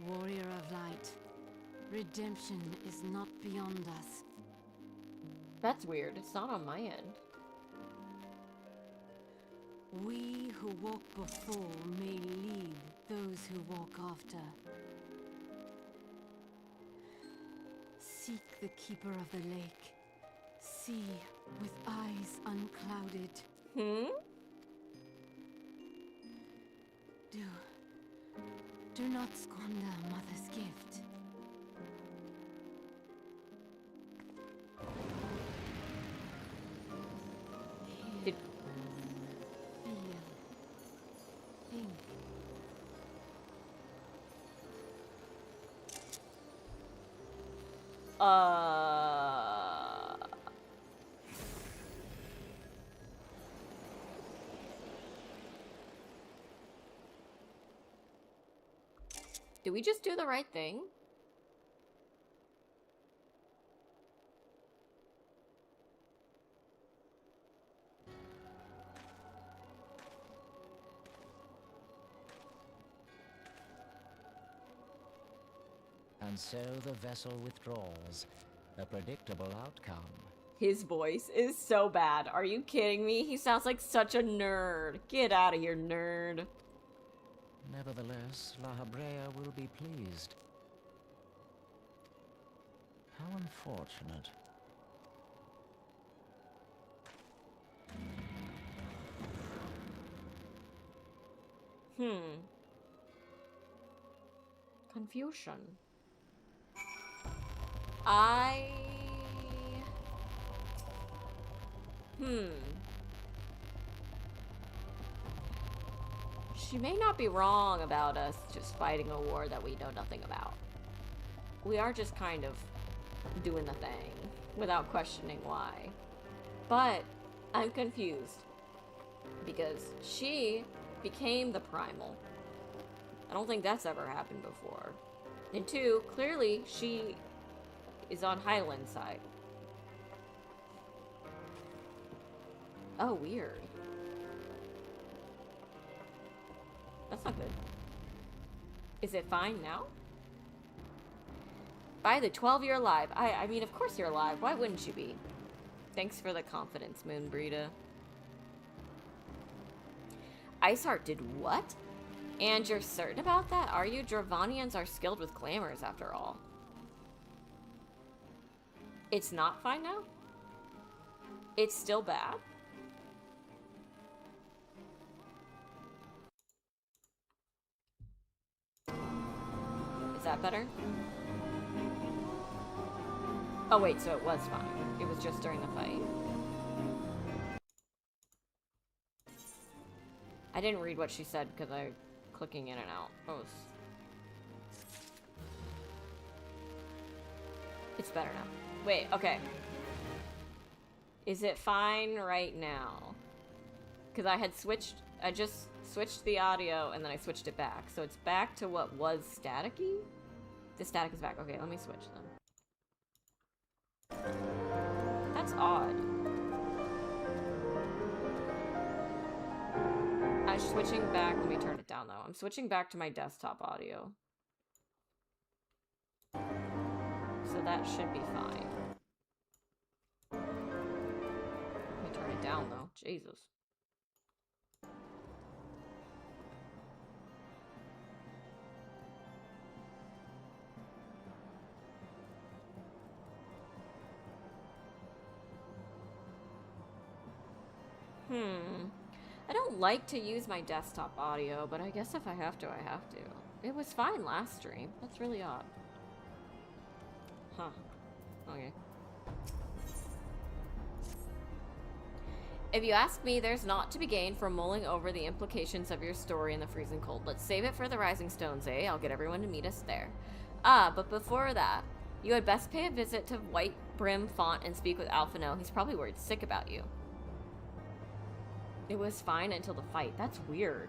Speaker 14: Warrior of light, redemption is not beyond us.
Speaker 1: That's weird. It's not on my end.
Speaker 14: We who walk before may lead those who walk after. Seek the keeper of the lake. See with eyes unclouded. Do not squander Mother's gift.
Speaker 1: Did...
Speaker 14: Feel. Think.
Speaker 1: Did we just do the right thing?
Speaker 15: And so the vessel withdraws. A predictable outcome.
Speaker 1: His voice is so bad. Are you kidding me? He sounds like such a nerd. Get out of here, nerd.
Speaker 15: Nevertheless, La Habrea will be pleased. How unfortunate.
Speaker 1: Confusion. she may not be wrong about us just fighting a war that we know nothing about. We are just kind of doing the thing without questioning why. But I'm confused because she became the primal. I don't think that's ever happened before. And two, clearly she is on Highland's side. Oh, weird. That's not good. Is it fine now? By the 12 you're alive. I mean, of course you're alive. Why wouldn't you be? Thanks for the confidence, Moonbreeda. Iceheart did what? And you're certain about that? Are you? Dravanians are skilled with glamours after all. It's not fine now? It's still bad? Is that better? Oh wait, so it was fine. It was just during the fight. I didn't read what she said because I clicking in and out. Oh, it's better now. Wait, okay. Is it fine right now? Because I just switched the audio and then I switched it back. So it's back to what was staticky? The static is back. Okay, let me switch them. That's odd. I'm switching back. Let me turn it down though. I'm switching back to my desktop audio. So that should be fine. Let me turn it down though. Jesus. I don't like to use my desktop audio, but I guess if I have to, I have to. It was fine last stream. That's really odd. Huh. Okay. If you ask me, there's naught to be gained from mulling over the implications of your story in the freezing cold. Let's save it for the Rising Stones, eh? I'll get everyone to meet us there. Ah, but before that, you had best pay a visit to White Brim Font and speak with Alphino. He's probably worried sick about you. It was fine until the fight. That's weird.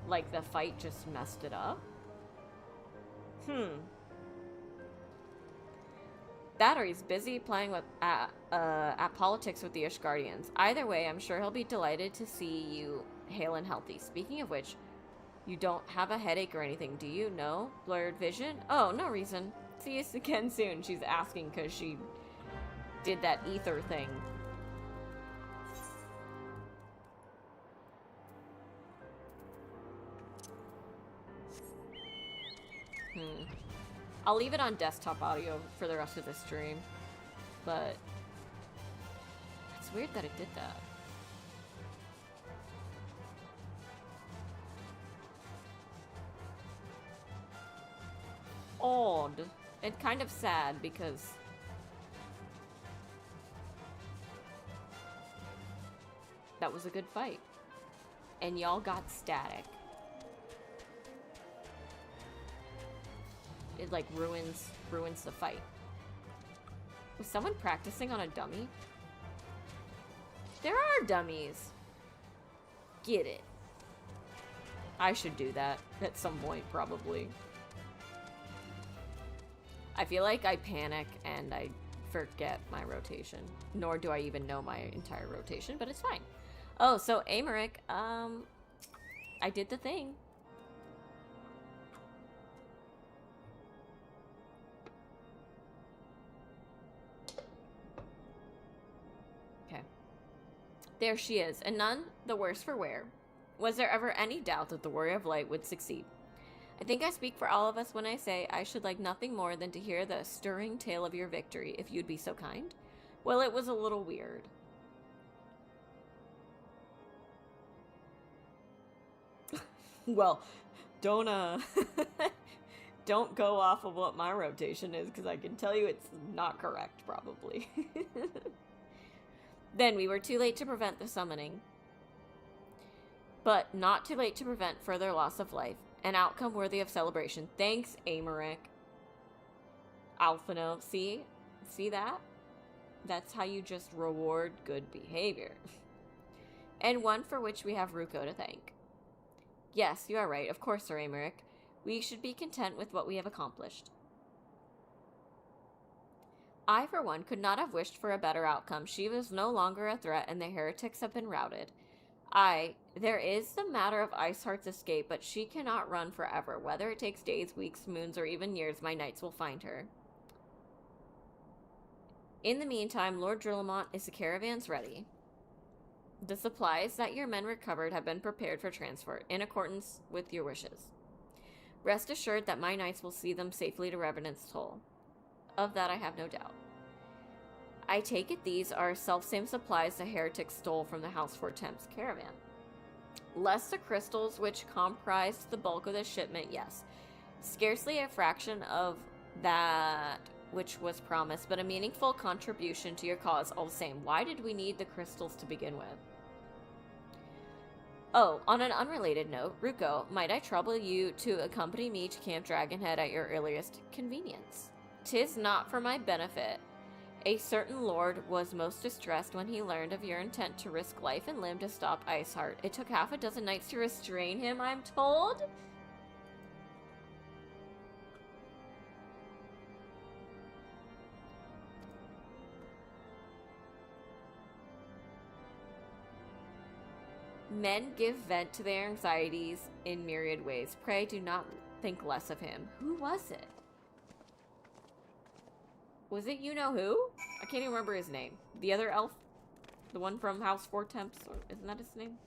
Speaker 1: Like, the fight just messed it up? That or he's busy playing with at politics with the Ishgardians. Either way, I'm sure he'll be delighted to see you hale and healthy. Speaking of which, you don't have a headache or anything, do you? No? Blurred vision? Oh, no reason. See you again soon. She's asking because she did that ether thing. I'll leave it on desktop audio for the rest of the stream, but it's weird that it did that. Odd. And kind of sad because that was a good fight. And y'all got static. It like ruins the fight. Was someone practicing on a dummy? There are dummies. Get it. I should do that at some point, probably. I feel like I panic and I forget my rotation. Nor do I even know my entire rotation, but it's fine. Oh, so Amaric, I did the thing. There she is, and none the worse for wear. Was there ever any doubt that the Warrior of Light would succeed? I think I speak for all of us when I say I should like nothing more than to hear the stirring tale of your victory, if you'd be so kind. Well, it was a little weird. Well, don't don't go off of what my rotation is, because I can tell you it's not correct, probably. Then we were too late to prevent the summoning. but not too late to prevent further loss of life. An outcome worthy of celebration. Thanks, Amaric. Alphino. See? See that? That's how you just reward good behavior. And one for which we have Ruko to thank. Yes, you are right. Of course, Sir Amaric. We should be content with what we have accomplished. I, for one, could not have wished for a better outcome. Shiva is no longer a threat, and the heretics have been routed. There is the matter of Iceheart's escape, but she cannot run forever. Whether it takes days, weeks, moons, or even years, my knights will find her. In the meantime, Lord Drillamont, is the caravans ready? The supplies that your men recovered have been prepared for transport, in accordance with your wishes. Rest assured that my knights will see them safely to Revenant's Toll. Of that I have no doubt. I take it these are self-same supplies the heretics stole from the House Four Temps caravan. Less the crystals which comprised the bulk of the shipment, yes. Scarcely a fraction of that which was promised, but a meaningful contribution to your cause all the same. Why did we need the crystals to begin with? Oh, on an unrelated note, Ruko, might I trouble you to accompany me to Camp Dragonhead at your earliest convenience? 'Tis not for my benefit. A certain lord was most distressed when he learned of your intent to risk life and limb to stop Iceheart. It took half a dozen knights to restrain him, I'm told? Men give vent to their anxieties in myriad ways. Pray do not think less of him. Who was it? Was it you-know-who? I can't even remember his name. The other elf? The one from House Four Temps? Or isn't that his name?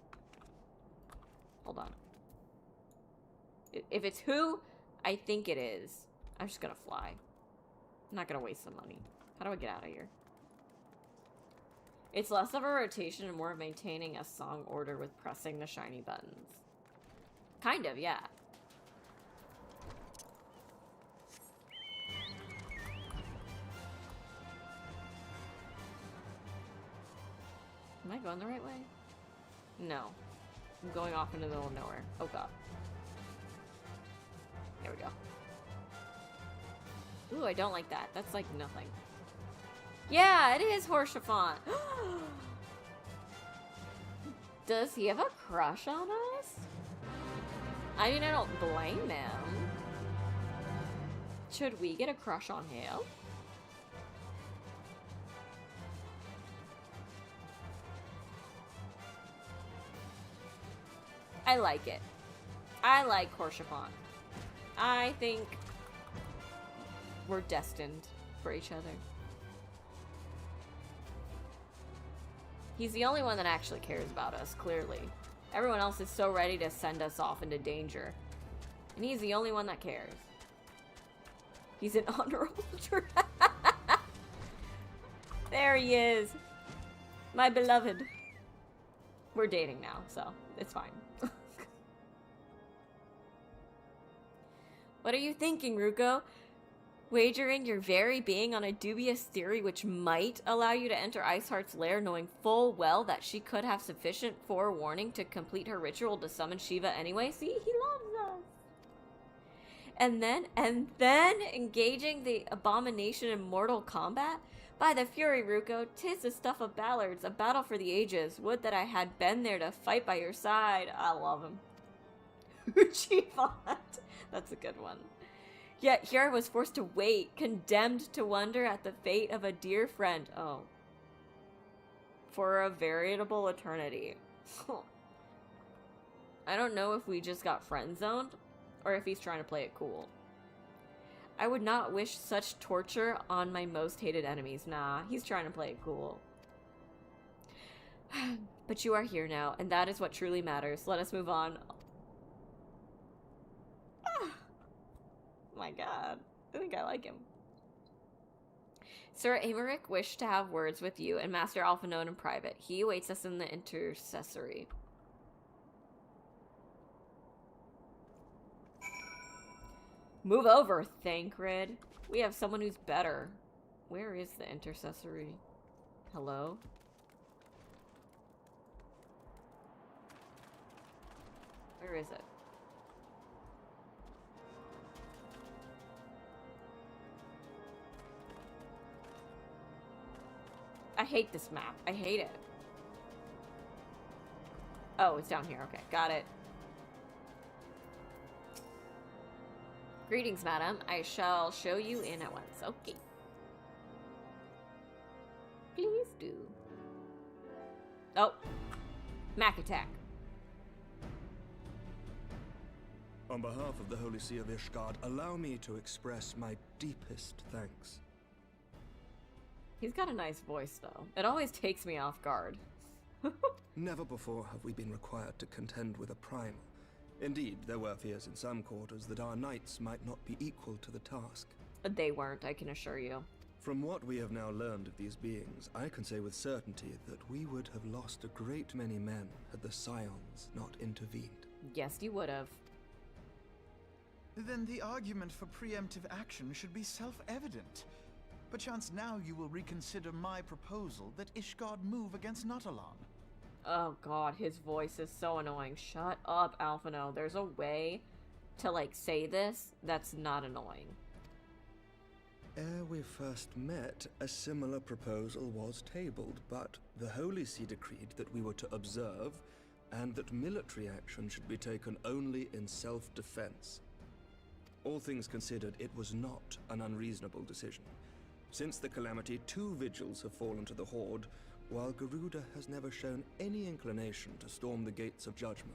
Speaker 1: Hold on. If it's who I think it is, I'm just gonna fly. I'm not gonna waste some money. How do I get out of here? It's less of a rotation and more of maintaining a song order with pressing the shiny buttons. Kind of, yeah. Am I going the right way? No. I'm going off into the middle of nowhere. Oh god. There we go. Ooh, I don't like that. That's like nothing. Yeah, it is Horshaphant. Does he have a crush on us? I mean, I don't blame him. Should we get a crush on him? I like it. I like Horshaphant. I think we're destined for each other. He's the only one that actually cares about us, clearly. Everyone else is so ready to send us off into danger. And he's the only one that cares. He's an honorable There he is. My beloved. We're dating now, so it's fine. What are you thinking, Ruko? Wagering your very being on a dubious theory which might allow you to enter Iceheart's lair, knowing full well that she could have sufficient forewarning to complete her ritual to summon Shiva anyway? See, he loves us. And then engaging the abomination in mortal combat? By the fury, Ruko, 'tis the stuff of ballards, a battle for the ages. Would that I had been there to fight by your side. I love him. Uchifant. That's a good one. Yet here I was forced to wait, condemned to wonder at the fate of a dear friend. Oh. For a veritable eternity. I don't know if we just got friend-zoned, or if he's trying to play it cool. I would not wish such torture on my most hated enemies. Nah, he's trying to play it cool. But you are here now, and that is what truly matters. Let us move on. My god, I think I like him. Sir Amaric wished to have words with you and Master Alphinote in private. He awaits us in the intercessory. Move over, Thancred. We have someone who's better. Where is the intercessory? Hello? Where is it? I hate this map. I hate it. Oh, it's down here. Okay, got it. Greetings, madam. I shall show you in at once. Okay. Please do. Oh. Mac attack.
Speaker 16: On behalf of the Holy See of Ishgard, allow me to express my deepest thanks.
Speaker 1: He's got a nice voice, though. It always takes me off guard.
Speaker 16: Never before have we been required to contend with a primal. Indeed, there were fears in some quarters that our knights might not be equal to the task.
Speaker 1: They weren't, I can assure you.
Speaker 16: From what we have now learned of these beings, I can say with certainty that we would have lost a great many men had the Scions not intervened.
Speaker 1: Yes, you would have.
Speaker 6: Then the argument for preemptive action should be self-evident. Perchance now you will reconsider my proposal that Ishgard move against Nautilon.
Speaker 1: Oh god, his voice is so annoying. Shut up, Alphino. There's a way to, like, say this that's not annoying.
Speaker 16: Ere we first met, a similar proposal was tabled, but the Holy See decreed that we were to observe, and that military action should be taken only in self-defense. All things considered, it was not an unreasonable decision. Since the calamity, 2 vigils have fallen to the Horde, while Garuda has never shown any inclination to storm the gates of judgment.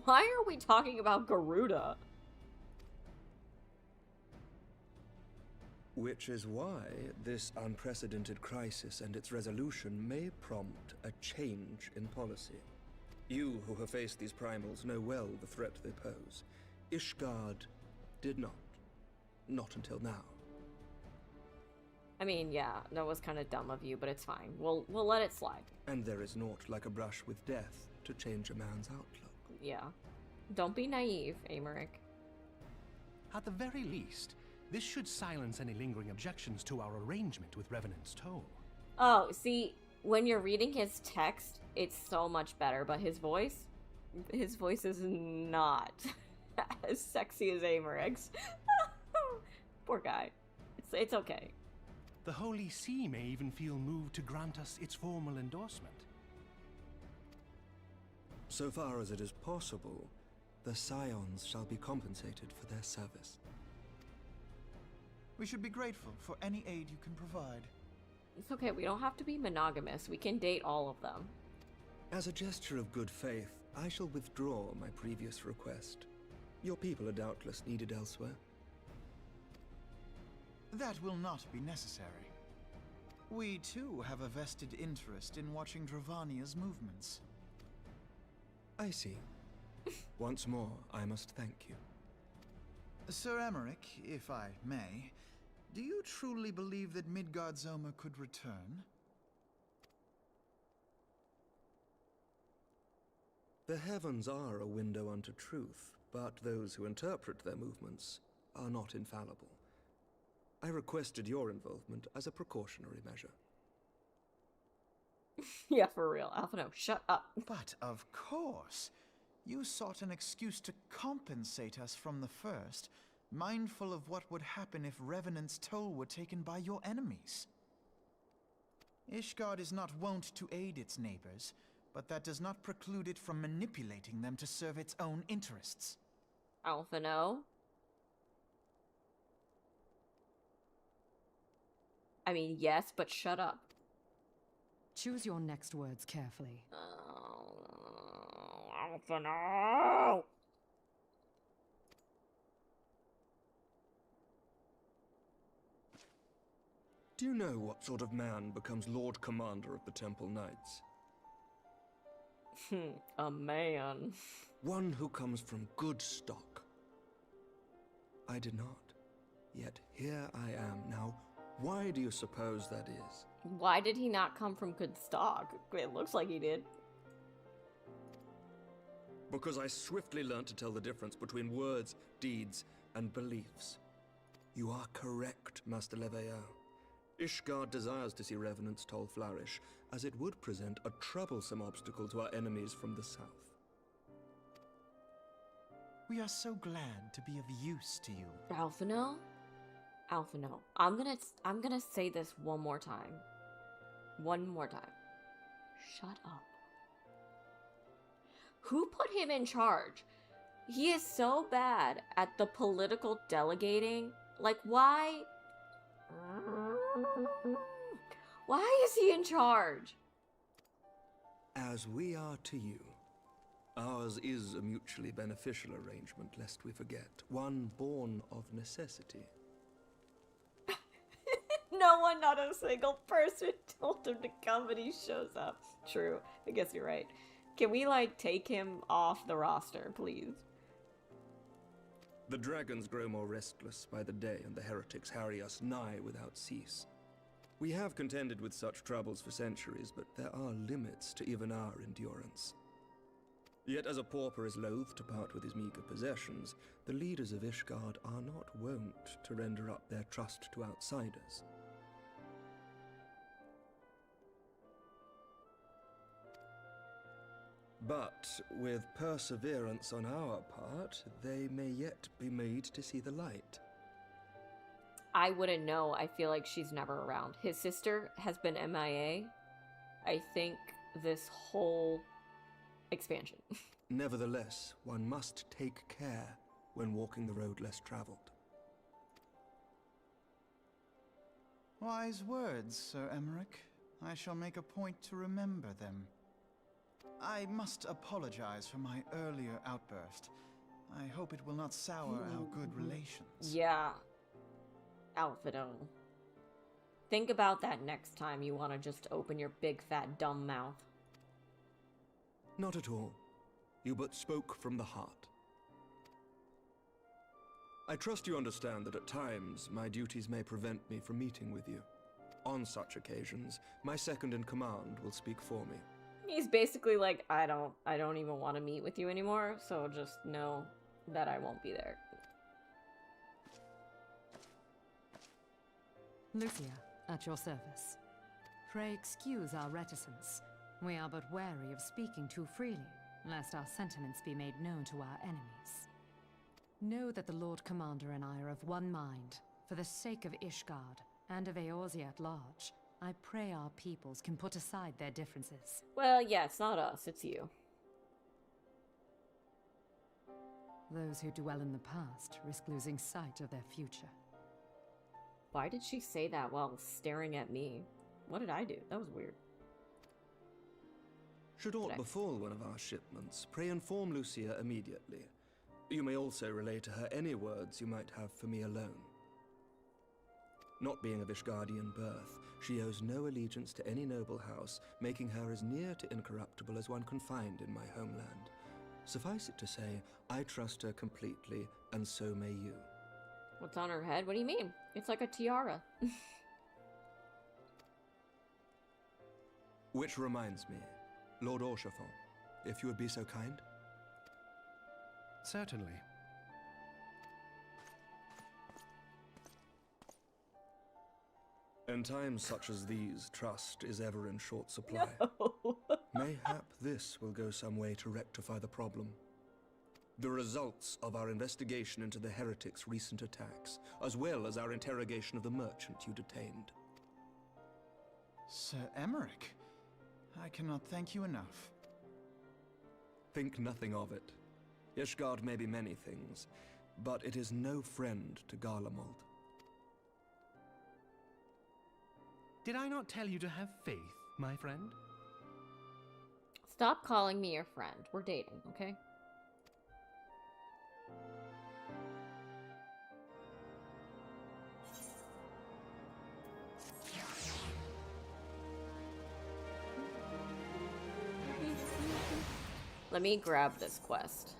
Speaker 1: Why are we talking about Garuda?
Speaker 16: Which is why this unprecedented crisis and its resolution may prompt a change in policy. You who have faced these primals know well the threat they pose. Ishgard did not. Not until now.
Speaker 1: I mean, yeah, that was kind of dumb of you, but it's fine. We'll let it slide.
Speaker 16: And there is naught like a brush with death to change a man's outlook.
Speaker 1: Yeah. Don't be naive, Amaric.
Speaker 17: At the very least, this should silence any lingering objections to our arrangement with Revenant's Toll.
Speaker 1: Oh, see, when you're reading his text, it's so much better, but his voice is not as sexy as Amaric's. Poor guy. It's okay.
Speaker 17: The Holy See may even feel moved to grant us its formal endorsement.
Speaker 16: So far as it is possible, the Scions shall be compensated for their service.
Speaker 6: We should be grateful for any aid you can provide.
Speaker 1: It's okay, we don't have to be monogamous. We can date all of them.
Speaker 16: As a gesture of good faith, I shall withdraw my previous request. Your people are doubtless needed elsewhere.
Speaker 6: That will not be necessary. We too have a vested interest in watching Dravania's movements.
Speaker 16: I see. Once more, I must thank you.
Speaker 6: Sir Emeric, if I may, do you truly believe that Midgard-Zoma could return?
Speaker 16: The heavens are a window unto truth, but those who interpret their movements are not infallible. I requested your involvement as a precautionary measure.
Speaker 1: Yeah, for real. Alphino, shut up.
Speaker 6: But of course. You sought an excuse to compensate us from the first, mindful of what would happen if Revenant's Toll were taken by your enemies. Ishgard is not wont to aid its neighbors, but that does not preclude it from manipulating them to serve its own interests.
Speaker 1: Alphino? I mean, yes, but shut up.
Speaker 13: Choose your next words carefully.
Speaker 1: Alphino!
Speaker 16: Do you know what sort of man becomes Lord Commander of the Temple Knights?
Speaker 1: A man.
Speaker 16: One who comes from good stock. I did not. Yet here I am now. Why do you suppose that is?
Speaker 1: Why did he not come from good stock? It looks like he did.
Speaker 16: Because I swiftly learned to tell the difference between words, deeds, and beliefs. You are correct, Master Leveilleur. Ishgard desires to see Revenant's toll flourish, as it would present a troublesome obstacle to our enemies from the south.
Speaker 6: We are so glad to be of use to you.
Speaker 1: Alphino? Alphino. I'm gonna say this one more time. One more time. Shut up. Who put him in charge? He is so bad at the political delegating. Like, why? Why is he in charge?
Speaker 16: As we are to you. Ours is a mutually beneficial arrangement, lest we forget. One born of necessity.
Speaker 1: No one, not a single person told him to come, but he shows up. True. I guess you're right. Can we, like, take him off the roster, please?
Speaker 16: The dragons grow more restless by the day, and the heretics harry us nigh without cease. We have contended with such troubles for centuries, but there are limits to even our endurance. Yet as a pauper is loath to part with his meager possessions, the leaders of Ishgard are not wont to render up their trust to outsiders. But with perseverance on our part, they may yet be made to see the light.
Speaker 1: I wouldn't know. I feel like she's never around. His sister has been MIA, I think, this whole expansion.
Speaker 16: Nevertheless, one must take care when walking the road less traveled.
Speaker 6: Wise words, Sir Emmerich. I shall make a point to remember them. I must apologize for my earlier outburst. I hope it will not sour our good relations.
Speaker 1: Yeah. Alphino. Think about that next time you want to just open your big fat dumb mouth.
Speaker 16: Not at all. You but spoke from the heart. I trust you understand that at times my duties may prevent me from meeting with you. On such occasions, my second-in-command will speak for me.
Speaker 1: He's basically like, I don't even want to meet with you anymore, so just know that I won't be there.
Speaker 18: Lucia, at your service. Pray excuse our reticence. We are but wary of speaking too freely, lest our sentiments be made known to our enemies. Know that the Lord Commander and I are of one mind. For the sake of Ishgard, and of Eorzea at large, I pray our peoples can put aside their differences.
Speaker 1: Well, yeah, it's not us, it's you.
Speaker 18: Those who dwell in the past risk losing sight of their future.
Speaker 1: Why did she say that while staring at me? What did I do? That was weird.
Speaker 16: Should aught befall one of our shipments, pray inform Lucia immediately. You may also relay to her any words you might have for me alone. Not being of Ishgardian birth, she owes no allegiance to any noble house, making her as near to incorruptible as one can find in my homeland. Suffice it to say, I trust her completely, and so may you.
Speaker 1: What's on her head? What do you mean? It's like a tiara.
Speaker 16: Which reminds me, Lord Orchefort, if you would be so kind.
Speaker 17: Certainly.
Speaker 16: In times such as these, trust is ever in short supply.
Speaker 1: No.
Speaker 16: Mayhap this will go some way to rectify the problem. The results of our investigation into the heretics' recent attacks, as well as our interrogation of the merchant you detained.
Speaker 6: Sir Emmerich, I cannot thank you enough.
Speaker 16: Think nothing of it. Ishgard may be many things, but it is no friend to Garlemald.
Speaker 17: Did I not tell you to have faith, my friend?
Speaker 1: Stop calling me your friend. We're dating, okay? Let me grab this quest.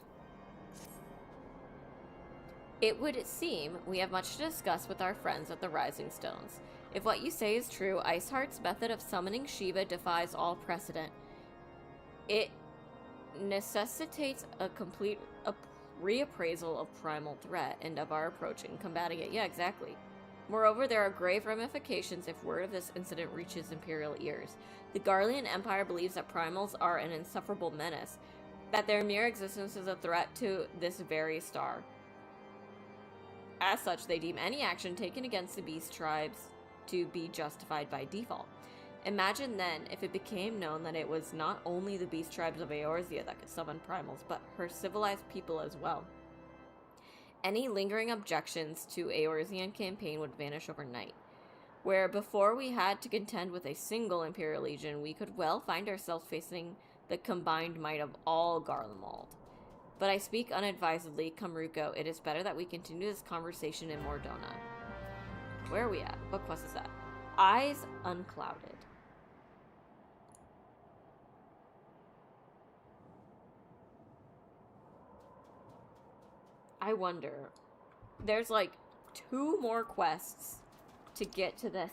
Speaker 1: It would seem we have much to discuss with our friends at the Rising Stones. If what you say is true, Iceheart's method of summoning Shiva defies all precedent. It necessitates a complete reappraisal of primal threat and of our approach in combating it. Yeah, exactly. Moreover, there are grave ramifications if word of this incident reaches Imperial ears. The Garlean Empire believes that primals are an insufferable menace, that their mere existence is a threat to this very star. As such, they deem any action taken against the beast tribes to be justified by default. Imagine then if it became known that it was not only the beast tribes of Eorzea that could summon primals, but her civilized people as well. Any lingering objections to Eorzean campaign would vanish overnight. Where before we had to contend with a single Imperial Legion, we could well find ourselves facing the combined might of all Garlemald. But I speak unadvisedly, Kamruko. It is better that we continue this conversation in Mordona. Where are we at? What quest is that? Eyes Unclouded. I wonder. There's like 2 more quests to get to the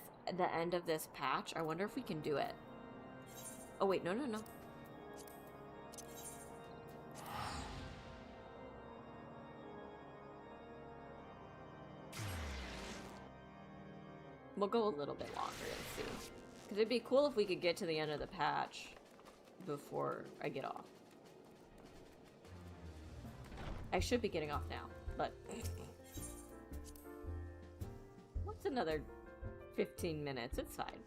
Speaker 1: end of this patch. I wonder if we can do it. Oh wait, no. We'll go a little bit longer and see. Because it'd be cool if we could get to the end of the patch before I get off. I should be getting off now, but... What's another 15 minutes? It's fine.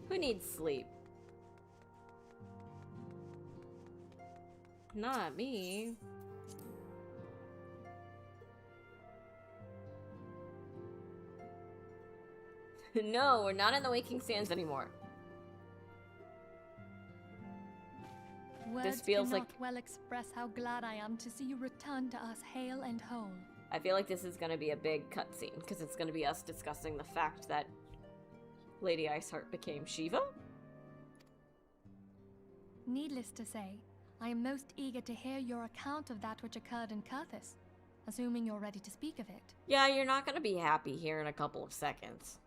Speaker 1: Who needs sleep? Not me. No, we're not in the Waking Sands anymore.
Speaker 8: Words
Speaker 1: This feels
Speaker 8: cannot
Speaker 1: like...
Speaker 8: well express how glad I am to see you return to us hale and whole.
Speaker 1: I feel like this is going to be a big cutscene, because it's going to be us discussing the fact that Lady Iceheart became Shiva?
Speaker 8: Needless to say, I am most eager to hear your account of that which occurred in Kurthis, assuming you're ready to speak of it.
Speaker 1: Yeah, you're not going to be happy here in a couple of seconds.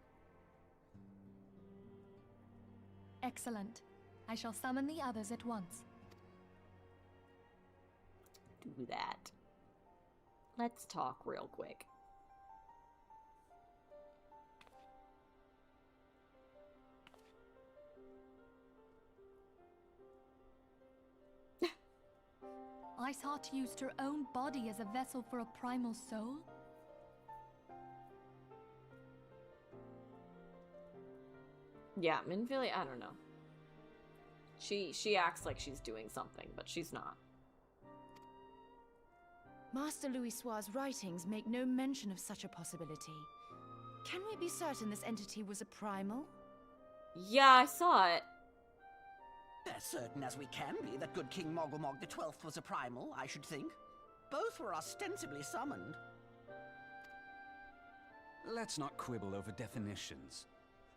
Speaker 8: Excellent. I shall summon the others at once.
Speaker 1: Do that. Let's talk real quick.
Speaker 8: Iceheart used her own body as a vessel for a primal soul?
Speaker 1: Yeah, Minvili, I don't know. She acts like she's doing something, but she's not.
Speaker 13: Master Louis Soir's writings make no mention of such a possibility. Can we be certain this entity was a primal?
Speaker 1: Yeah, I saw it.
Speaker 10: As certain as we can be that good King Mogulmog the 12th was a primal, I should think. Both were ostensibly summoned.
Speaker 12: Let's not quibble over definitions.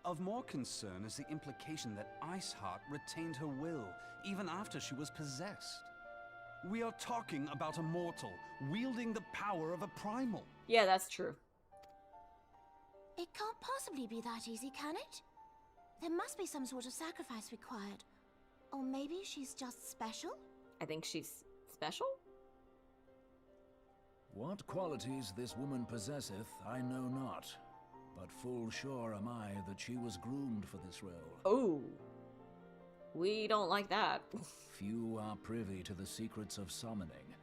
Speaker 12: Of more concern is the implication that Iceheart retained her will, even after she was possessed. We are talking about a mortal, wielding the power of a primal.
Speaker 1: Yeah, that's true.
Speaker 9: It can't possibly be that easy, can it? There must be some sort of sacrifice required. Or maybe she's just special?
Speaker 1: I think she's special?
Speaker 11: What qualities this woman possesseth, I know not. But full sure am I that she was groomed for this role.
Speaker 1: Oh. We don't like that.
Speaker 11: Few are privy to the secrets of summoning,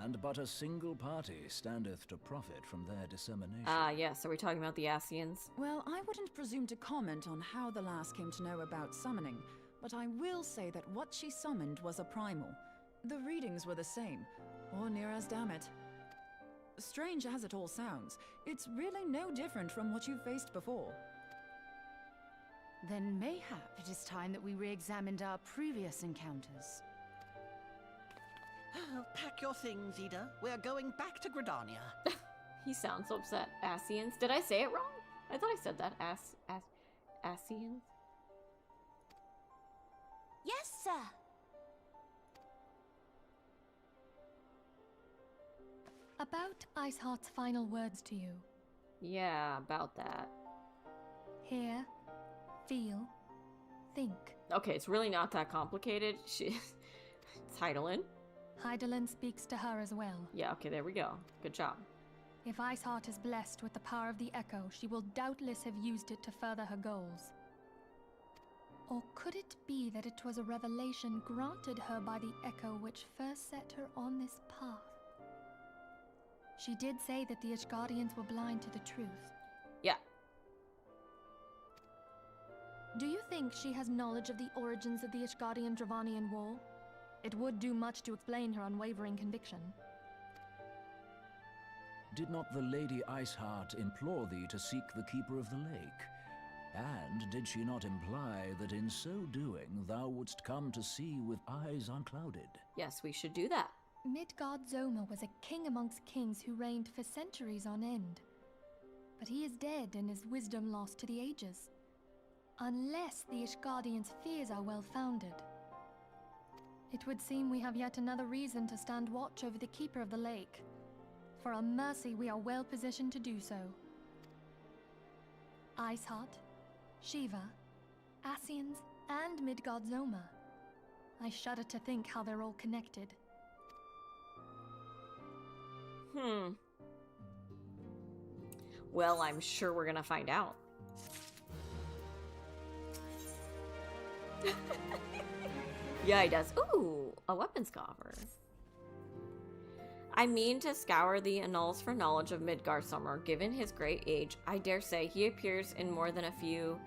Speaker 11: and but a single party standeth to profit from their dissemination.
Speaker 1: Yes, are we talking about the Ascians?
Speaker 7: Well, I wouldn't presume to comment on how the lass came to know about summoning, but I will say that what she summoned was a primal. The readings were the same, or near as damn it. Strange as it all sounds, it's really no different from what you've faced before.
Speaker 13: Then mayhap it is time that we re-examined our previous encounters.
Speaker 10: Pack your things, Ida. We're going back to Gridania.
Speaker 1: He sounds so upset. Ascians? Did I say it wrong? I thought I said that. Ascians?
Speaker 9: Yes, sir.
Speaker 8: About Iceheart's final words to you.
Speaker 1: Yeah, about that.
Speaker 8: Hear, feel, think.
Speaker 1: Okay, it's really not that complicated. It's Heidelin.
Speaker 8: Heidelin speaks to her as well.
Speaker 1: Yeah, okay, there we go. Good job.
Speaker 8: If Iceheart is blessed with the power of the Echo, she will doubtless have used it to further her goals. Or could it be that it was a revelation granted her by the Echo which first set her on this path? She did say that the Ishgardians were blind to the truth.
Speaker 1: Yeah.
Speaker 8: Do you think she has knowledge of the origins of the Ishgardian-Dravanian War? It would do much to explain her unwavering conviction.
Speaker 11: Did not the Lady Iceheart implore thee to seek the Keeper of the Lake? And did she not imply that in so doing thou wouldst come to see with eyes unclouded?
Speaker 1: Yes, we should do that.
Speaker 8: Midgard Zoma was a king amongst kings who reigned for centuries on end. But he is dead and his wisdom lost to the ages. Unless the Ishgardians' fears are well-founded. It would seem we have yet another reason to stand watch over the Keeper of the Lake. For a mercy, we are well positioned to do so. Iceheart, Shiva, Ascians, and Midgard Zoma. I shudder to think how they're all connected.
Speaker 1: Well, I'm sure we're gonna find out. Yeah, he does. Ooh, a weapons coffer. I mean to scour the annals for knowledge of Midgard Summer. Given his great age, I dare say he appears in more than a few...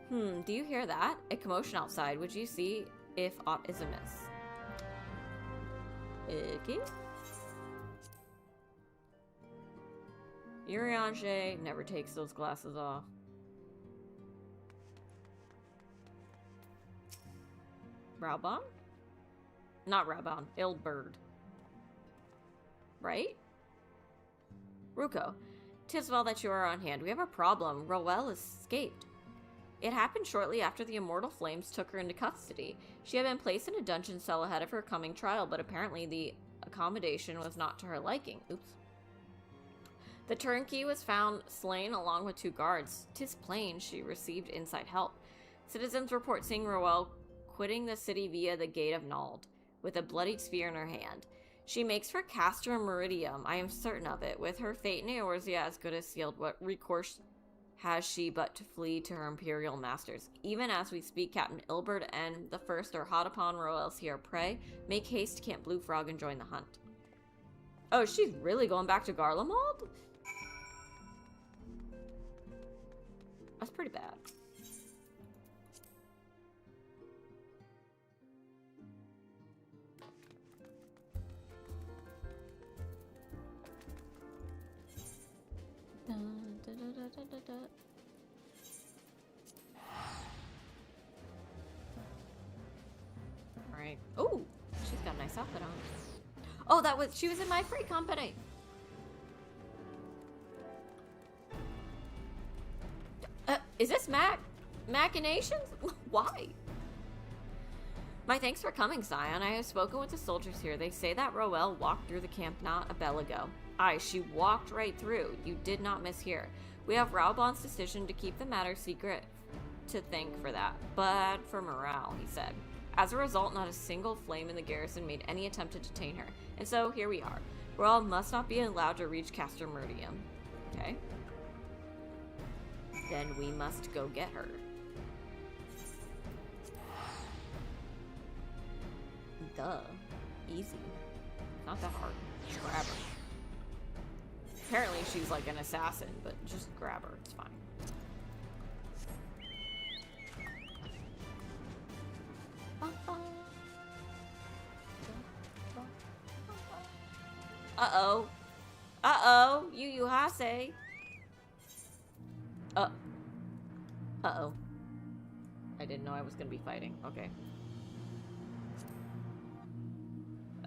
Speaker 1: do you hear that? A commotion outside. Would you see if aught is amiss? Okay. Urianger never takes those glasses off. Raubon? Not Raubon. Ilberd. Right? Ruko, 'tis well that you are on hand. We have a problem. Roel escaped. It happened shortly after the Immortal Flames took her into custody. She had been placed in a dungeon cell ahead of her coming trial, but apparently the accommodation was not to her liking. Oops. The turnkey was found slain along with 2 guards. 'Tis plain she received inside help. Citizens report seeing Roel quitting the city via the Gate of Nald, with a bloodied spear in her hand. She makes for Castor Meridium, I am certain of it. With her fate in Eorzea as good as sealed, what recourse has she but to flee to her imperial masters? Even as we speak, Captain Ilberd and the First are hot upon Roel's here. Pray, make haste to Camp Blue Frog and join the hunt. Oh, she's really going back to Garlemald? That's pretty bad. Alright. Oh, she's got a nice outfit on. Oh, she was in my free company. Is this machinations? Why? My thanks for coming, Scion. I have spoken with the soldiers here. They say that Roel walked through the camp not a bell ago. Aye, she walked right through. You did not mishear. We have Raubon's decision to keep the matter secret to thank for that. But for morale, he said. As a result, not a single flame in the garrison made any attempt to detain her. And so, here we are. Roel must not be allowed to reach Castor Meridium. Okay. Then we must go get her. Duh. Easy. Not that hard. Just grab her. Apparently she's like an assassin, but just grab her. It's fine. Uh-oh. Uh-oh. Yu Hase. Uh-oh. I didn't know I was gonna be fighting. Okay.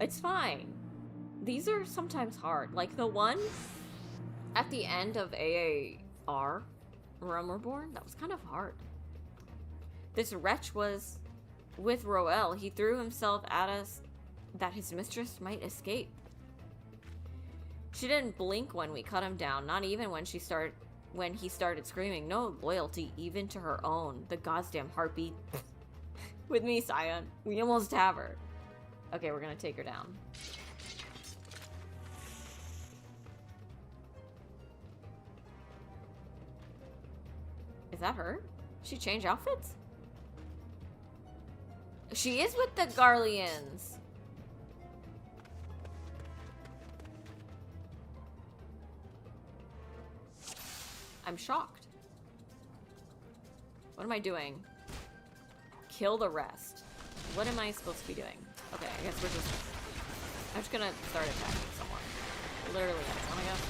Speaker 1: It's fine. These are sometimes hard. Like the one at the end of AAR, Realm Reborn, that was kind of hard. This wretch was with Roel. He threw himself at us that his mistress might escape. She didn't blink when we cut him down, not even when he started screaming. No loyalty even to her own. The goddamn heartbeat. With me, Scion. We almost have her. Okay, we're gonna take her down. Is that her? She changed outfits? She is with the Garleans. I'm shocked. What am I doing? Kill the rest. What am I supposed to be doing? Okay, I guess I'm just gonna start attacking someone. Literally anyone, I guess.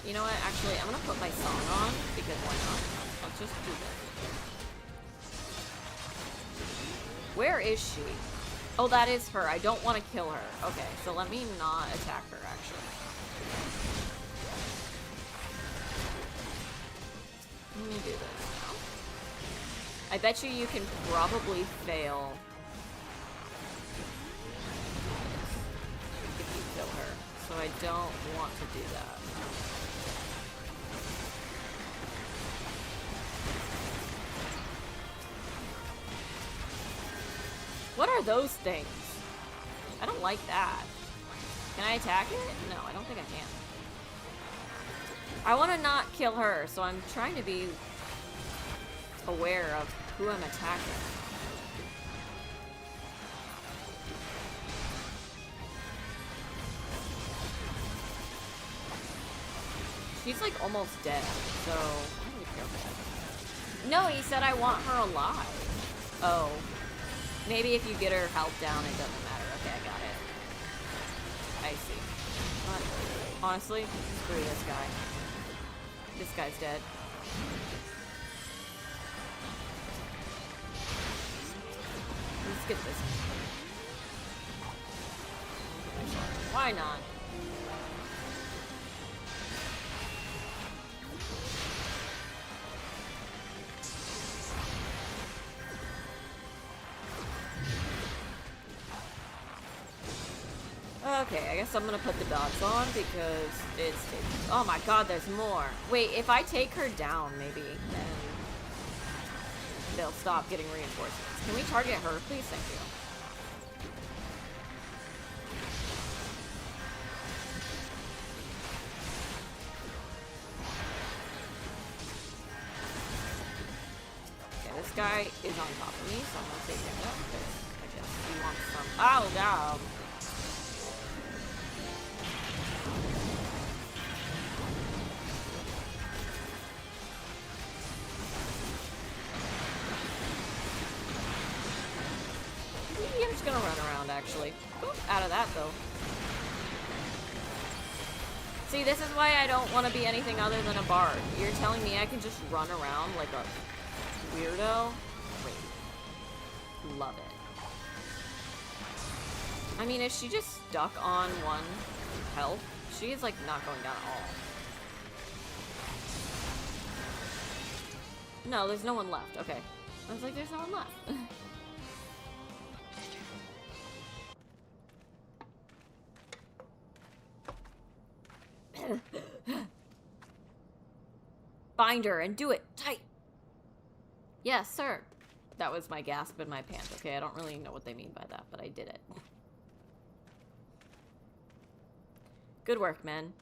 Speaker 1: You know what? Actually, I'm gonna put my song on because why not? Let's just do this. Where is she? Oh, that is her. I don't want to kill her. Okay, so let me not attack her, actually. Let me do this now. I bet you can probably fail if you kill her. So I don't want to do that. What are those things? I don't like that. Can I attack it? No, I don't think I can. I want to not kill her, so I'm trying to be aware of who I'm attacking. She's like almost dead, so I don't really care for that. No, he said I want her alive. Oh. Maybe if you get her health down, it doesn't matter. Okay, I got it. I see. But honestly, screw this guy. This guy's dead. Let's get this. Why not? Okay, I guess I'm gonna put the dots on because it's taking... Oh my god, there's more. Wait, if I take her down, maybe, then they'll stop getting reinforcements. Can we target her, please? Thank you. Okay, this guy is on top of me, so I'm gonna take him down because I guess he wants some... Oh, god. I'm just gonna run around, actually. Oop, out of that, though. See, this is why I don't want to be anything other than a bard. You're telling me I can just run around like a weirdo? Great. Love it. I mean, is she just stuck on one health? She is, like, not going down at all. No, there's no one left. Okay. I was like, there's no one left. Bind her and do it tight. Yes, sir. That was my gasp in my pants. Okay, I don't really know what they mean by that, but I did it. Good work, men.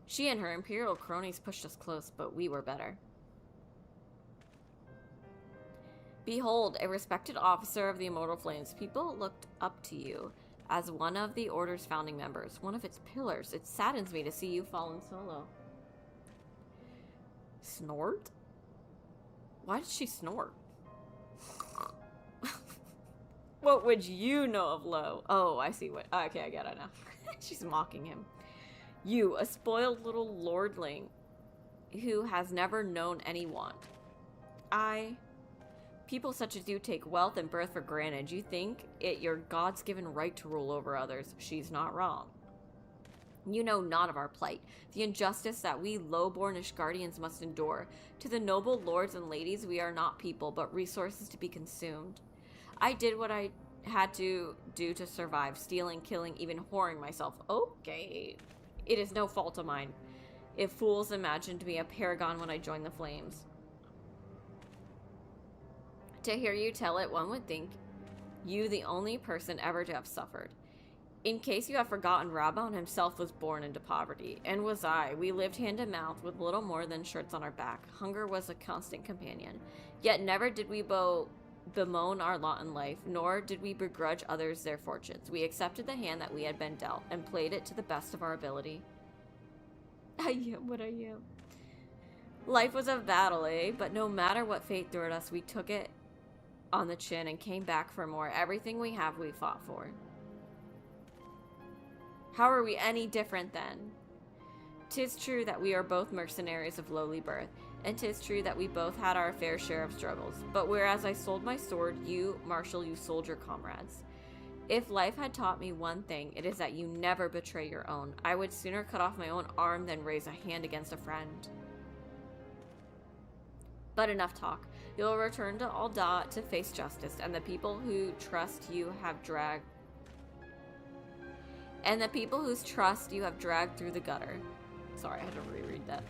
Speaker 1: She and her Imperial cronies pushed us close, but we were better. Behold, a respected officer of the Immortal Flames. People looked up to you as one of the Order's founding members, one of its pillars. It saddens me to see you falling solo. Snort? Why did she snort? What would you know of Lo? Oh, I see what... Okay, I get it now. She's mocking him. You, a spoiled little lordling who has never known anyone. People such as you take wealth and birth for granted. You think it your God's given right to rule over others. She's not wrong. You know not of our plight, the injustice that we low-born Ishgardians must endure. To the noble lords and ladies, we are not people, but resources to be consumed. I did what I had to do to survive, stealing, killing, even whoring myself. Okay. It is no fault of mine if fools imagined me a paragon when I joined the flames. To hear you tell it, one would think you the only person ever to have suffered. In case you have forgotten, Rabon himself was born into poverty, and was I. We lived hand to mouth with little more than shirts on our back. Hunger was a constant companion. Yet never did we bemoan our lot in life, nor did we begrudge others their fortunes. We accepted the hand that we had been dealt, and played it to the best of our ability. I am what I am. Life was a battle, eh? But no matter what fate threw at us, we took it on the chin and came back for more. Everything we have, we fought for. How are we any different then? 'Tis true that we are both mercenaries of lowly birth, and 'tis true that we both had our fair share of struggles. But whereas I sold my sword, you, Marshal, you sold your comrades. If life had taught me one thing, it is that you never betray your own. I would sooner cut off my own arm than raise a hand against a friend. But enough talk. You'll return to Aldat to face justice, and the people who trust you have dragged... And the people whose trust you have dragged through the gutter. Sorry, I had to reread that.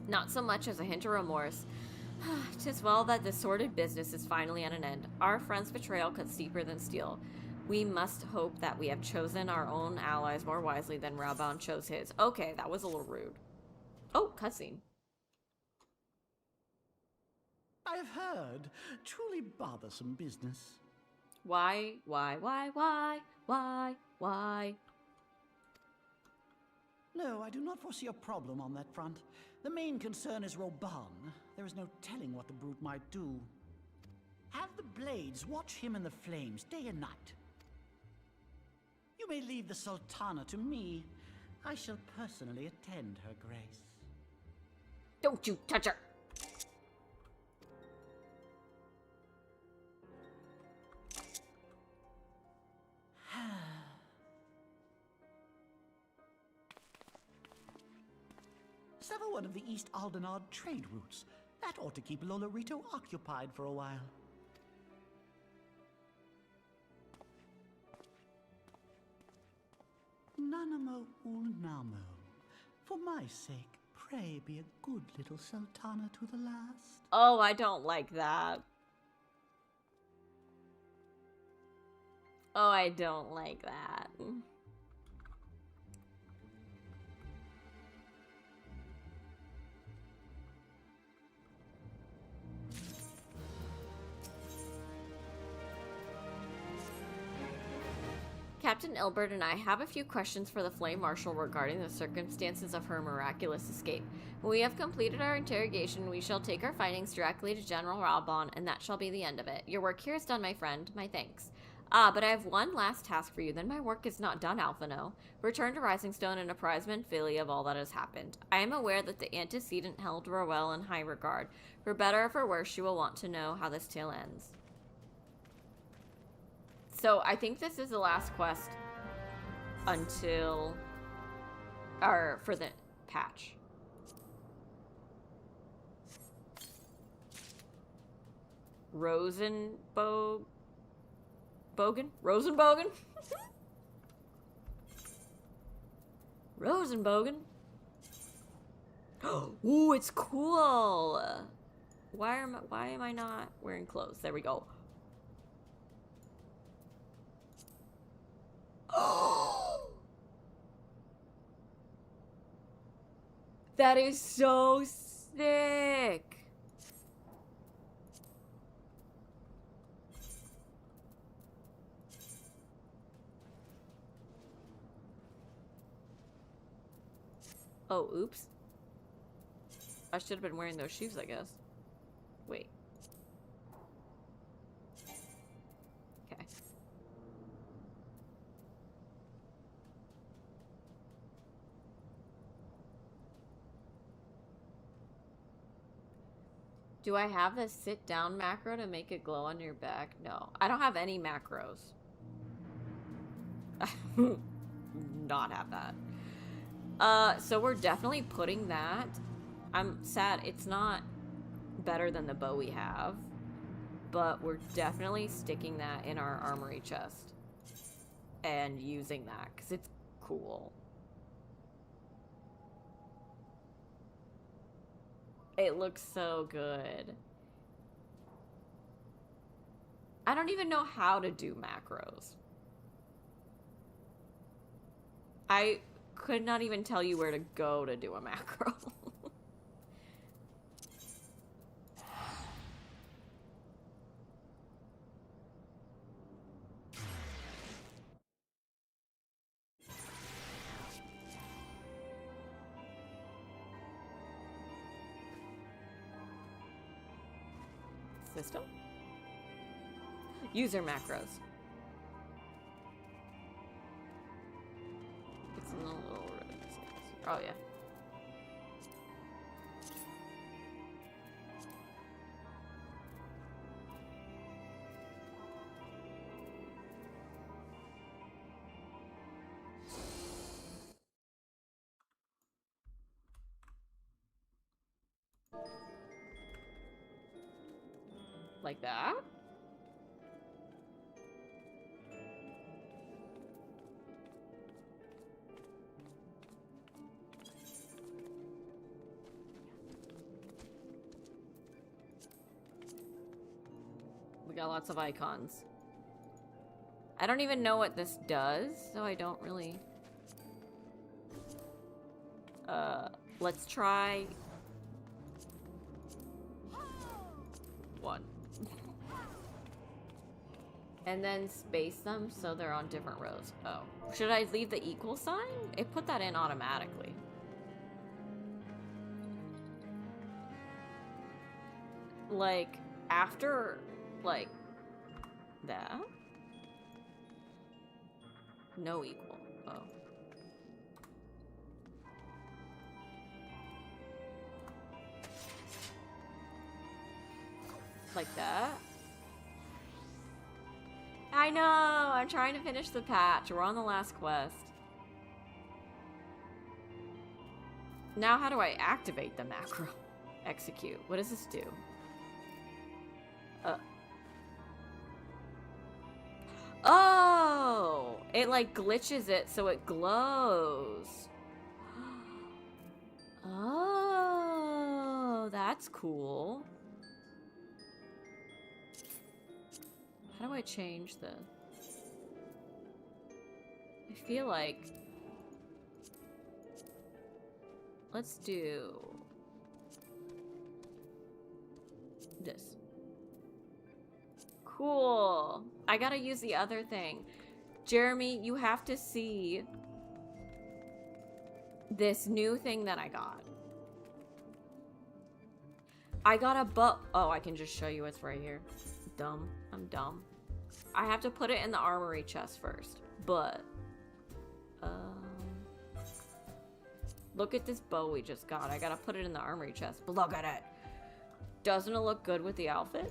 Speaker 1: Not so much as a hint of remorse. 'Tis well that this sordid business is finally at an end. Our friend's betrayal cuts deeper than steel. We must hope that we have chosen our own allies more wisely than Rabon chose his. Okay, that was a little rude. Oh, cutscene.
Speaker 19: I have heard. Truly bothersome business.
Speaker 1: Why?
Speaker 19: No, I do not foresee a problem on that front. The main concern is Roban. There is no telling what the brute might do. Have the blades watch him in the flames day and night. You may leave the Sultana to me. I shall personally attend her grace.
Speaker 1: Don't you touch her!
Speaker 19: Sever one of the East Aldenard trade routes. That ought to keep Lolorito occupied for a while. Nanamo Ulnamo. For my sake, pray be a good little Sultana to the last.
Speaker 1: Oh, I don't like that. Oh, I don't like that. Captain Ilbert and I have a few questions for the Flame Marshal regarding the circumstances of her miraculous escape. When we have completed our interrogation, we shall take our findings directly to General Rabon, and that shall be the end of it. Your work here is done, my friend. My thanks. But I have one last task for you, then my work is not done, Alphino. Return to Rising Stone and apprise Menphilia of all that has happened. I am aware that the antecedent held Rowell in high regard. For better or for worse, she will want to know how this tale ends. So I think this is the last quest until, or for the patch. Rosenbogen? Rosenbogen? Rosenbogen? Ooh, it's cool. Why am I not wearing clothes? There we go. That is so sick. Oh, oops. I should have been wearing those shoes, I guess. Wait. Okay. Do I have the sit down macro to make it glow on your back? No. I don't have any macros. Not have that. So we're definitely putting that I'm sad it's not better than the bow we have, but we're definitely sticking that in our armory chest and using that because it's cool. It looks so good. I don't even know how to do macros. I could not even tell you where to go to do a macro. System? User macros. It's in the little red space. Oh yeah. Like that? We got lots of icons. I don't even know what this does, so I don't really... let's try... one. And then space them so they're on different rows. Oh. Should I leave the equal sign? It put that in automatically. Like, after, like, that? No equal. Oh. Like that? I know! I'm trying to finish the patch. We're on the last quest. Now how do I activate the macro? Execute. What does this do? Oh! It like glitches it so it glows. Oh, that's cool. How do I change this? I feel like... let's do... this. Cool. I gotta use the other thing. Jeremy, you have to see this new thing that I got. I got a bow. Oh, I can just show you it's right here. Dumb. I'm dumb. I have to put it in the armory chest first, but look at this bow we just got. I gotta put it in the armory chest, but look at it. Doesn't it look good with the outfit?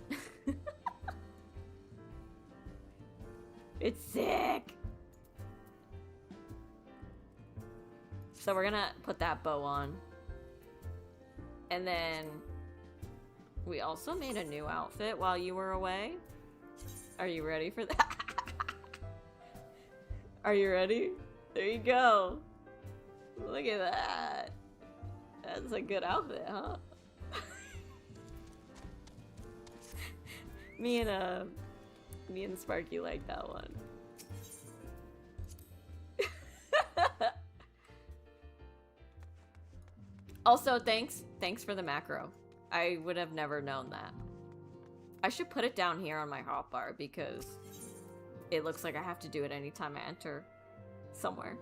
Speaker 1: It's sick. So we're gonna put that bow on. And then we also made a new outfit while you were away. Are you ready for that? Are you ready? There you go. Look at that. That's a good outfit, huh? Me and Sparky like that one. Also, thanks for the macro. I would have never known that. I should put it down here on my hotbar because it looks like I have to do it anytime I enter somewhere.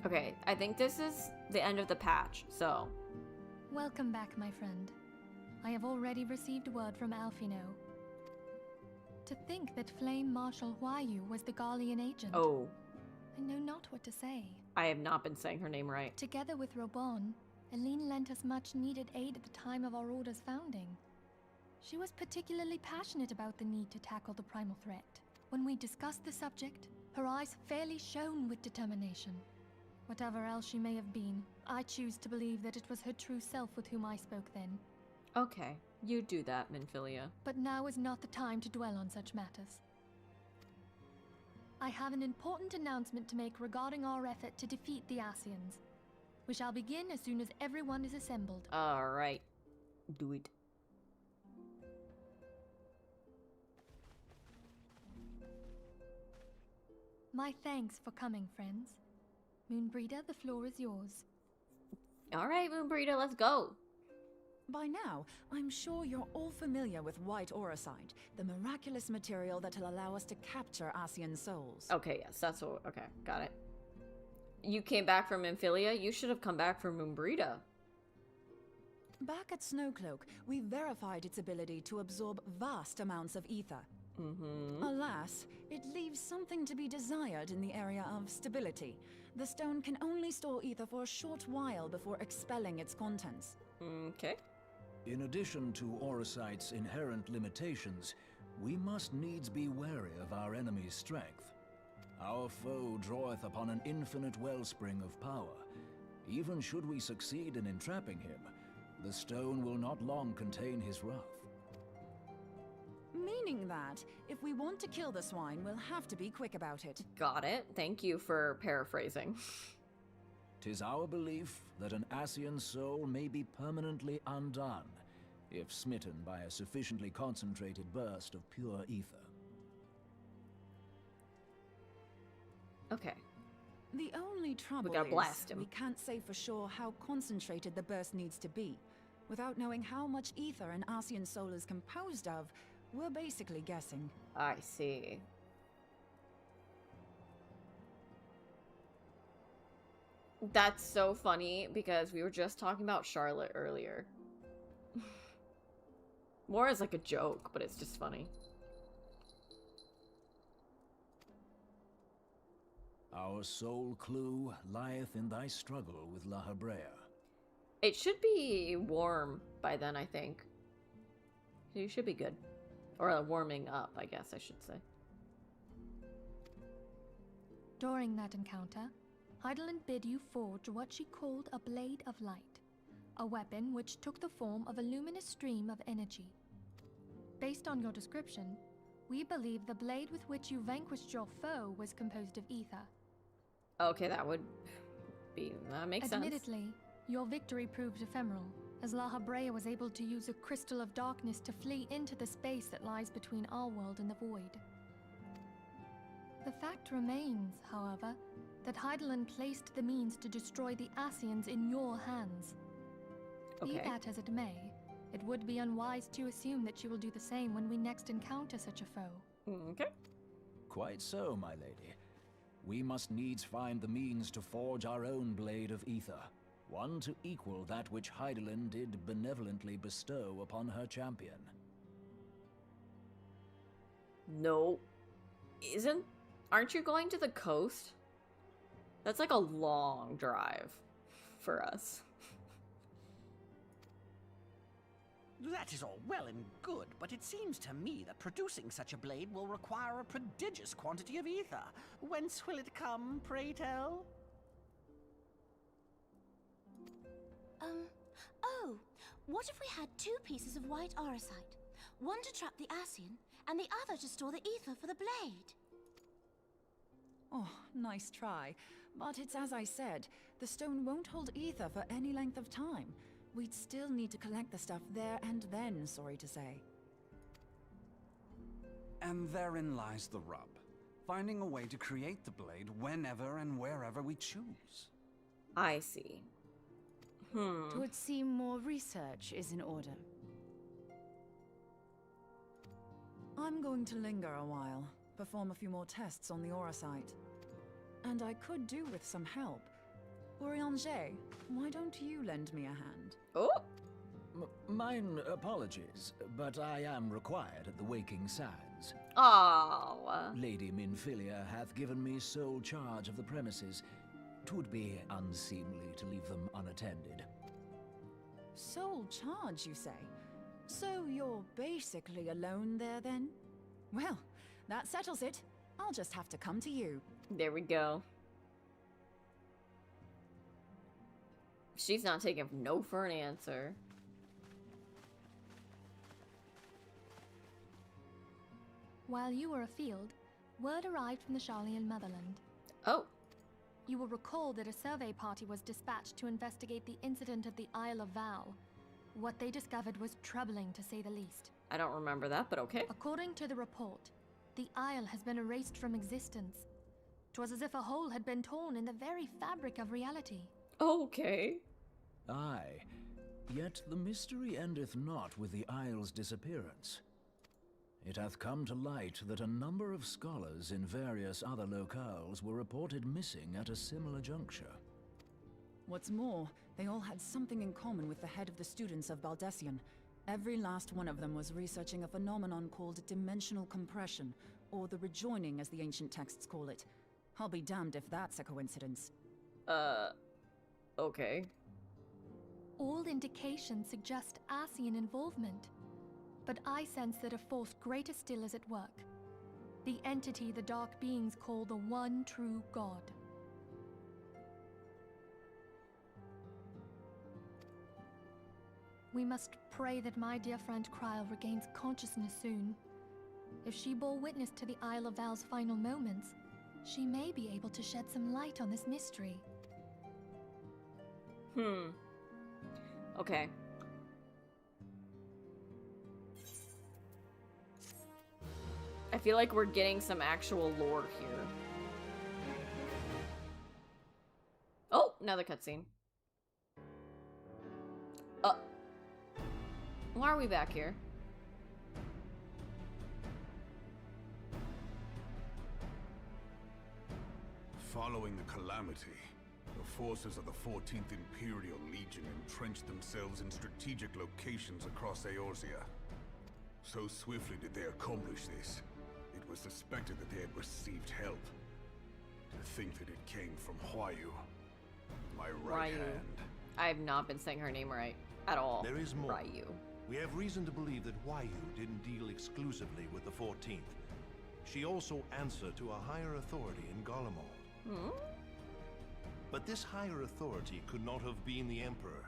Speaker 1: Okay, I think this is the end of the patch, so...
Speaker 8: Welcome back, my friend. I have already received word from Alfino. To think that Flame Marshal Huayu was the Garlean agent.
Speaker 1: Oh.
Speaker 8: I know not what to say.
Speaker 1: I have not been saying her name right.
Speaker 8: Together with Robon, Aline lent us much needed aid at the time of our order's founding. She was particularly passionate about the need to tackle the primal threat. When we discussed the subject, her eyes fairly shone with determination. Whatever else she may have been, I choose to believe that it was her true self with whom I spoke then.
Speaker 1: Okay, you do that, Minfilia.
Speaker 8: But now is not the time to dwell on such matters. I have an important announcement to make regarding our effort to defeat the Asians. We shall begin as soon as everyone is assembled.
Speaker 1: Alright, do it.
Speaker 8: My thanks for coming, friends. Moonbreeder, the floor is yours.
Speaker 1: Alright, Moonbreeder, let's go.
Speaker 7: By now, I'm sure you're all familiar with white auracite, the miraculous material that'll allow us to capture Asian souls.
Speaker 1: Okay, yes, that's what... Okay, got it. You came back from Minfilia? You should have come back from Moonbreeder.
Speaker 7: Back at Snowcloak, we verified its ability to absorb vast amounts of ether. Alas, it leaves something to be desired in the area of stability. The stone can only store ether for a short while before expelling its contents.
Speaker 1: Okay.
Speaker 11: In addition to auracite's inherent limitations, we must needs be wary of our enemy's strength. Our foe draweth upon an infinite wellspring of power. Even should we succeed in entrapping him, the stone will not long contain his wrath.
Speaker 7: Meaning that, if we want to kill the swine, we'll have to be quick about it.
Speaker 1: Got it. Thank you for paraphrasing.
Speaker 11: 'Tis our belief that an Asian soul may be permanently undone, if smitten by a sufficiently concentrated burst of pure ether.
Speaker 1: Okay.
Speaker 7: The only trouble
Speaker 1: We gotta blast him.
Speaker 7: we can't say for sure how concentrated the burst needs to be. Without knowing how much ether an Asian soul is composed of, we're basically guessing.
Speaker 1: I see. That's so funny because we were just talking about Charlotte earlier. More as like a joke, but it's just funny.
Speaker 11: Our sole clue lieth in thy struggle with La Habrea.
Speaker 1: It should be warm by then, I think. You should be good. Or warming up, I guess I should say.
Speaker 8: During that encounter, Heidelin bid you forge what she called a Blade of Light, a weapon which took the form of a luminous stream of energy. Based on your description, we believe the blade with which you vanquished your foe was composed of ether.
Speaker 1: Okay, that makes sense.
Speaker 8: Admittedly, your victory proved ephemeral, as La Habrea was able to use a crystal of darkness to flee into the space that lies between our world and the void. The fact remains, however, that Heidelin placed the means to destroy the Asians in your hands.
Speaker 1: Okay.
Speaker 8: Be that as it may, it would be unwise to assume that she will do the same when we next encounter such a foe.
Speaker 1: Okay.
Speaker 11: Quite so, my lady. We must needs find the means to forge our own blade of ether, one to equal that which Heidelin did benevolently bestow upon her champion.
Speaker 1: No. Aren't you going to the coast? That's like a long drive for us.
Speaker 10: That is all well and good, but it seems to me that producing such a blade will require a prodigious quantity of ether. Whence will it come, pray tell?
Speaker 9: Oh, what if we had 2 pieces of white auracite? One to trap the Asian, and the other to store the ether for the blade.
Speaker 7: Oh, nice try. But it's as I said, the stone won't hold ether for any length of time. We'd still need to collect the stuff there and then, sorry to say.
Speaker 12: And therein lies the rub. Finding a way to create the blade whenever and wherever we choose.
Speaker 1: I see.
Speaker 13: It would seem more research is in order.
Speaker 7: I'm going to linger a while, perform a few more tests on the auracite. And I could do with some help. Urianger, why don't you lend me a hand?
Speaker 1: Oh!
Speaker 11: Mine apologies, but I am required at the Waking Sands.
Speaker 1: Oh.
Speaker 11: Lady Minfilia hath given me sole charge of the premises. 'Twould be unseemly to leave them unattended.
Speaker 7: Sole charge, you say? So you're basically alone there, then? Well, That settles it. I'll just have to come to you.
Speaker 1: There we go. She's not taking no for an answer.
Speaker 8: While you were afield, word arrived from the Charlian motherland.
Speaker 1: Oh.
Speaker 8: You will recall that a survey party was dispatched to investigate the incident of the Isle of Val. What they discovered was troubling, to say the least.
Speaker 1: I don't remember that, but okay.
Speaker 8: According to the report, the Isle has been erased from existence. 'Twas as if a hole had been torn in the very fabric of reality.
Speaker 1: Okay.
Speaker 11: Aye, yet the mystery endeth not with the Isle's disappearance. It hath come to light that a number of scholars in various other locales were reported missing at a similar juncture.
Speaker 7: What's more, they all had something in common with the head of the students of Baldessian. Every last one of them was researching a phenomenon called dimensional compression, or the rejoining as the ancient texts call it. I'll be damned if that's a coincidence.
Speaker 1: Okay.
Speaker 8: All indications suggest Asian involvement. But I sense that a force greater still is at work. The entity the Dark Beings call the One True God. We must pray that my dear friend Kryl regains consciousness soon. If she bore witness to the Isle of Val's final moments, she may be able to shed some light on this mystery.
Speaker 1: Okay. I feel like we're getting some actual lore here. Oh, another cutscene. Why are we back here?
Speaker 5: Following the calamity, the forces of the 14th Imperial Legion entrenched themselves in strategic locations across Eorzea. So swiftly did they accomplish this, it was suspected that they had received help. To think that it came from Huayu, my right hand.
Speaker 1: I have not been saying her name right at all.
Speaker 20: There is more.
Speaker 1: Ryu.
Speaker 20: We have reason to believe that Huayu didn't deal exclusively with the 14th. She also answered to a higher authority in Garlemald. But this higher authority could not have been the Emperor.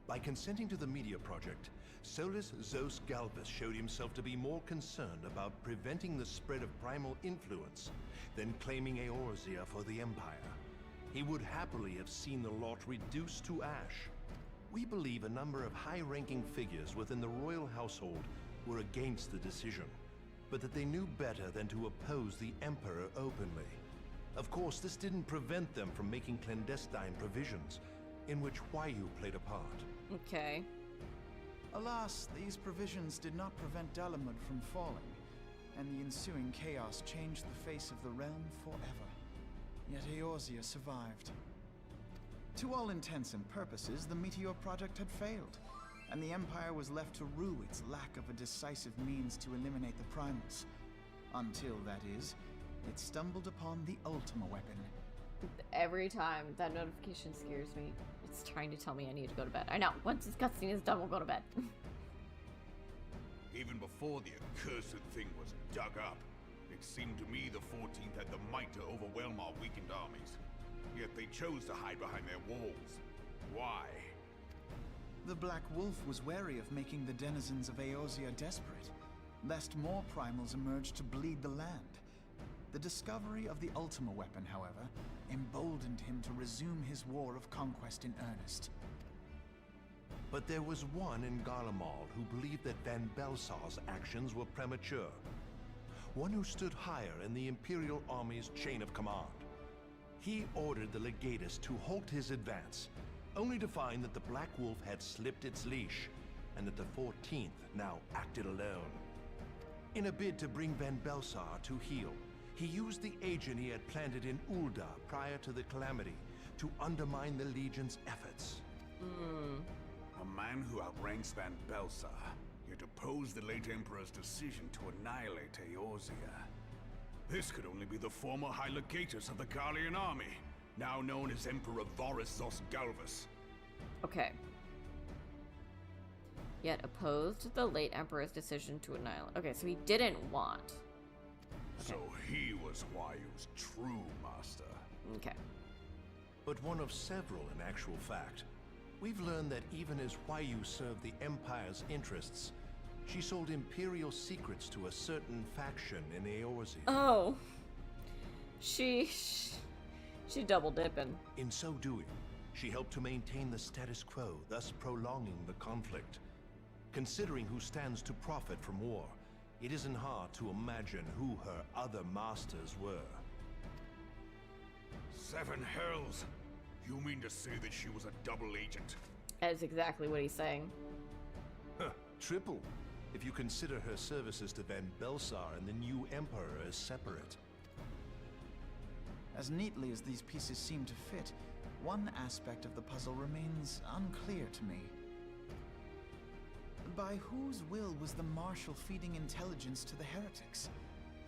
Speaker 20: By consenting to the Media Project, Solus Zos Galvus showed himself to be more concerned about preventing the spread of primal influence than claiming Eorzea for the Empire. He would happily have seen the lot reduced to ash. We believe a number of high-ranking figures within the royal household were against the decision, but that they knew better than to oppose the Emperor openly. Of course, this didn't prevent them from making clandestine provisions, in which Huayu played a part.
Speaker 1: Okay.
Speaker 6: Alas, these provisions did not prevent Dalamud from falling, and the ensuing chaos changed the face of the realm forever. Yet Eorzea survived. To all intents and purposes, the Meteor Project had failed, and the Empire was left to rue its lack of a decisive means to eliminate the primals. Until, that is, it stumbled upon the Ultima weapon.
Speaker 1: Every time that notification scares me. It's trying to tell me I need to go to bed. I know, once this cutscene is done, we'll go to bed.
Speaker 5: Even before the accursed thing was dug up, it seemed to me the 14th had the might to overwhelm our weakened armies. Yet they chose to hide behind their walls. Why?
Speaker 6: The Black Wolf was wary of making the denizens of Eorzea desperate, lest more primals emerge to bleed the land. The discovery of the Ultima weapon, however, emboldened him to resume his war of conquest in earnest.
Speaker 20: But there was one in Garlemald who believed that Van Belsar's actions were premature. One who stood higher in the Imperial Army's chain of command. He ordered the Legatus to halt his advance, only to find that the Black Wolf had slipped its leash, and that the 14th now acted alone. In a bid to bring Van Belsar to heel, he used the agent he had planted in Ul'dah prior to the calamity to undermine the Legion's efforts.
Speaker 5: A man who outranks Van Belsar, yet opposed the late Emperor's decision to annihilate Eorzea. This could only be the former High Legatus of the Garlean army, now known as Emperor Varus Zos Galvus.
Speaker 1: Okay. Yet opposed the late Emperor's decision to annihilate. Okay, so he didn't want.
Speaker 5: So he was Huayu's true master.
Speaker 1: Okay.
Speaker 20: But one of several in actual fact. We've learned that even as Huayu served the Empire's interests, she sold Imperial secrets to a certain faction in Eorzea.
Speaker 1: Oh. She double dipping.
Speaker 20: In so doing, she helped to maintain the status quo, thus prolonging the conflict. Considering who stands to profit from war, it isn't hard to imagine who her other masters were.
Speaker 5: Seven hells! You mean to say that she was a double agent?
Speaker 1: That's exactly what he's saying.
Speaker 20: Huh, triple, if you consider her services to Van Belsar and the new Emperor as separate.
Speaker 6: As neatly as these pieces seem to fit, one aspect of the puzzle remains unclear to me. By whose will was the Marshal feeding intelligence to the heretics?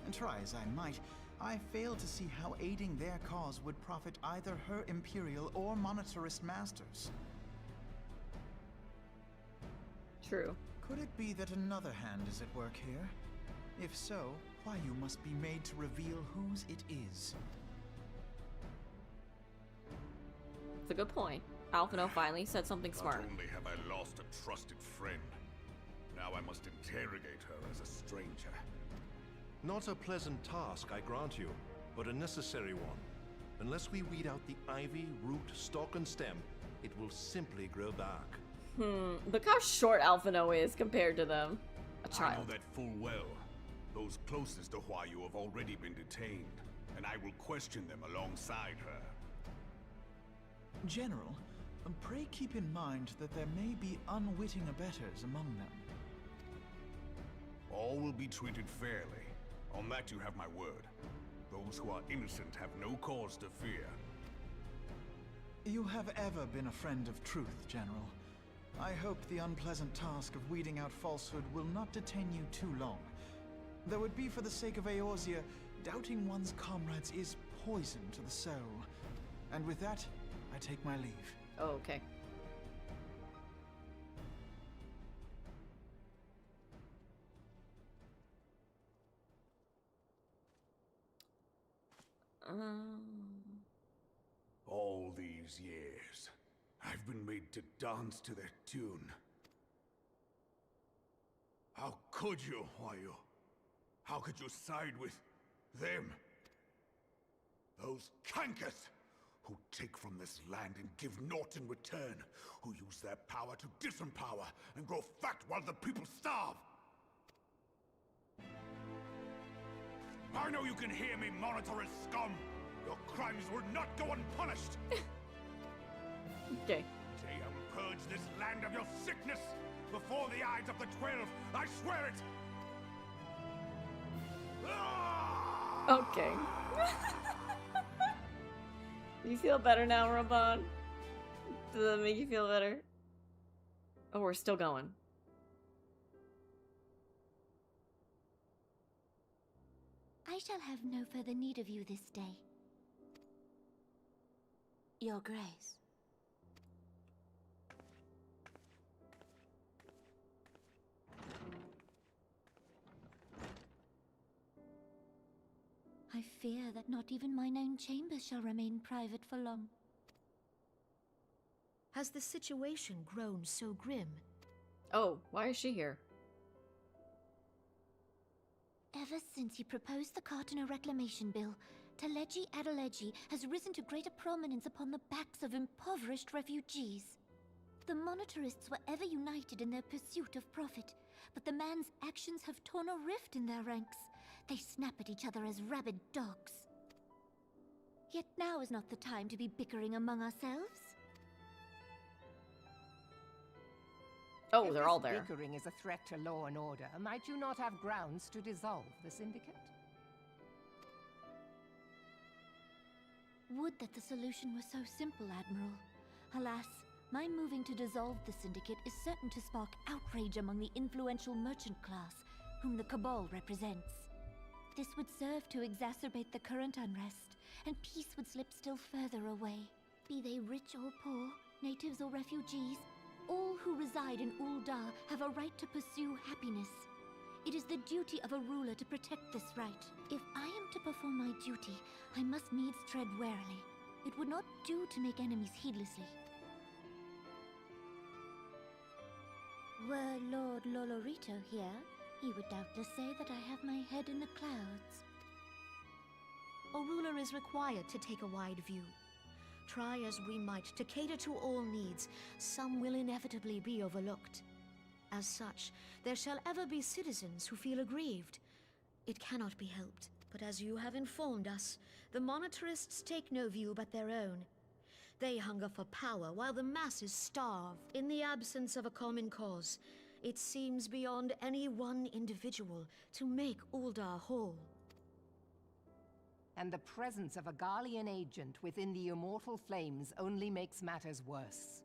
Speaker 6: And try as I might, I fail to see how aiding their cause would profit either her Imperial or monetarist masters.
Speaker 1: True.
Speaker 6: Could it be that another hand is at work here? If so, Huayu must be made to reveal whose it is.
Speaker 1: It's a good point. Alphino finally said something smart.
Speaker 5: Not only have I lost a trusted friend, now I must interrogate her as a stranger.
Speaker 20: Not a pleasant task, I grant you, but a necessary one. Unless we weed out the ivy, root, stalk, and stem, it will simply grow back.
Speaker 1: Look how short Alphino is compared to them. A child.
Speaker 5: I know that full well. Those closest to Huayu have already been detained, and I will question them alongside her.
Speaker 6: General, pray keep in mind that there may be unwitting abettors among them.
Speaker 5: All will be treated fairly. On that you have my word. Those who are innocent have no cause to fear.
Speaker 6: You have ever been a friend of truth, General. I hope the unpleasant task of weeding out falsehood will not detain you too long. Though it be for the sake of Eorzea, doubting one's comrades is poison to the soul. And with that, I take my leave.
Speaker 1: Oh, okay.
Speaker 5: All these years, I've been made to dance to their tune. How could you, Huayu? How could you side with them? Those cankers who take from this land and give naught in return, who use their power to disempower and grow fat while the people starve. I know you can hear me, monetarist scum! Your crimes will not go unpunished!
Speaker 1: Okay.
Speaker 5: Today I will purge this land of your sickness! Before the eyes of the 12, I swear it!
Speaker 1: Okay. You feel better now, Ramban? Does that make you feel better? Oh, we're still going.
Speaker 9: I shall have no further need of you this day. Your Grace. I fear that not even mine own chambers shall remain private for long.
Speaker 3: Has the situation grown so grim?
Speaker 1: Oh, why is she here?
Speaker 9: Ever since he proposed the Cartano Reclamation Bill, Teleji Adeleji has risen to greater prominence upon the backs of impoverished refugees. The monetarists were ever united in their pursuit of profit, but the man's actions have torn a rift in their ranks. They snap at each other as rabid dogs. Yet now is not the time to be bickering among ourselves.
Speaker 1: Oh, they're all there.
Speaker 4: If bickering is a threat to law and order, might you not have grounds to dissolve the Syndicate?
Speaker 9: Would that the solution were so simple, Admiral. Alas, my moving to dissolve the Syndicate is certain to spark outrage among the influential merchant class, whom the Cabal represents. This would serve to exacerbate the current unrest, and peace would slip still further away. Be they rich or poor, natives or refugees, all who reside in Ul'dah have a right to pursue happiness. It is the duty of a ruler to protect this right. If I am to perform my duty, I must needs tread warily. It would not do to make enemies heedlessly. Were Lord Lolorito here, he would doubtless say that I have my head in the clouds.
Speaker 3: A ruler is required to take a wide view. Try as we might to cater to all needs, some will inevitably be overlooked. As such, there shall ever be citizens who feel aggrieved. It cannot be helped, but as you have informed us, the monetarists take no view but their own. They hunger for power while the masses starve. In the absence of a common cause, it seems beyond any one individual to make Uldar whole.
Speaker 4: And the presence of a Garlean agent within the immortal flames only makes matters worse.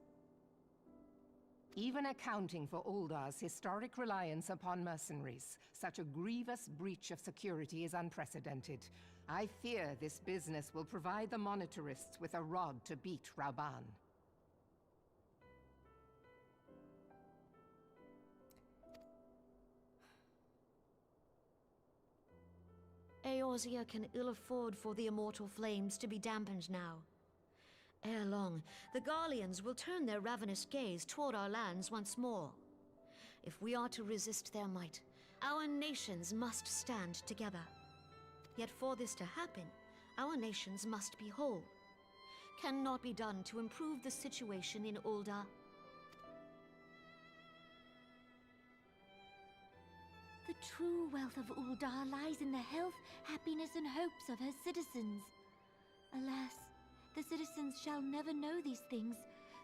Speaker 4: Even accounting for Uldar's historic reliance upon mercenaries, such a grievous breach of security is unprecedented. I fear this business will provide the monetarists with a rod to beat Rauban.
Speaker 3: Eorzea can ill afford for the immortal flames to be dampened now. Ere long, the Garleans will turn their ravenous gaze toward our lands once more. If we are to resist their might, our nations must stand together. Yet for this to happen, our nations must be whole. Cannot be done to improve the situation in Uldar.
Speaker 9: The true wealth of Uldar lies in the health, happiness, and hopes of her citizens. Alas, the citizens shall never know these things,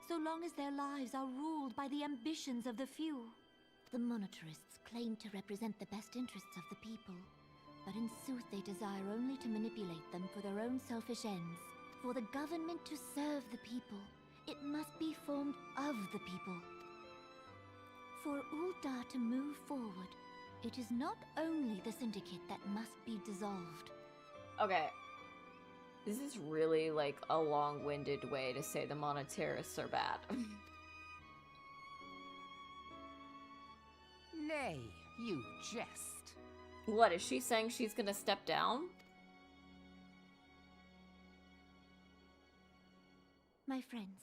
Speaker 9: so long as their lives are ruled by the ambitions of the few. The monetarists claim to represent the best interests of the people, but in sooth they desire only to manipulate them for their own selfish ends. For the government to serve the people, it must be formed of the people. For Uldar to move forward, it is not only the Syndicate that must be dissolved.
Speaker 1: Okay. This is really like a long-winded way to say the monetarists are bad.
Speaker 4: Nay, you jest.
Speaker 1: What, is she saying she's gonna step down?
Speaker 9: My friends,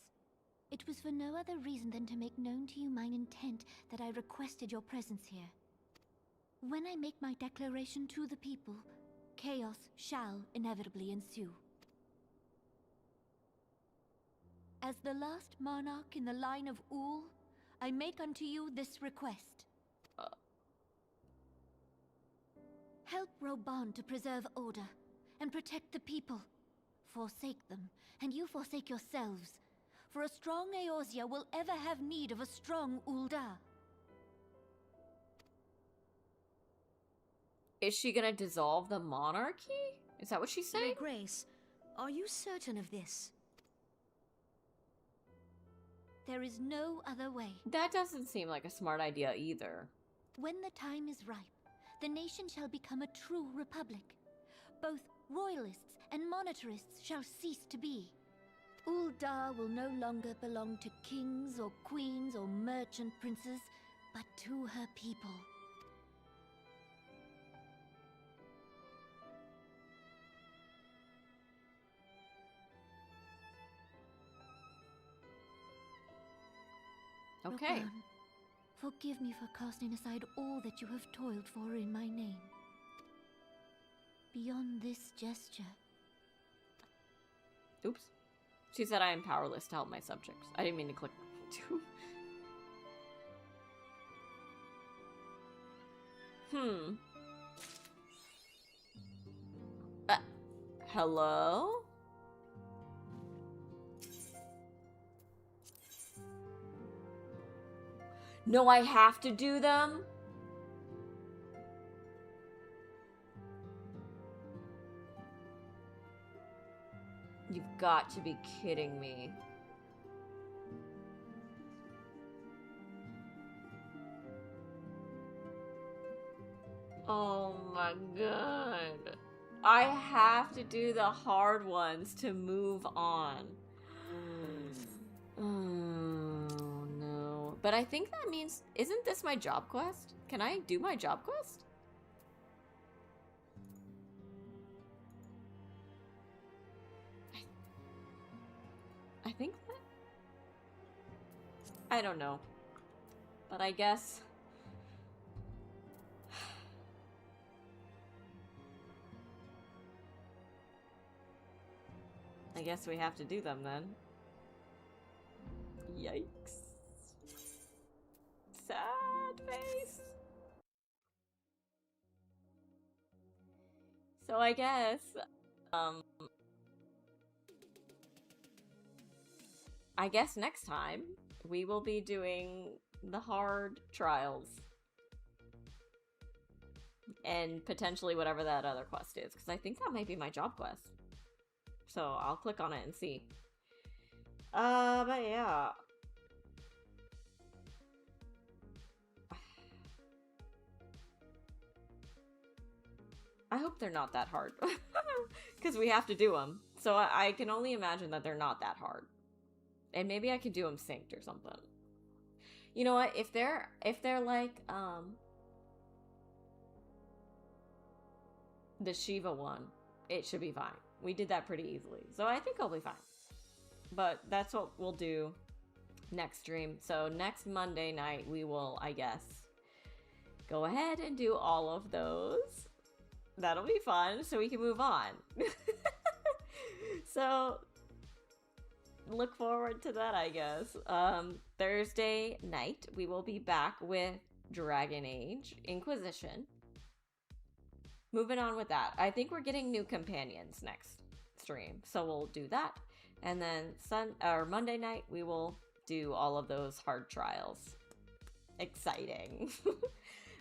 Speaker 9: it was for no other reason than to make known to you mine intent that I requested your presence here. When I make my declaration to the people, chaos shall inevitably ensue. As the last monarch in the line of Ul, I make unto you this request. Help Rauban to preserve order and protect the people. Forsake them, and you forsake yourselves. For a strong Eorzea will ever have need of a strong Uldar.
Speaker 1: Is she gonna dissolve the monarchy? Is that what she's saying?
Speaker 3: Your Grace, are you certain of this?
Speaker 9: There is no other way.
Speaker 1: That doesn't seem like a smart idea either.
Speaker 9: When the time is ripe, the nation shall become a true republic. Both royalists and monetarists shall cease to be. Uldar will no longer belong to kings or queens or merchant princes, but to her people.
Speaker 1: Okay.
Speaker 9: Rauban, forgive me for casting aside all that you have toiled for in my name. Beyond this gesture...
Speaker 1: Oops. She said I am powerless to help my subjects. I didn't mean to click. Hello? No, I have to do them? You've got to be kidding me. Oh my god. I have to do the hard ones to move on. Oh no. But I think that means, isn't this my job quest? Can I do my job quest? I think that? I don't know. But I guess... I guess we have to do them then. Yikes. Sad face. So I guess, next time we will be doing the hard trials. And potentially whatever that other quest is, because I think that might be my job quest. So I'll click on it and see. But yeah. I hope they're not that hard. Because we have to do them. So I can only imagine that they're not that hard. And maybe I could do them synced or something. You know what? If they're like, the Shiva one, it should be fine. We did that pretty easily. So I think I'll be fine. But that's what we'll do next stream. So next Monday night, we will, I guess, go ahead and do all of those. That'll be fun, so we can move on. So, look forward to that, I guess. Thursday night, we will be back with Dragon Age Inquisition. Moving on with that. I think we're getting new companions next stream, so we'll do that. And then Monday night, we will do all of those hard trials. Exciting.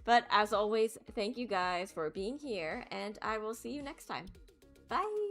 Speaker 1: But as always, thank you guys for being here, and I will see you next time. Bye!